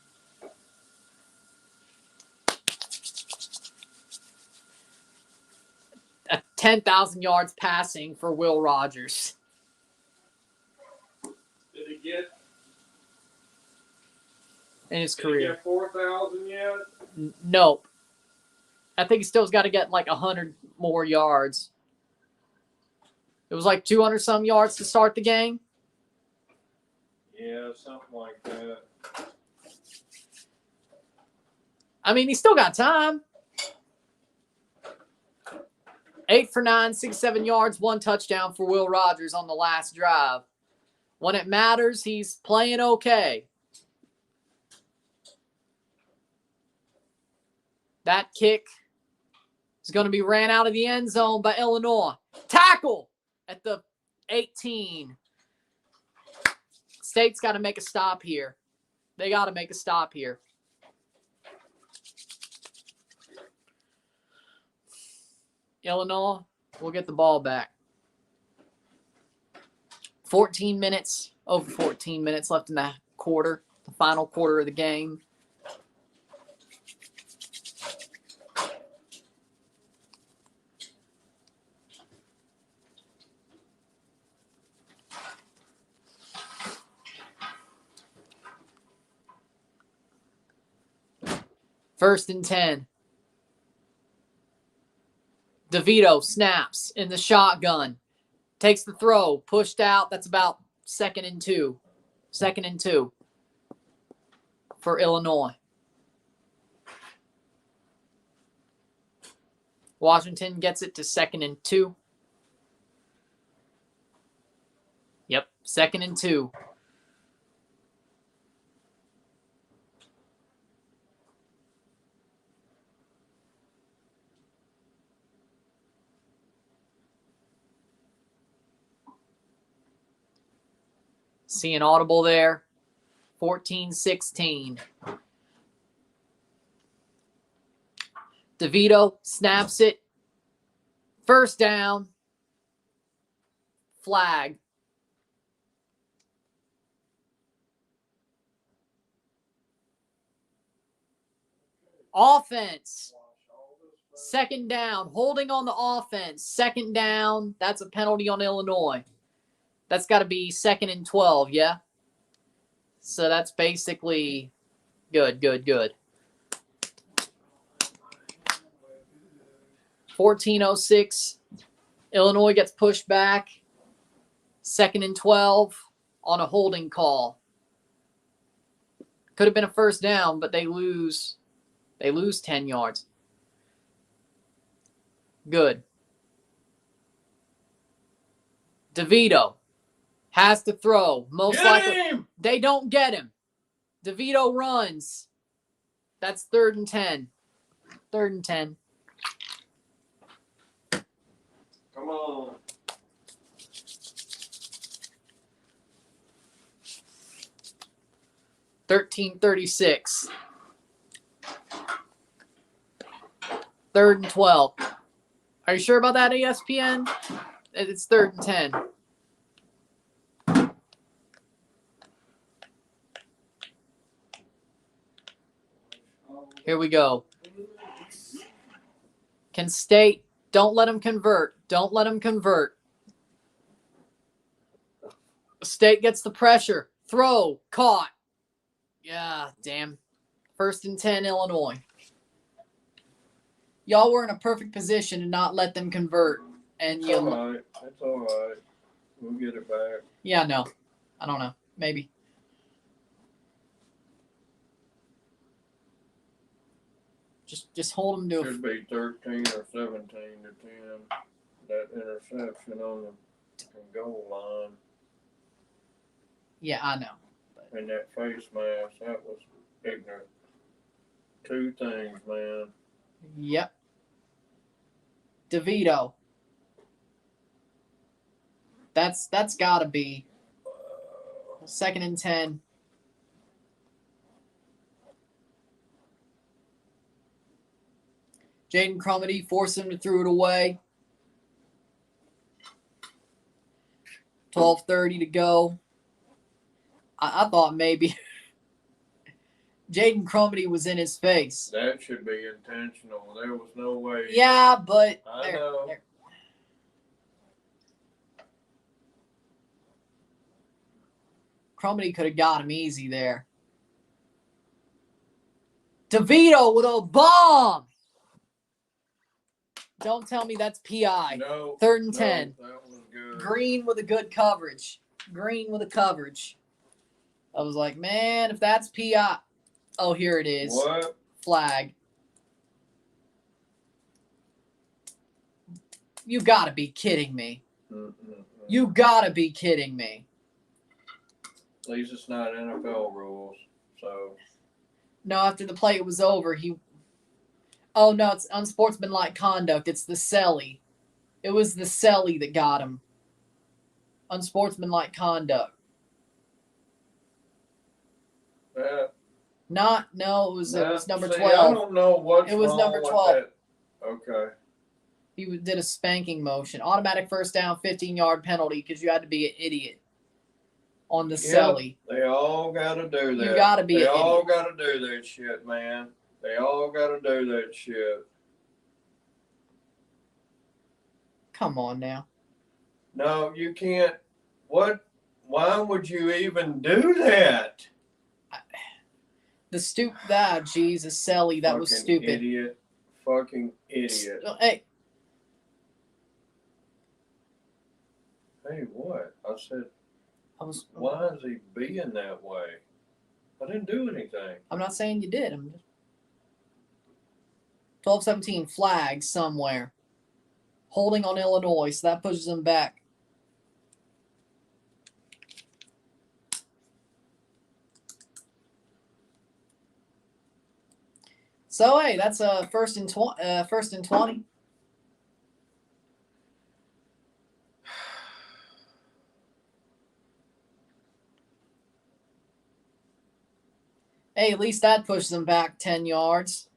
A 10,000 yards passing for Will Rogers. Did he get In his Did career. he get 4,000 yet? Nope. I think he still's got to get like 100 more yards. It was like 200 some yards to start the game. Yeah, something like that. I mean, he's still got time. 8 for 9, 67 yards, 1 touchdown for Will Rogers on the last drive. When it matters, he's playing okay. That kick is going to be ran out of the end zone by Illinois. Tackle at the 18. State's got to make a stop here. They got to make a stop here. Illinois will get the ball back. 14 minutes, over 14 minutes left in the quarter, the final quarter of the game. First and 10. DeVito snaps in the shotgun. Takes the throw. Pushed out. That's about 2nd and 2. 2nd and 2 for Illinois. Washington gets it to 2nd and 2. Yep, 2nd and 2. See an audible there. 14-16. DeVito snaps it. First down. Flag. Offense. 2nd down. Holding on the offense. 2nd down. That's a penalty on Illinois. That's got to be 2nd and 12, yeah? So that's basically good. 14:06. Illinois gets pushed back. 2nd and 12 on a holding call. Could have been a first down, but they lose 10 yards. Good. DeVito has to throw. Most likely. They don't get him. DeVito runs. That's 3rd and 10. 3rd and 10. Come on. $13.36. 3rd and 12. Are you sure about that, ESPN? It's 3rd and 10. Here we go. Can State, don't let them convert. Don't let them convert. State gets the pressure. Throw. Caught. Yeah, damn. 1st and 10, Illinois. Y'all were in a perfect position to not let them convert. And It's all right. It's all right. We'll get it back. Yeah, no. I don't know. Maybe. Just hold them to Should be 13 or 17 to 10. That interception on the goal line. Yeah, I know. But And that face mask, that was ignorant. 2 things, man. Yep. DeVito. That's got to be 2nd and 10. Jaden Crumedy forced him to throw it away. 12:30 to go. I thought maybe Jaden Crumedy was in his face. That should be intentional. There was no way. Yeah, but I know. Crumedy could have got him easy there. DeVito with a bomb. Don't tell me that's PI. No. 3rd and 10. That was good. Green with a good coverage. Green with a coverage. I was like, man, if that's PI. Oh, here it is. What? Flag. You got to be kidding me. You got to be kidding me. At least it's not NFL rules. So. No, after the play was over, he. Oh, no, it's unsportsmanlike conduct. It's the celly. It was the celly that got him. Unsportsmanlike conduct. No, it was number 12. I don't know what's It was wrong number with 12. that. Okay. He did a spanking motion. Automatic first down, 15-yard penalty because you had to be an idiot on the celly. They all got to do that. You got to be an idiot. They all got to do that shit, man. They all got to do that shit. Come on now. No, you can't. What? Why would you even do that? The Jesus, celly, that was stupid. Idiot. Fucking idiot. Hey. Hey, what? Why is he being that way? I didn't do anything. I'm not saying you did. I'm just 12-17 flag somewhere. Holding on Illinois, so that pushes them back. So hey, that's a first and 20. Hey, at least that pushes them back 10 yards.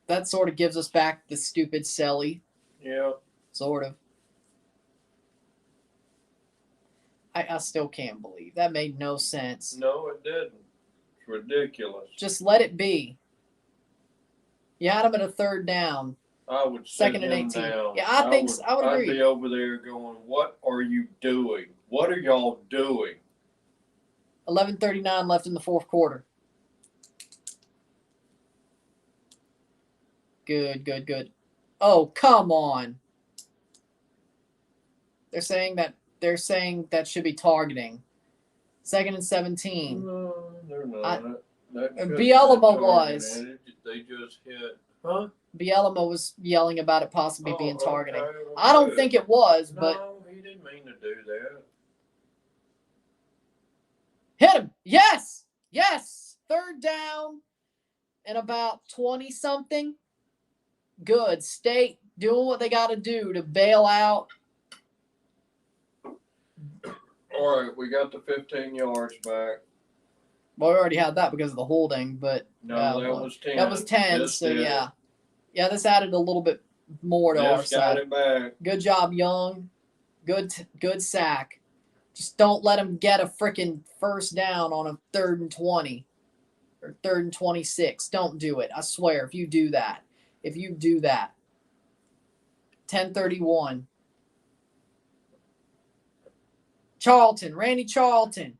That sort of gives us back the stupid celly. Yeah. Sort of. I still can't believe. That made no sense. No, it didn't. It's ridiculous. Just let it be. You had him at a 3rd down. I would 2nd and 18. down. Yeah, I would agree. I'd be over there going, what are you doing? What are y'all doing? 11:39 left in the 4th quarter. Good. Oh, come on. They're saying that should be targeting. 2nd and 17. No, they're not. Bielema was. They just hit. Huh? Bielema was yelling about it possibly being targeting. Okay, well, I don't think it was, but. No, he didn't mean to do that. Hit him. Yes. 3rd down and about 20-something. Good. State doing what they got to do to bail out. All right, we got the 15 yards back. Well, we already had that because of the holding, but no, that was 10. That was 10. This so yeah, this added a little bit more to our side. Got it back. Good job, Young. Good sack. Just don't let him get a freaking first down on a 3rd and 20 or 3rd and 26. Don't do it. I swear, if you do that. 10:31. Randy Charlton.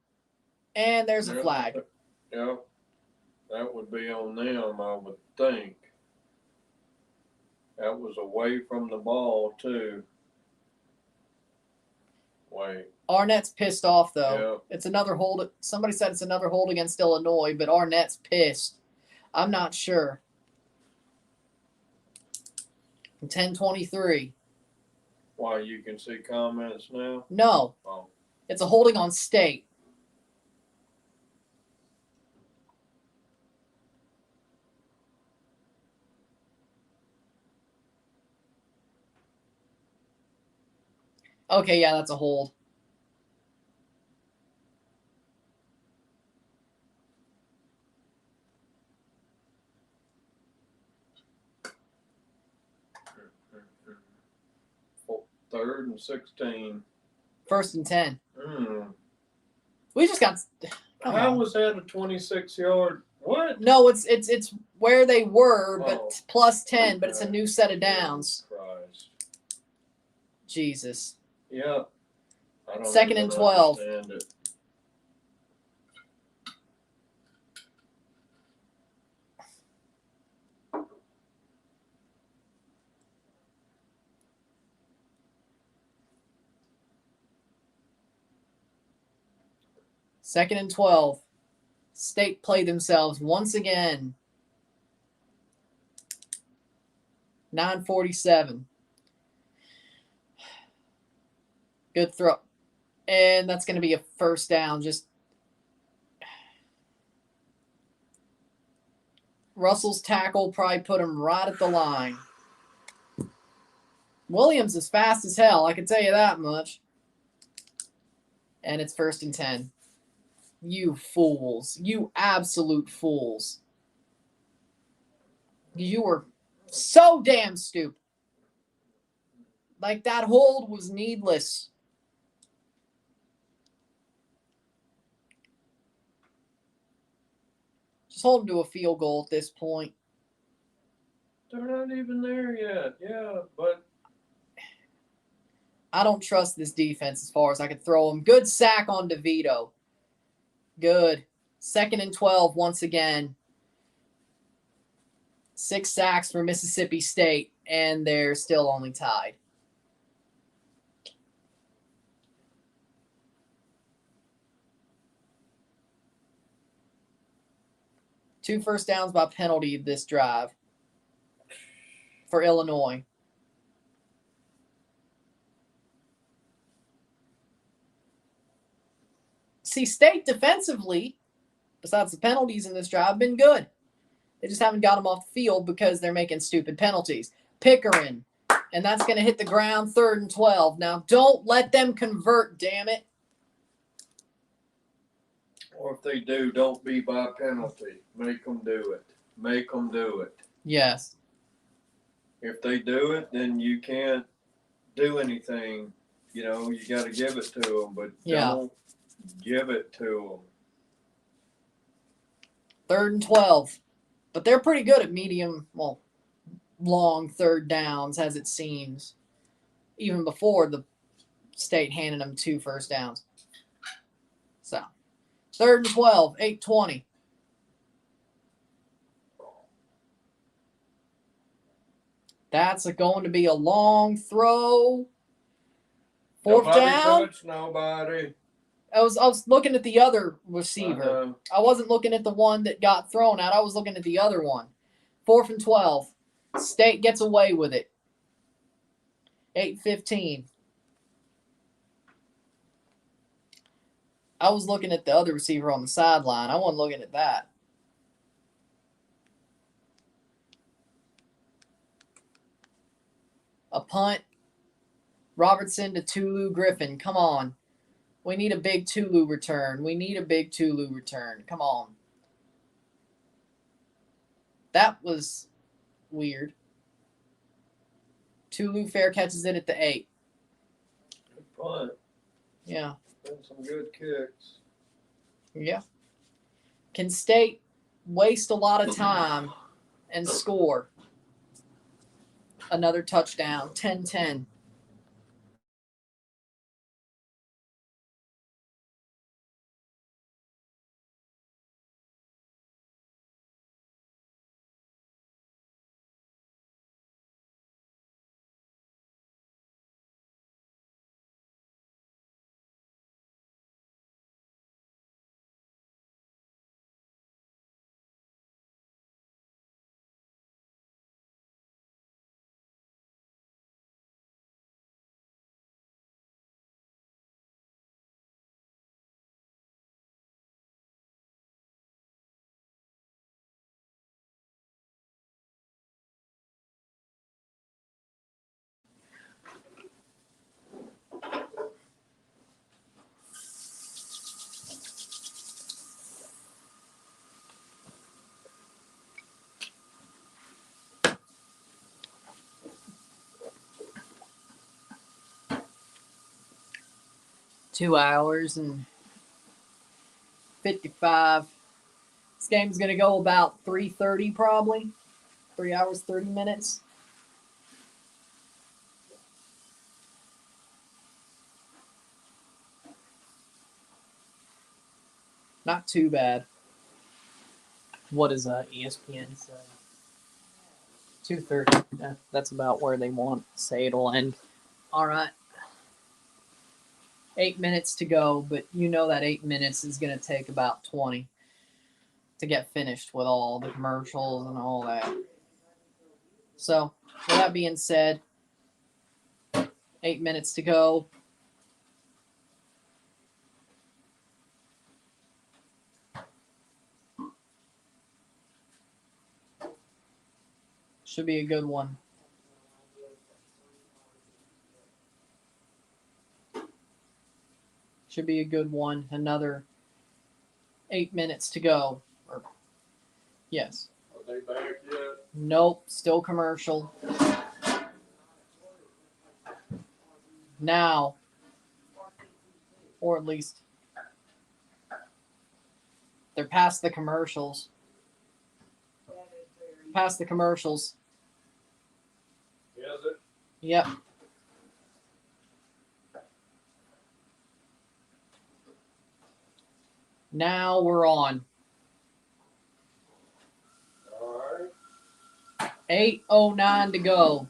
And there's a flag. Yeah, that would be on them, I would think. That was away from the ball, too. Wait. Arnett's pissed off, though. Yeah. It's another hold. Somebody said it's another hold against Illinois, but Arnett's pissed. I'm not sure. 10:23. Why, you can see comments now? No. Oh. It's a holding on State. Okay, yeah, that's a hold. Third and 16. 1st and 10. Mm. We just got. How was that a 26-yard? What? No, it's where they were, but Oh. plus 10. But it's a new set of downs. Christ. Jesus. Yeah. I don't 2nd even and 12. understand it. Second and 12. State play themselves once again. 9:47. Good throw. And that's going to be a first down. Just Russell's tackle probably put him right at the line. Williams is fast as hell, I can tell you that much. And it's 1st and 10. You fools. You absolute fools. You were so damn stupid. Like, that hold was needless. Just hold them to a field goal at this point. They're not even there yet. Yeah, but I don't trust this defense as far as I could throw them. Good sack on DeVito. Good. 2nd and 12 once again. 6 sacks for Mississippi State, and they're still only tied. Two first downs by penalty this drive for Illinois. See, State defensively, besides the penalties in this drive, have been good. They just haven't got them off the field because they're making stupid penalties. Pickering, and that's going to hit the ground 3rd and 12. Now, don't let them convert, damn it. or if they do, don't be by penalty. Make them do it. Make them do it. Yes. If they do it, then you can't do anything. You know, you got to give it to them, but don't give it to them. 3rd and 12. But they're pretty good at medium, well, long 3rd downs, as it seems. Even before the State handed them 2 first downs. So, 3rd and 12, 8:20. That's going to be a long throw. 4th down. Touch nobody. I was looking at the other receiver. I wasn't looking at the one that got thrown out. I was looking at the other one. 4th and 12. State gets away with it. 8:15. I was looking at the other receiver on the sideline. I wasn't looking at that. A punt. Robertson to Tulu Griffin. Come on. We need a big Tulu return. We need a big Tulu return. Come on. That was weird. Tulu fair catches it at the 8. Good punt. Yeah. Been some good kicks. Yeah. Can State waste a lot of time and score another touchdown? 10-10. 2 hours and 55. This game's going to go about 3:30 probably. 3 hours, 30 minutes. Not too bad. What does ESPN say? 2:30. That's about where they want to say it'll end. All right. 8 minutes to go, but you know that 8 minutes is going to take about 20 to get finished with all the commercials and all that. So, with that being said, 8 minutes to go. Should be a good one. Should be a good one. Another 8 minutes to go. Yes. Are they back yet? Nope. Still commercial. Now. Or at least they're past the commercials. Past the commercials. Is it? Yep. Now we're on. All right. 8:09 to go.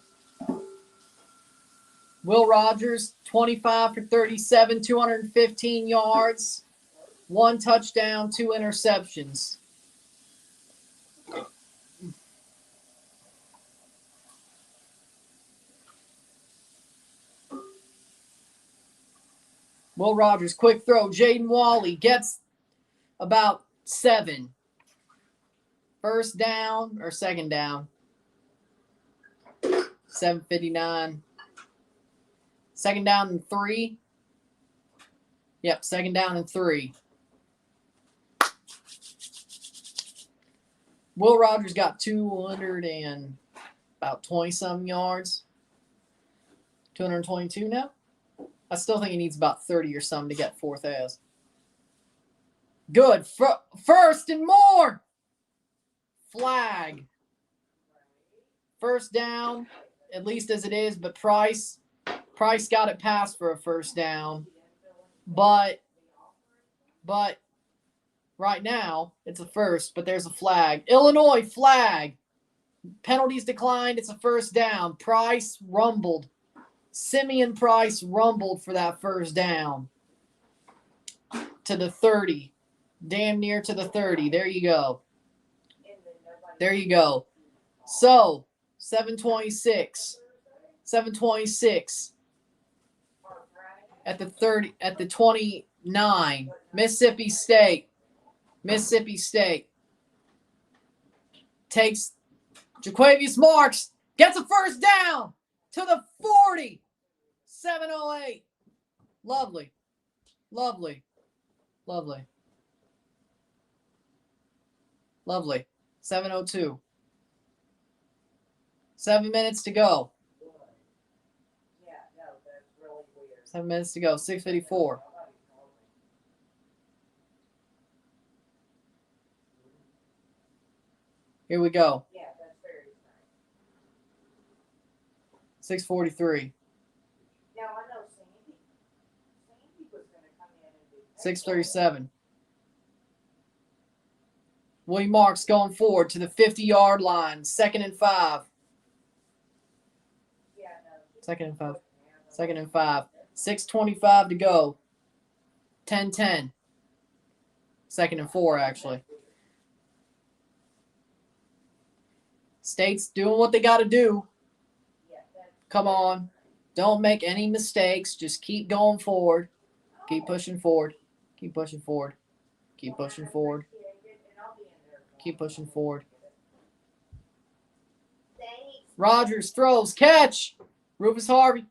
Will Rogers, 25 for 37, 215 yards, 1 touchdown, 2 interceptions. Will Rogers, quick throw. Jaden Wally gets about 7. First down or second down. 7:59. Second down and 3. Yep, second down and 3. Will Rogers got 200 and about 20-some yards. 222 now? I still think he needs about 30 or something to get 4th as. Good. First and more. Flag. First down, at least as it is, but Price got it passed for a first down. But right now, it's a first, but there's a flag. Illinois flag. Penalties declined. It's a first down. Price rumbled. Simeon Price rumbled for that first down. To the 30. Damn near to the 30. There you go. There you go. So, 7:26. 7:26. At the 30, at the 29. Mississippi State. Takes Jaquavius Marks. Gets a first down to the 40. 7:08. Lovely. 7:02. 7 minutes to go. 7 minutes to go. 6:54. Here we go. 6:43. 6:37. William Marks going forward to the 50-yard line. 2nd and 5. 2nd and 5. 2nd and 5. 6:25 to go. 10-10. 2nd and 4, actually. State's doing what they got to do. Come on. Don't make any mistakes. Just keep going forward. Keep pushing forward. Keep pushing forward. Keep pushing forward. Keep pushing forward. Rogers throws. Catch. Rufus Harvey.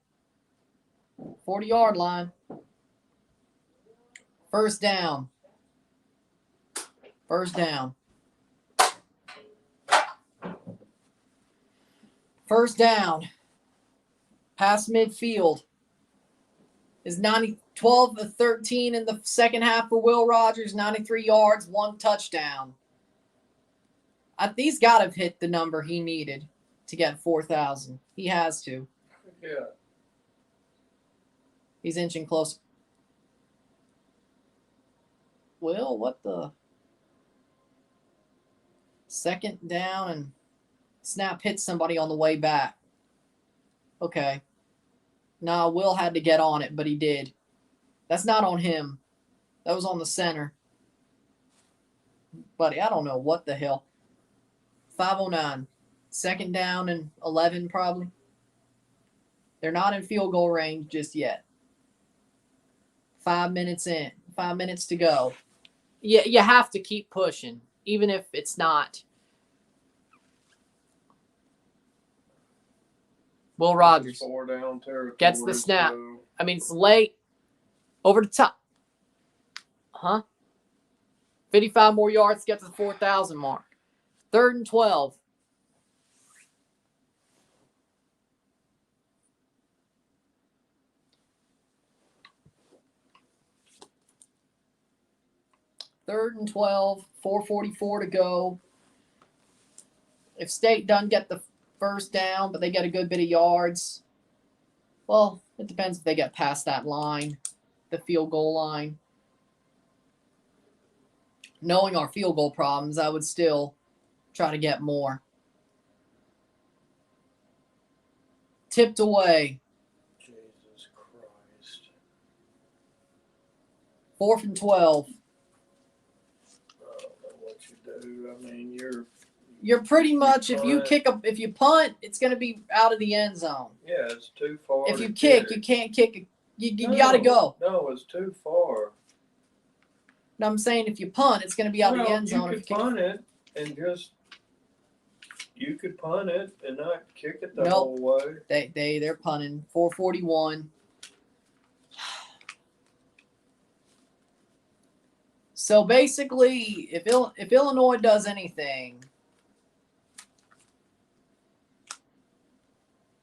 40-yard line. First down. First down. First down. Past midfield is 12 of 13 in the second half for Will Rogers, 93 yards, 1 touchdown. He's got to have hit the number he needed to get 4,000. He has to. Yeah. He's inching close. Will, what the? Second down and snap hits somebody on the way back. Okay. Nah, Will had to get on it, but he did. That's not on him. That was on the center. Buddy, I don't know what the hell. 5:09. Second down and 11 probably. They're not in field goal range just yet. 5 minutes in. 5 minutes to go. You have to keep pushing, even if it's not. Will Rogers 4 down territory. gets the snap. So I mean, it's late. Over the top. 55 more yards to get to the 4,000 mark. 3rd and 12. Third and 12, 4:44 to go. If State doesn't get the first down, but they get a good bit of yards, well, it depends if they get past that line, the field goal line. Knowing our field goal problems, I would still try to get more. Tipped away. Jesus Christ. 4th and 12. I don't know what you do. I mean, You're pretty much, if you punt, it's going to be out of the end zone. yeah, it's too far. If you kick, you can't kick. You No, got to go. No, it's too far. No, I'm saying if you punt, it's going to be out of the end zone. You could punt it and just. You could punt it and not kick it the whole way. They're punting. 4:41. So basically, if Illinois does anything,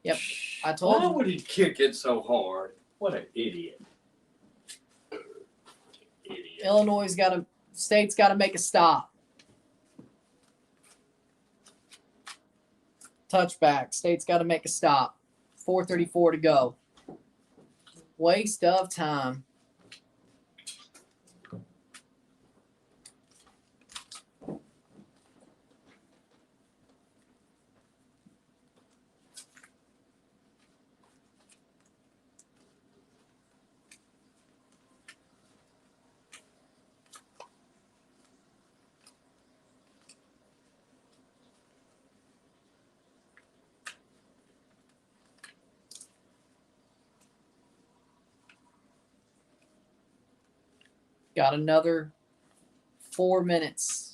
yep, I told Why you. would he kick it so hard? What an idiot. Idiot. State's got to make a stop. Touchback. State's got to make a stop. 4:34 to go. Waste of time. Got another 4 minutes.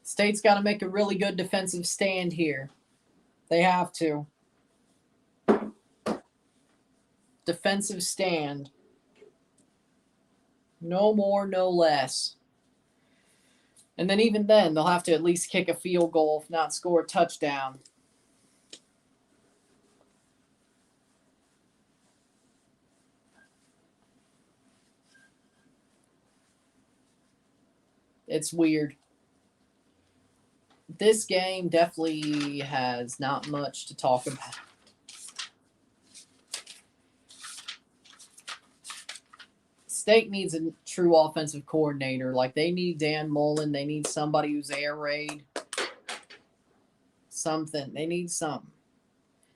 State's got to make a really good defensive stand here. They have to. Defensive stand. No more, no less. And then even then, they'll have to at least kick a field goal, if not score a touchdown. It's weird. This game definitely has not much to talk about. State needs a true offensive coordinator. Like, they need Dan Mullen. They need somebody who's air raid. Something. They need something.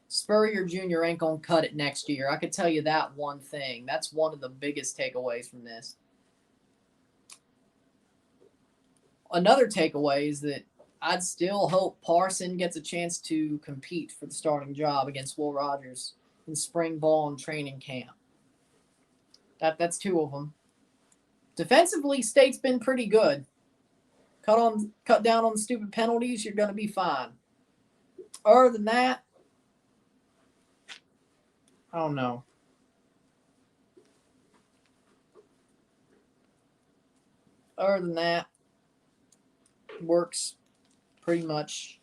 Spurrier Jr. ain't going to cut it next year. I could tell you that one thing. That's one of the biggest takeaways from this. Another takeaway is that I'd still hope Parson gets a chance to compete for the starting job against Will Rogers in spring ball and training camp. That's 2 of them. Defensively, State's been pretty good. cut down on the stupid penalties, you're going to be fine. Other than that, I don't know. Other than that, works pretty much.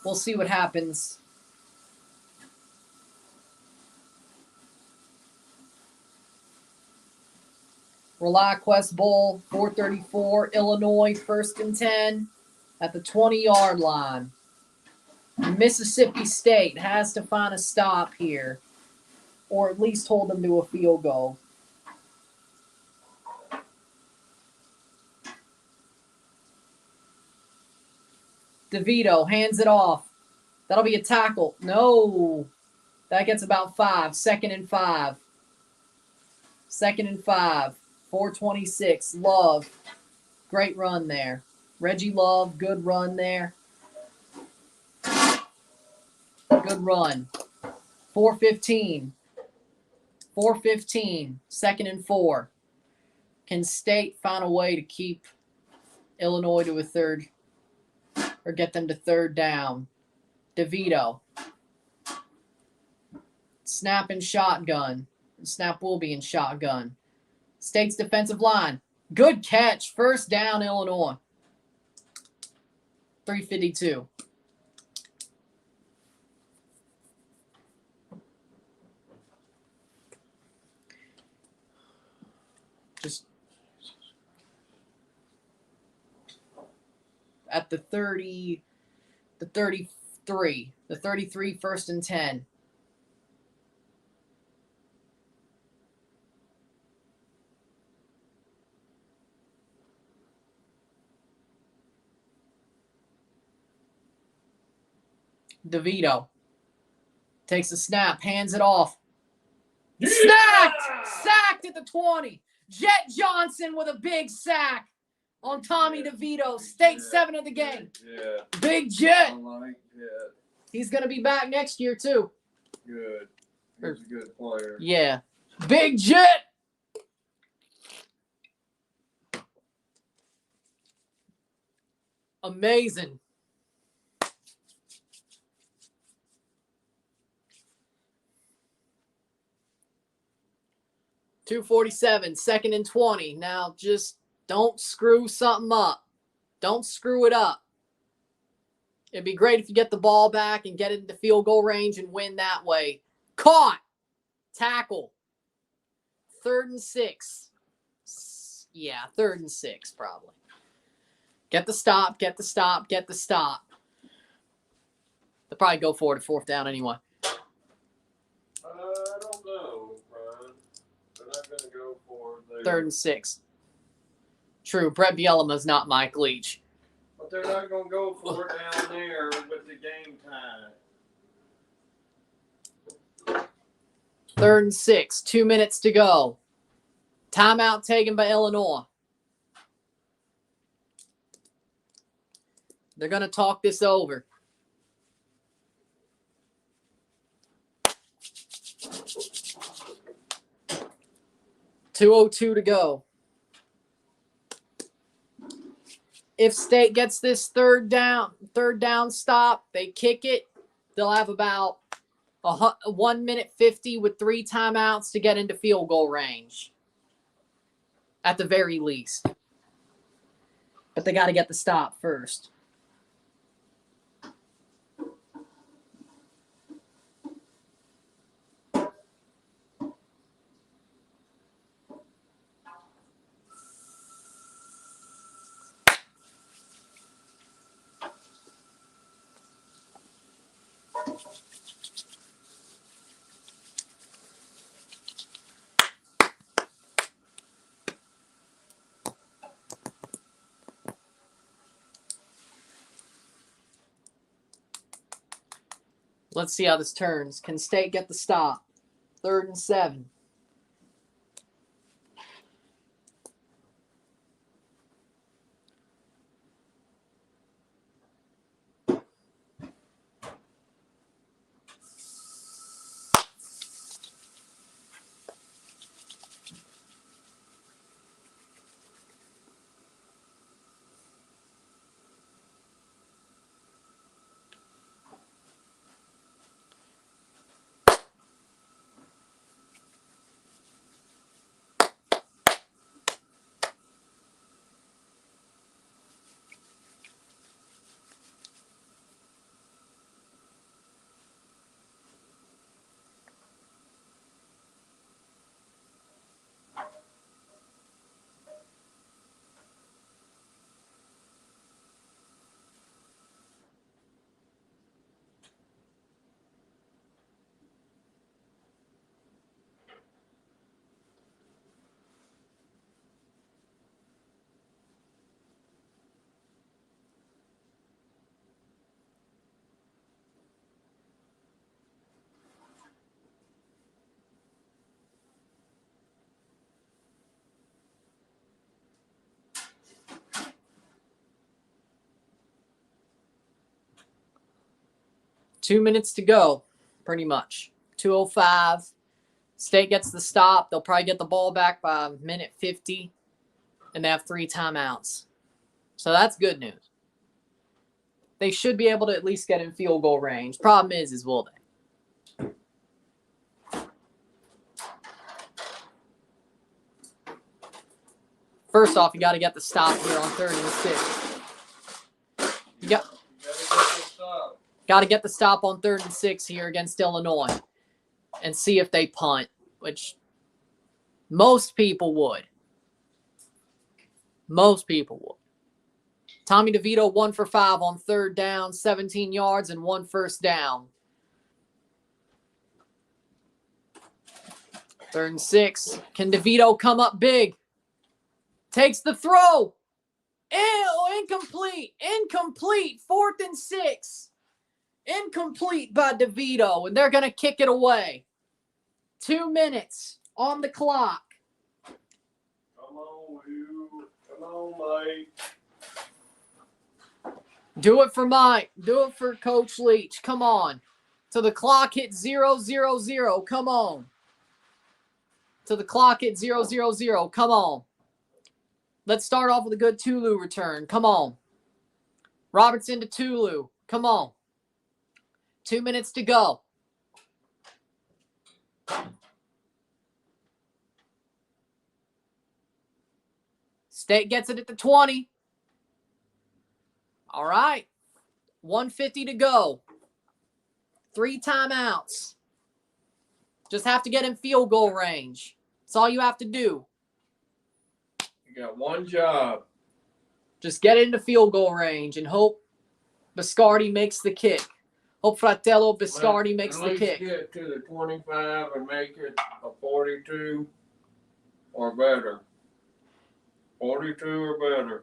We'll see what happens. ReliaQuest Bowl, 434, Illinois, 1st and 10 at the 20-yard line. Mississippi State has to find a stop here, or at least hold them to a field goal. DeVito hands it off. That'll be a tackle. No. That gets about 5. 2nd and 5. 2nd and 5. 4:26. Love. Great run there. Reggie Love, good run there. Good run. 4:15. 4:15. 2nd and 4. Can State find a way to keep Illinois to a third, or get them to 3rd down? DeVito. Snap and shotgun. Snap will be in shotgun. State's defensive line. Good catch. 1st down, Illinois. 3:52. Just at the 30, the 33, the 33, 1st and 10. DeVito takes a snap, hands it off. Yeah! Sacked at the 20. Jet Johnson with a big sack on Tommy DeVito. State 7 of the game. Yeah. Big Jet. I like Jet. He's going to be back next year, too. Good. He's a good player. Yeah. Big Jet. Amazing. .247, 2nd and 20. Now just don't screw something up. Don't screw it up. It'd be great if you get the ball back and get it into field goal range and win that way. Caught. Tackle. 3rd and 6. Yeah, 3rd and 6 probably. Get the stop, get the stop, get the stop. They'll probably go for it at 4th down anyway. I don't know, Brian. They're not going to go for it. 3rd and 6. True, Brett Bielema's not Mike Leach. But they're not going to go for it down there with the game time. 3rd and 6. 2 minutes to go. Timeout taken by Illinois. They're going to talk this over. .202 to go. If State gets this third down stop, they kick it, they'll have about 1 minute 50 with 3 timeouts to get into field goal range. At the very least. But they got to get the stop first. Let's see how this turns. Can State get the stop? 3rd and 7. 2 minutes to go, pretty much. 2:05. State gets the stop. They'll probably get the ball back by minute 50, and they have 3 timeouts. So that's good news. They should be able to at least get in field goal range. Problem is will they? First off, you got to get the stop here on 3rd and 6. You got to get the stop on 3rd and 6 here against Illinois and see if they punt, which most people would. Most people would. Tommy DeVito 1 for 5 on 3rd down, 17 yards and 1 first down. 3rd and 6. Can DeVito come up big? Takes the throw. Incomplete. Incomplete. 4th and 6. Incomplete by DeVito, and they're going to kick it away. 2 minutes on the clock. Come on, you. Come on, Mike. Do it for Mike. Do it for Coach Leach. Come on. Till the clock hits 0:00. Come on. Till the clock hits 0:00. Come on. Let's start off with a good Tulu return. Come on. Robertson to Tulu. Come on. 2 minutes to go. State gets it at the 20. All right. 1:50 to go. 3 timeouts. Just have to get in field goal range. That's all you have to do. You got one job. Just get into field goal range and hope Biscardi makes the kick. Hope Fratello Biscardi makes the kick. Get to the 25 and make it a 42 or better. 42 or better.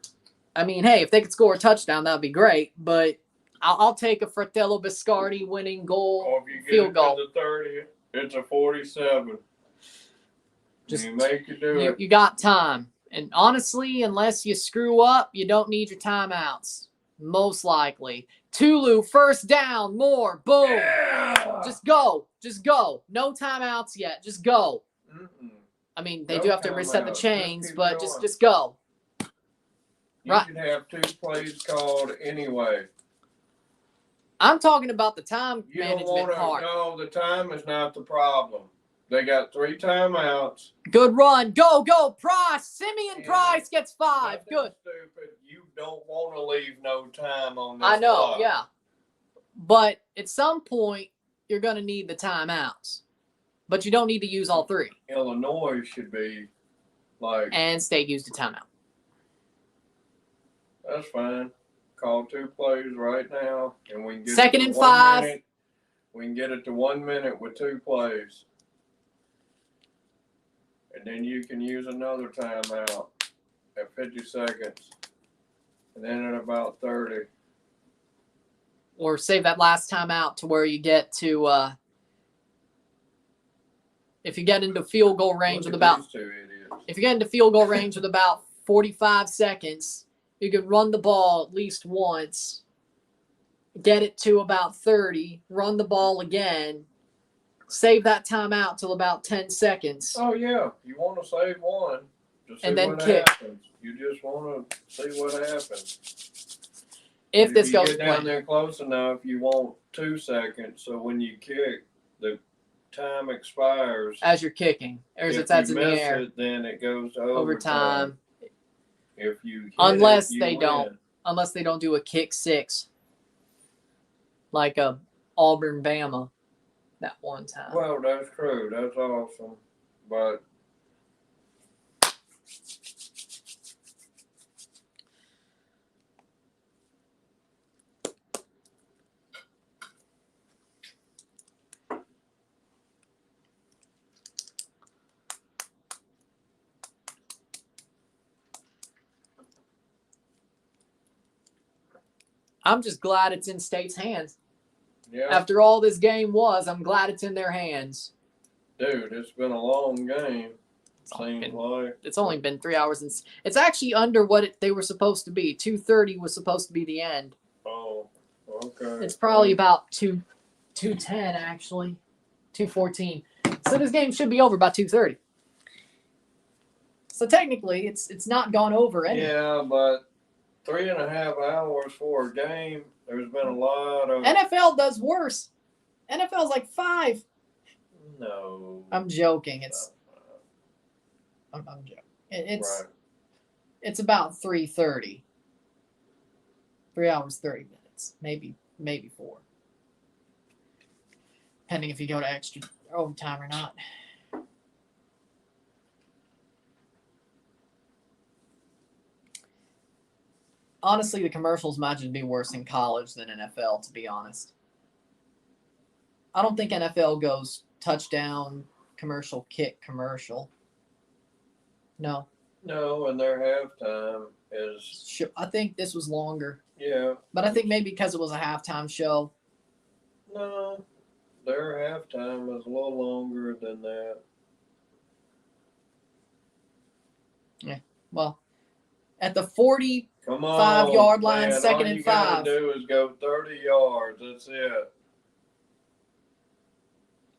I mean, hey, if they could score a touchdown, that would be great. But I'll take a Fratello Biscardi winning goal, Or if you get field it goal. to the 30, it's a 47. Just you make it do it. You got time. And honestly, unless you screw up, you don't need your timeouts. Most likely. Tulu, first down, more. Boom. Yeah! Just go. Just go. No timeouts yet. Just go. Mm-mm. I mean, they No do have to reset the timeouts. chains, Just keep but going. just go. You Right. should have 2 plays called anyway. I'm talking about the time You don't management want to. part. No, the time is not the problem. They got 3 timeouts. Good run. Go, go. Price. Simeon Yeah. Price gets 5. Nothing Good. Stupid. You don't want to leave no time on this I know, clock. yeah. But at some point, you're going to need the timeouts. But you don't need to use all 3. Illinois should be like, And State used a timeout. that's fine. Call 2 plays right now, and we can get Second it to and 1 5. minute. We can get it to 1 minute with 2 plays. And then you can use another timeout at 50 seconds. And then at about 30. Or save that last timeout to where you get to, if you get into field goal range Look with at about, these 2 idiots. if you get into field goal range with about 45 seconds, you could run the ball at least once, get it to about 30, run the ball again, save that timeout till about 10 seconds. Oh, yeah. You want to save one. Just see And then what kick. happens. You just want to see what happens. If this you goes get to down plan. there close enough, you want 2 seconds. So when you kick, the time expires. As you're kicking, or as If it's in you the miss air, it, then it goes to overtime. If you hit Unless it, you they win. don't. Unless they don't do a kick 6, like a Auburn Bama that one time. Well, that's true. That's awesome. But I'm just glad it's in State's hands. yeah, After all this game was, I'm glad it's in their hands. dude, it's been a long game. only Seems been- like. It's only been 3 hours, and it's actually under what they were supposed to be. 2:30 was supposed to be the end. Oh, okay. It's probably about 2:10 actually, 2:14. So this game should be over by 2:30. So technically, it's not gone over any. Yeah, but 3.5 hours for a game. There's been a lot of NFL does worse. NFL's like 5. no. I'm joking. I'm joking. Right. It's about 3:30. 3 hours 30 minutes, maybe 4, depending if you go to extra overtime or not. Honestly, the commercials might just be worse in college than NFL, to be honest. I don't think NFL goes touchdown, commercial, kick, commercial. No. No, and their halftime is Sure. I think this was longer. yeah. But I think maybe because it was a halftime show. No, their halftime is a little longer than that. Well, at the 40, Come on, 5-yard line, man. second All and you gotta 5. do is go 30 yards. That's it.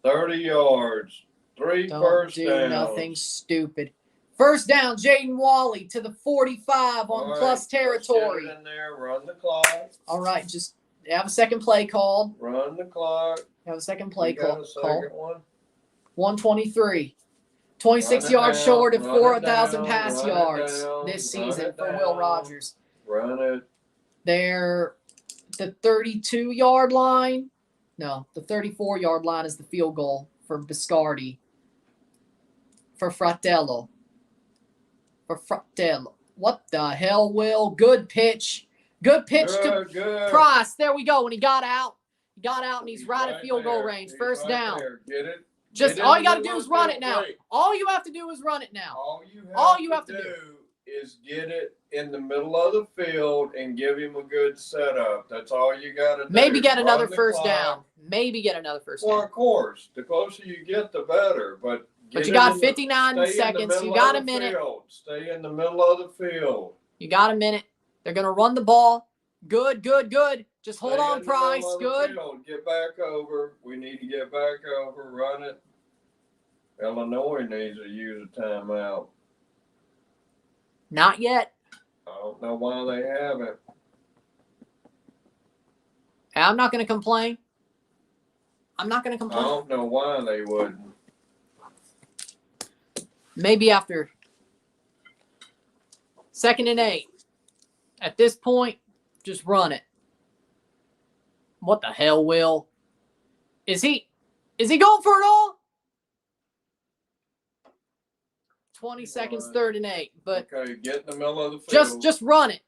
30 yards. 3 don't first do downs. nothing stupid. First down, Jaden Wally to the 45 on All right, plus territory. let's get it in there. Run the clock. All right, just have a second play called. Run the clock. Have a second play You got call. a second one? 123. 26 Run it yards down, short of run it 4,000 down, pass run it yards down, this run season it for Will down. Rogers. Run it. They're the 32-yard line. No, the 34-yard line is the field goal for Biscardi. For Fratello. What the hell, Will? Good pitch. Good pitch to Good. Price. There we go. When he got out, and he's right at right field goal there. range. He's First right down. there. Get it. Just Get in all the you got to middle do of is the run field, it now. play. All you have to do is run it now. All you have to to do is get it in the middle of the field and give him a good setup. That's all you got to do. Maybe get another Run the first clock. down. Maybe get another first Well, down. of course, the closer you get, the better. But You got 59 seconds. You got a minute. Stay in the middle of the field. You got a minute. They're going to run the ball. Good. Just hold Stay on, in the middle Price. of the Good. field. Get back over. We need to get back over. Run it. Illinois needs to use a timeout. Not yet. I don't know why they haven't. I'm not going to complain. I don't know why they wouldn't. Maybe after 2nd and 8. At this point, just run it. What the hell, Will? Is he going for it all? 20 seconds, 3rd and 8. But okay, get in the middle of the field. just run it.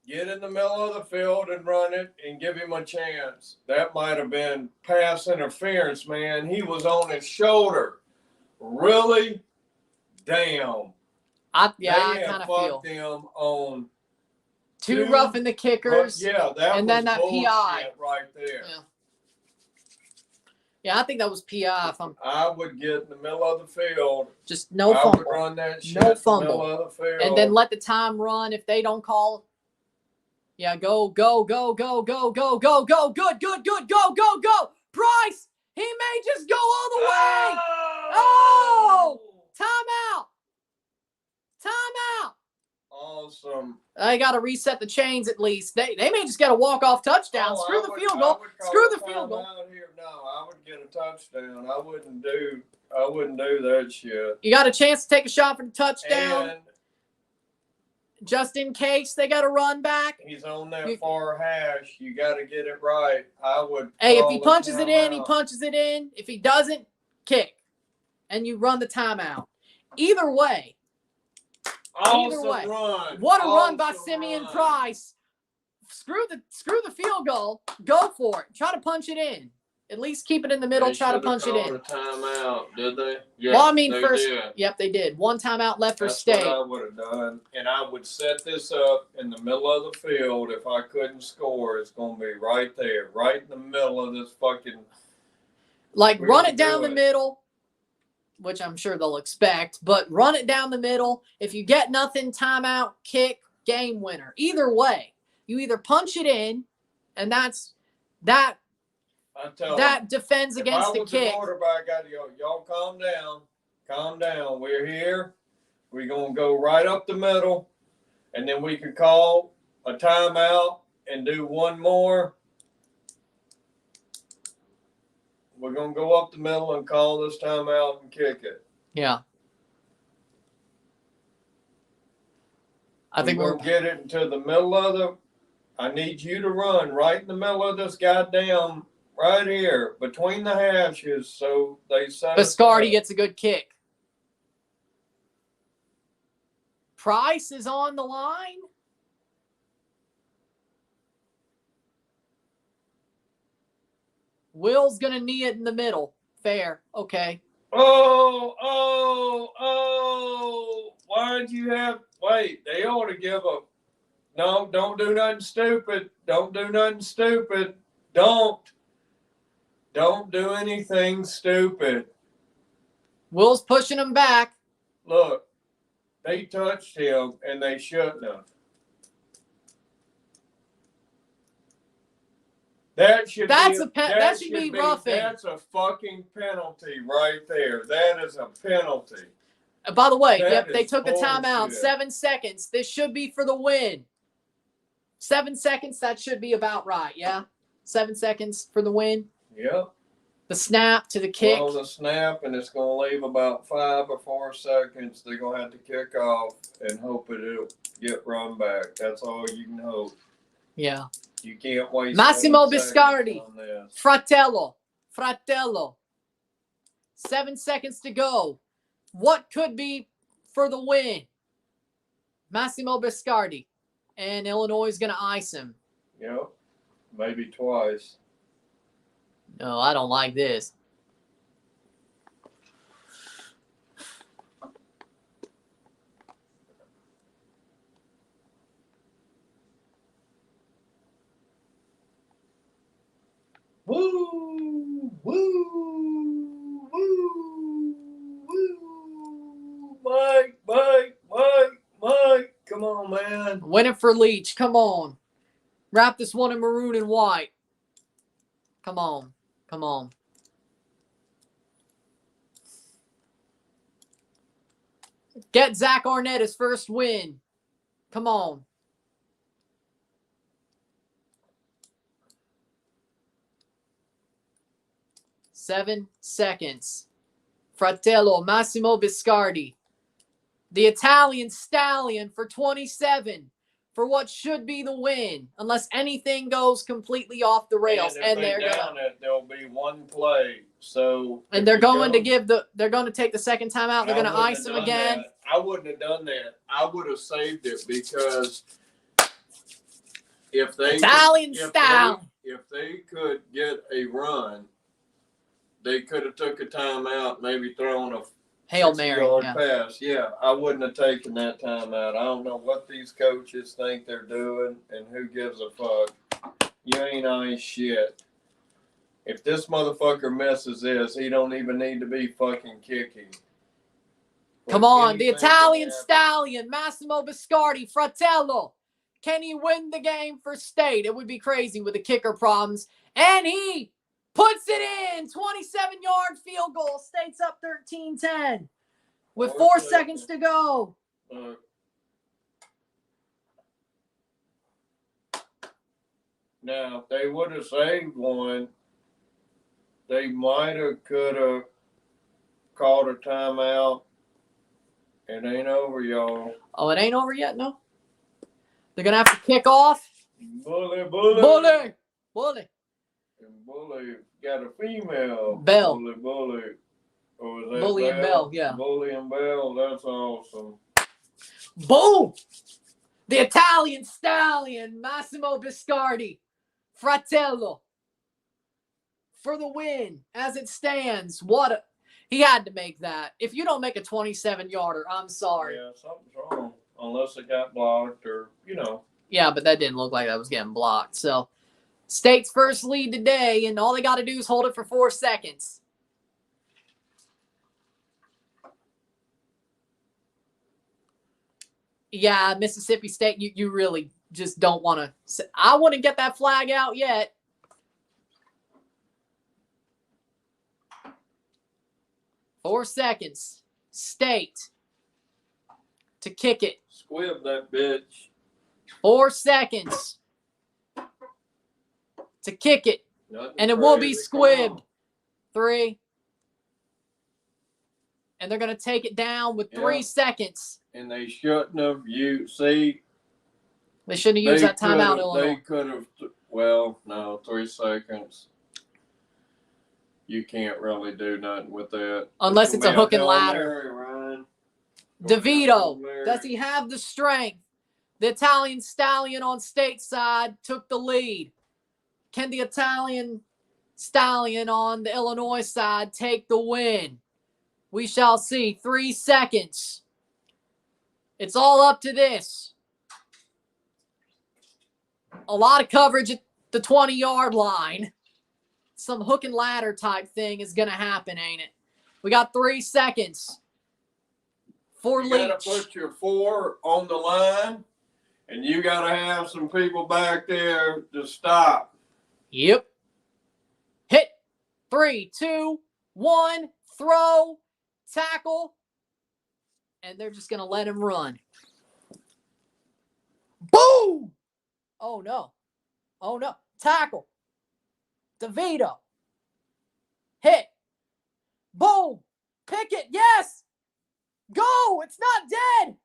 Get in the middle of the field and run it and give him a chance. That might have been pass interference, man. He was on his shoulder. Really? Damn. I kind of feel. Them on Too rough in the kickers. Yeah, that and was then that bullshit PI right there. Yeah, I think that was PI. I would get in the middle of the field. Just no I fumble. would run that shit No in the fumble. middle of the field. And then let the time run. If they don't call, yeah, go. Good. Go. Price, he may just go all the way. Oh! Timeout. Awesome. They got to reset the chains at least. They may just get a walk-off touchdown. Screw the field goal. Screw the field goal. No, I would get a touchdown. I wouldn't do that shit. You got a chance to take a shot for the touchdown. And just in case they got to run back. he's on that far hash. You got to get it right. I would. Hey, if he punches it in, he punches it in. If he doesn't, kick. And you run the timeout. Either way. Run. What a run by Simeon Price. Screw the field goal. Go for it. Try to punch it in. At least keep it in the middle. Try to punch it in. A timeout, did they? Yeah, well, I mean, first. Did. Yep, they did. One timeout left for That's State. what I would have done. And I would set this up in the middle of the field. If I couldn't score, it's going to be right there, right in the middle of this fucking. Like, run it down the middle, which I'm sure they'll expect, but run it down the middle. If you get nothing, timeout, kick, game winner. Either way, you either punch it in, and that's that. I tell that defends if against I the was kick. The quarterback, I'd go, y'all calm down. Calm down. We're here. We're going to go right up the middle, and then we can call a timeout and do one more. We're going to go up the middle and call this timeout and kick it. Yeah. I think we're going to get it into the middle of the – I need you to run right in the middle of this goddamn – right here between the hashes so they set Biscardi gets a good kick. Price is on the line. Will's going to knee it in the middle. Fair. Okay. Oh. Why'd you have – wait, they ought to give a – no, don't do nothing stupid. Don't do nothing stupid. Don't do anything stupid. Will's pushing him back. Look, they touched him and they shouldn't have. That should be roughing. That's a fucking penalty right there. That is a penalty. By the way, they took the timeout. 7 seconds. This should be for the win. 7 seconds, that should be about right, yeah? 7 seconds for the win. Yep. The snap to the kick. Well, the snap, and it's going to leave about 5 or 4 seconds. They're going to have to kick off and hope it'll get run back. That's all you can hope. Yeah. You can't waste Massimo Biscardi. on this. Fratello. 7 seconds to go. What could be for the win? Massimo Biscardi. And Illinois is going to ice him. Yep. Maybe twice. No, I don't like this. Woo! Woo! Woo! Woo! Mike! Come on, man. Win it for Leach. Come on. Wrap this one in maroon and white. Come on. Get Zach Arnett his first win. Come on. Seven seconds. Fratello, Massimo Biscardi. The Italian stallion for 27 for what should be the win, unless anything goes completely off the rails. And they're down it, there'll be one play. So and they're going to take the second time out. They're going to ice him again. I wouldn't have done that. I would have saved it because if they could get a run, they could have took a timeout, maybe thrown a Hail Mary pass. Yeah, I wouldn't have taken that timeout. I don't know what these coaches think they're doing and who gives a fuck. You ain't ice shit. If this motherfucker misses this, he don't even need to be fucking kicking. Come on, the Italian stallion, Massimo Biscardi, Fratello. Can he win the game for State? It would be crazy with the kicker problems. And he puts it in. 27-yard field goal. State's up 13-10 with 4 seconds to go. Now, if they would have saved one, they might have, could have called a timeout. It ain't over, y'all. Oh, it ain't over yet? No? They're going to have to kick off. Bully. And Bully got a female. Bell. Bully. Or is that Bully and Bell, yeah. Bully and Bell, that's awesome. Boom! The Italian stallion, Massimo Biscardi, Fratello, for the win. As it stands, he had to make that. If you don't make a 27-yarder, I'm sorry. Yeah, something's wrong. Unless it got blocked or, Yeah, but that didn't look like that was getting blocked. So, State's first lead today, and all they got to do is hold it for 4 seconds. Yeah, Mississippi State, you really just don't want to. I wouldn't get that flag out yet. 4 seconds. State to kick it. Squib that bitch. 4 seconds to kick it. Nothing And it will be crazy. Come squibbed. on. 3. And they're going to take it down with 3 Yeah. seconds. And they shouldn't have. You see, They shouldn't have used that timeout, They Illinois. could have. Well, no, 3 seconds. You can't really do nothing with that. Unless it's a hook and Hail ladder. Mary, Ryan. DeVito, Hail does he have the strength? The Italian stallion on State side took the lead. Can the Italian stallion on the Illinois side take the win? We shall see. 3 seconds. It's all up to this. A lot of coverage at the 20-yard line. Some hook and ladder type thing is going to happen, ain't it? We got 3 seconds for You Leach. got to put your 4 on the line, and you got to have some people back there to stop. Yep. Hit. 3, 2, 1. Throw. Tackle. And they're just going to let him run. Boom! Oh, no. Oh, no. Tackle. DeVito. Hit. Boom. Pick it. Yes. Go. It's not dead.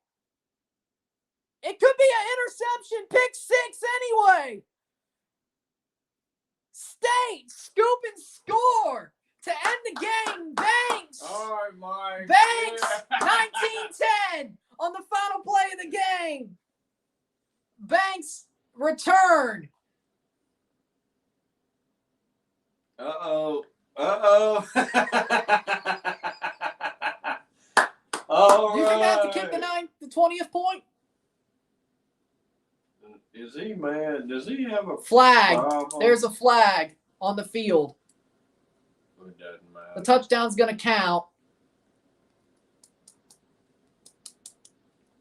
It could be an interception. Pick 6 anyway. State. Scoop and score to end the game. Banks. Oh, my Banks. God. 19-10 on the final play of the game. Banks return. Uh-oh. Uh-oh. All Do you think I have to right. kick the 20th point? Is he mad? Does he have a Flag. problem? There's a flag on the field. It doesn't matter. The touchdown's going to count.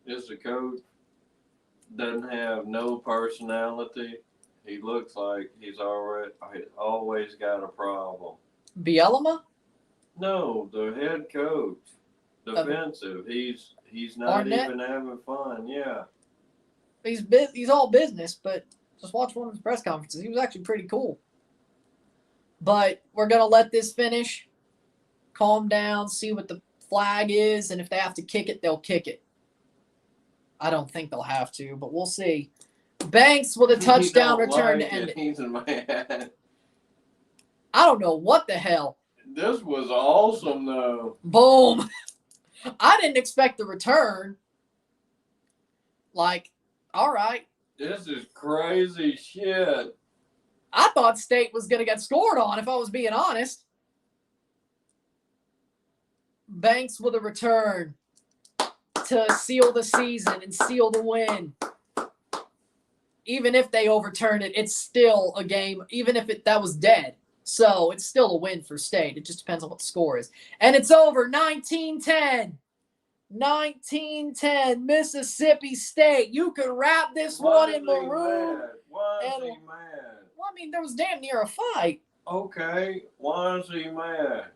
Is the coach doesn't have no personality? He looks like he's always got a problem. Bielema? No, the head coach, defensive. He's not Arnett? even having fun. Yeah. He's all business, but just watch one of his press conferences. He was actually pretty cool. But we're going to let this finish. Calm down, see what the flag is, and if they have to kick it, they'll kick it. I don't think they'll have to, but we'll see. Banks with a touchdown return to end it. He's mad. I don't know what the hell. This was awesome, though. Boom. I didn't expect the return. Like, all right. This is crazy shit. I thought State was going to get scored on, if I was being honest. Banks with a return to seal the season and seal the win. Even if they overturn it, it's still a game, even if that was dead. So it's still a win for State. It just depends on what the score is. And it's over, 19-10. 19-10, Mississippi State. You could wrap this one in maroon. Why is he mad? Well, I mean, there was damn near a fight. Okay, why is he mad?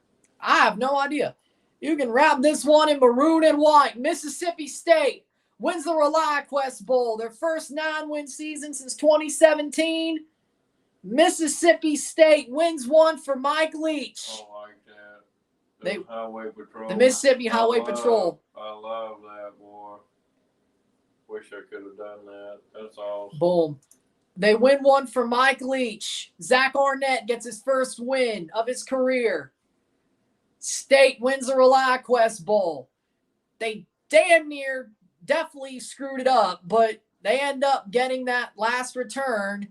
I have no idea. You can wrap this one in maroon and white. Mississippi State wins the ReliaQuest Bowl, their first 9-win season since 2017. Mississippi State wins one for Mike Leach. I like that. Highway Patrol. The Mississippi Highway Patrol. I love that, boy. Wish I could have done that. That's awesome. Boom. They win one for Mike Leach. Zach Arnett gets his first win of his career. State wins the ReliaQuest Bowl. They damn near definitely screwed it up, but they end up getting that last return.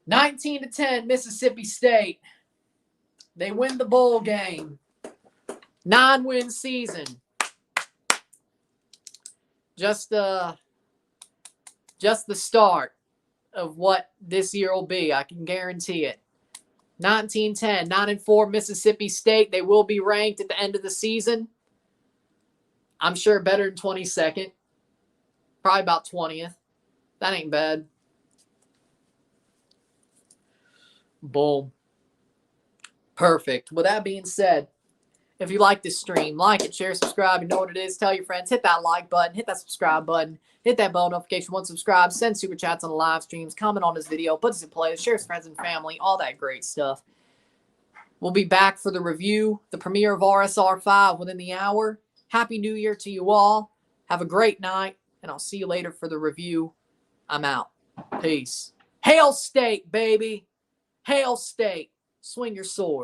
19-10, Mississippi State. They win the bowl game. 9-win season. Just the start of what this year will be. I can guarantee it. 19-10, 9-4 Mississippi State. They will be ranked at the end of the season. I'm sure better than 22nd. Probably about 20th. That ain't bad. Boom. Perfect. With that being said, If you like this stream, like it, share, subscribe. You know what it is. Tell your friends. Hit that like button. Hit that subscribe button. Hit that bell notification once subscribed. Send super chats on the live streams. Comment on this video. Put us in plays. Share with friends and family. All that great stuff. We'll be back for the review, the premiere of RSR 5 within the hour. Happy New Year to you all. Have a great night, and I'll see you later for the review. I'm out. Peace. Hail State, baby. Hail State. Swing your sword.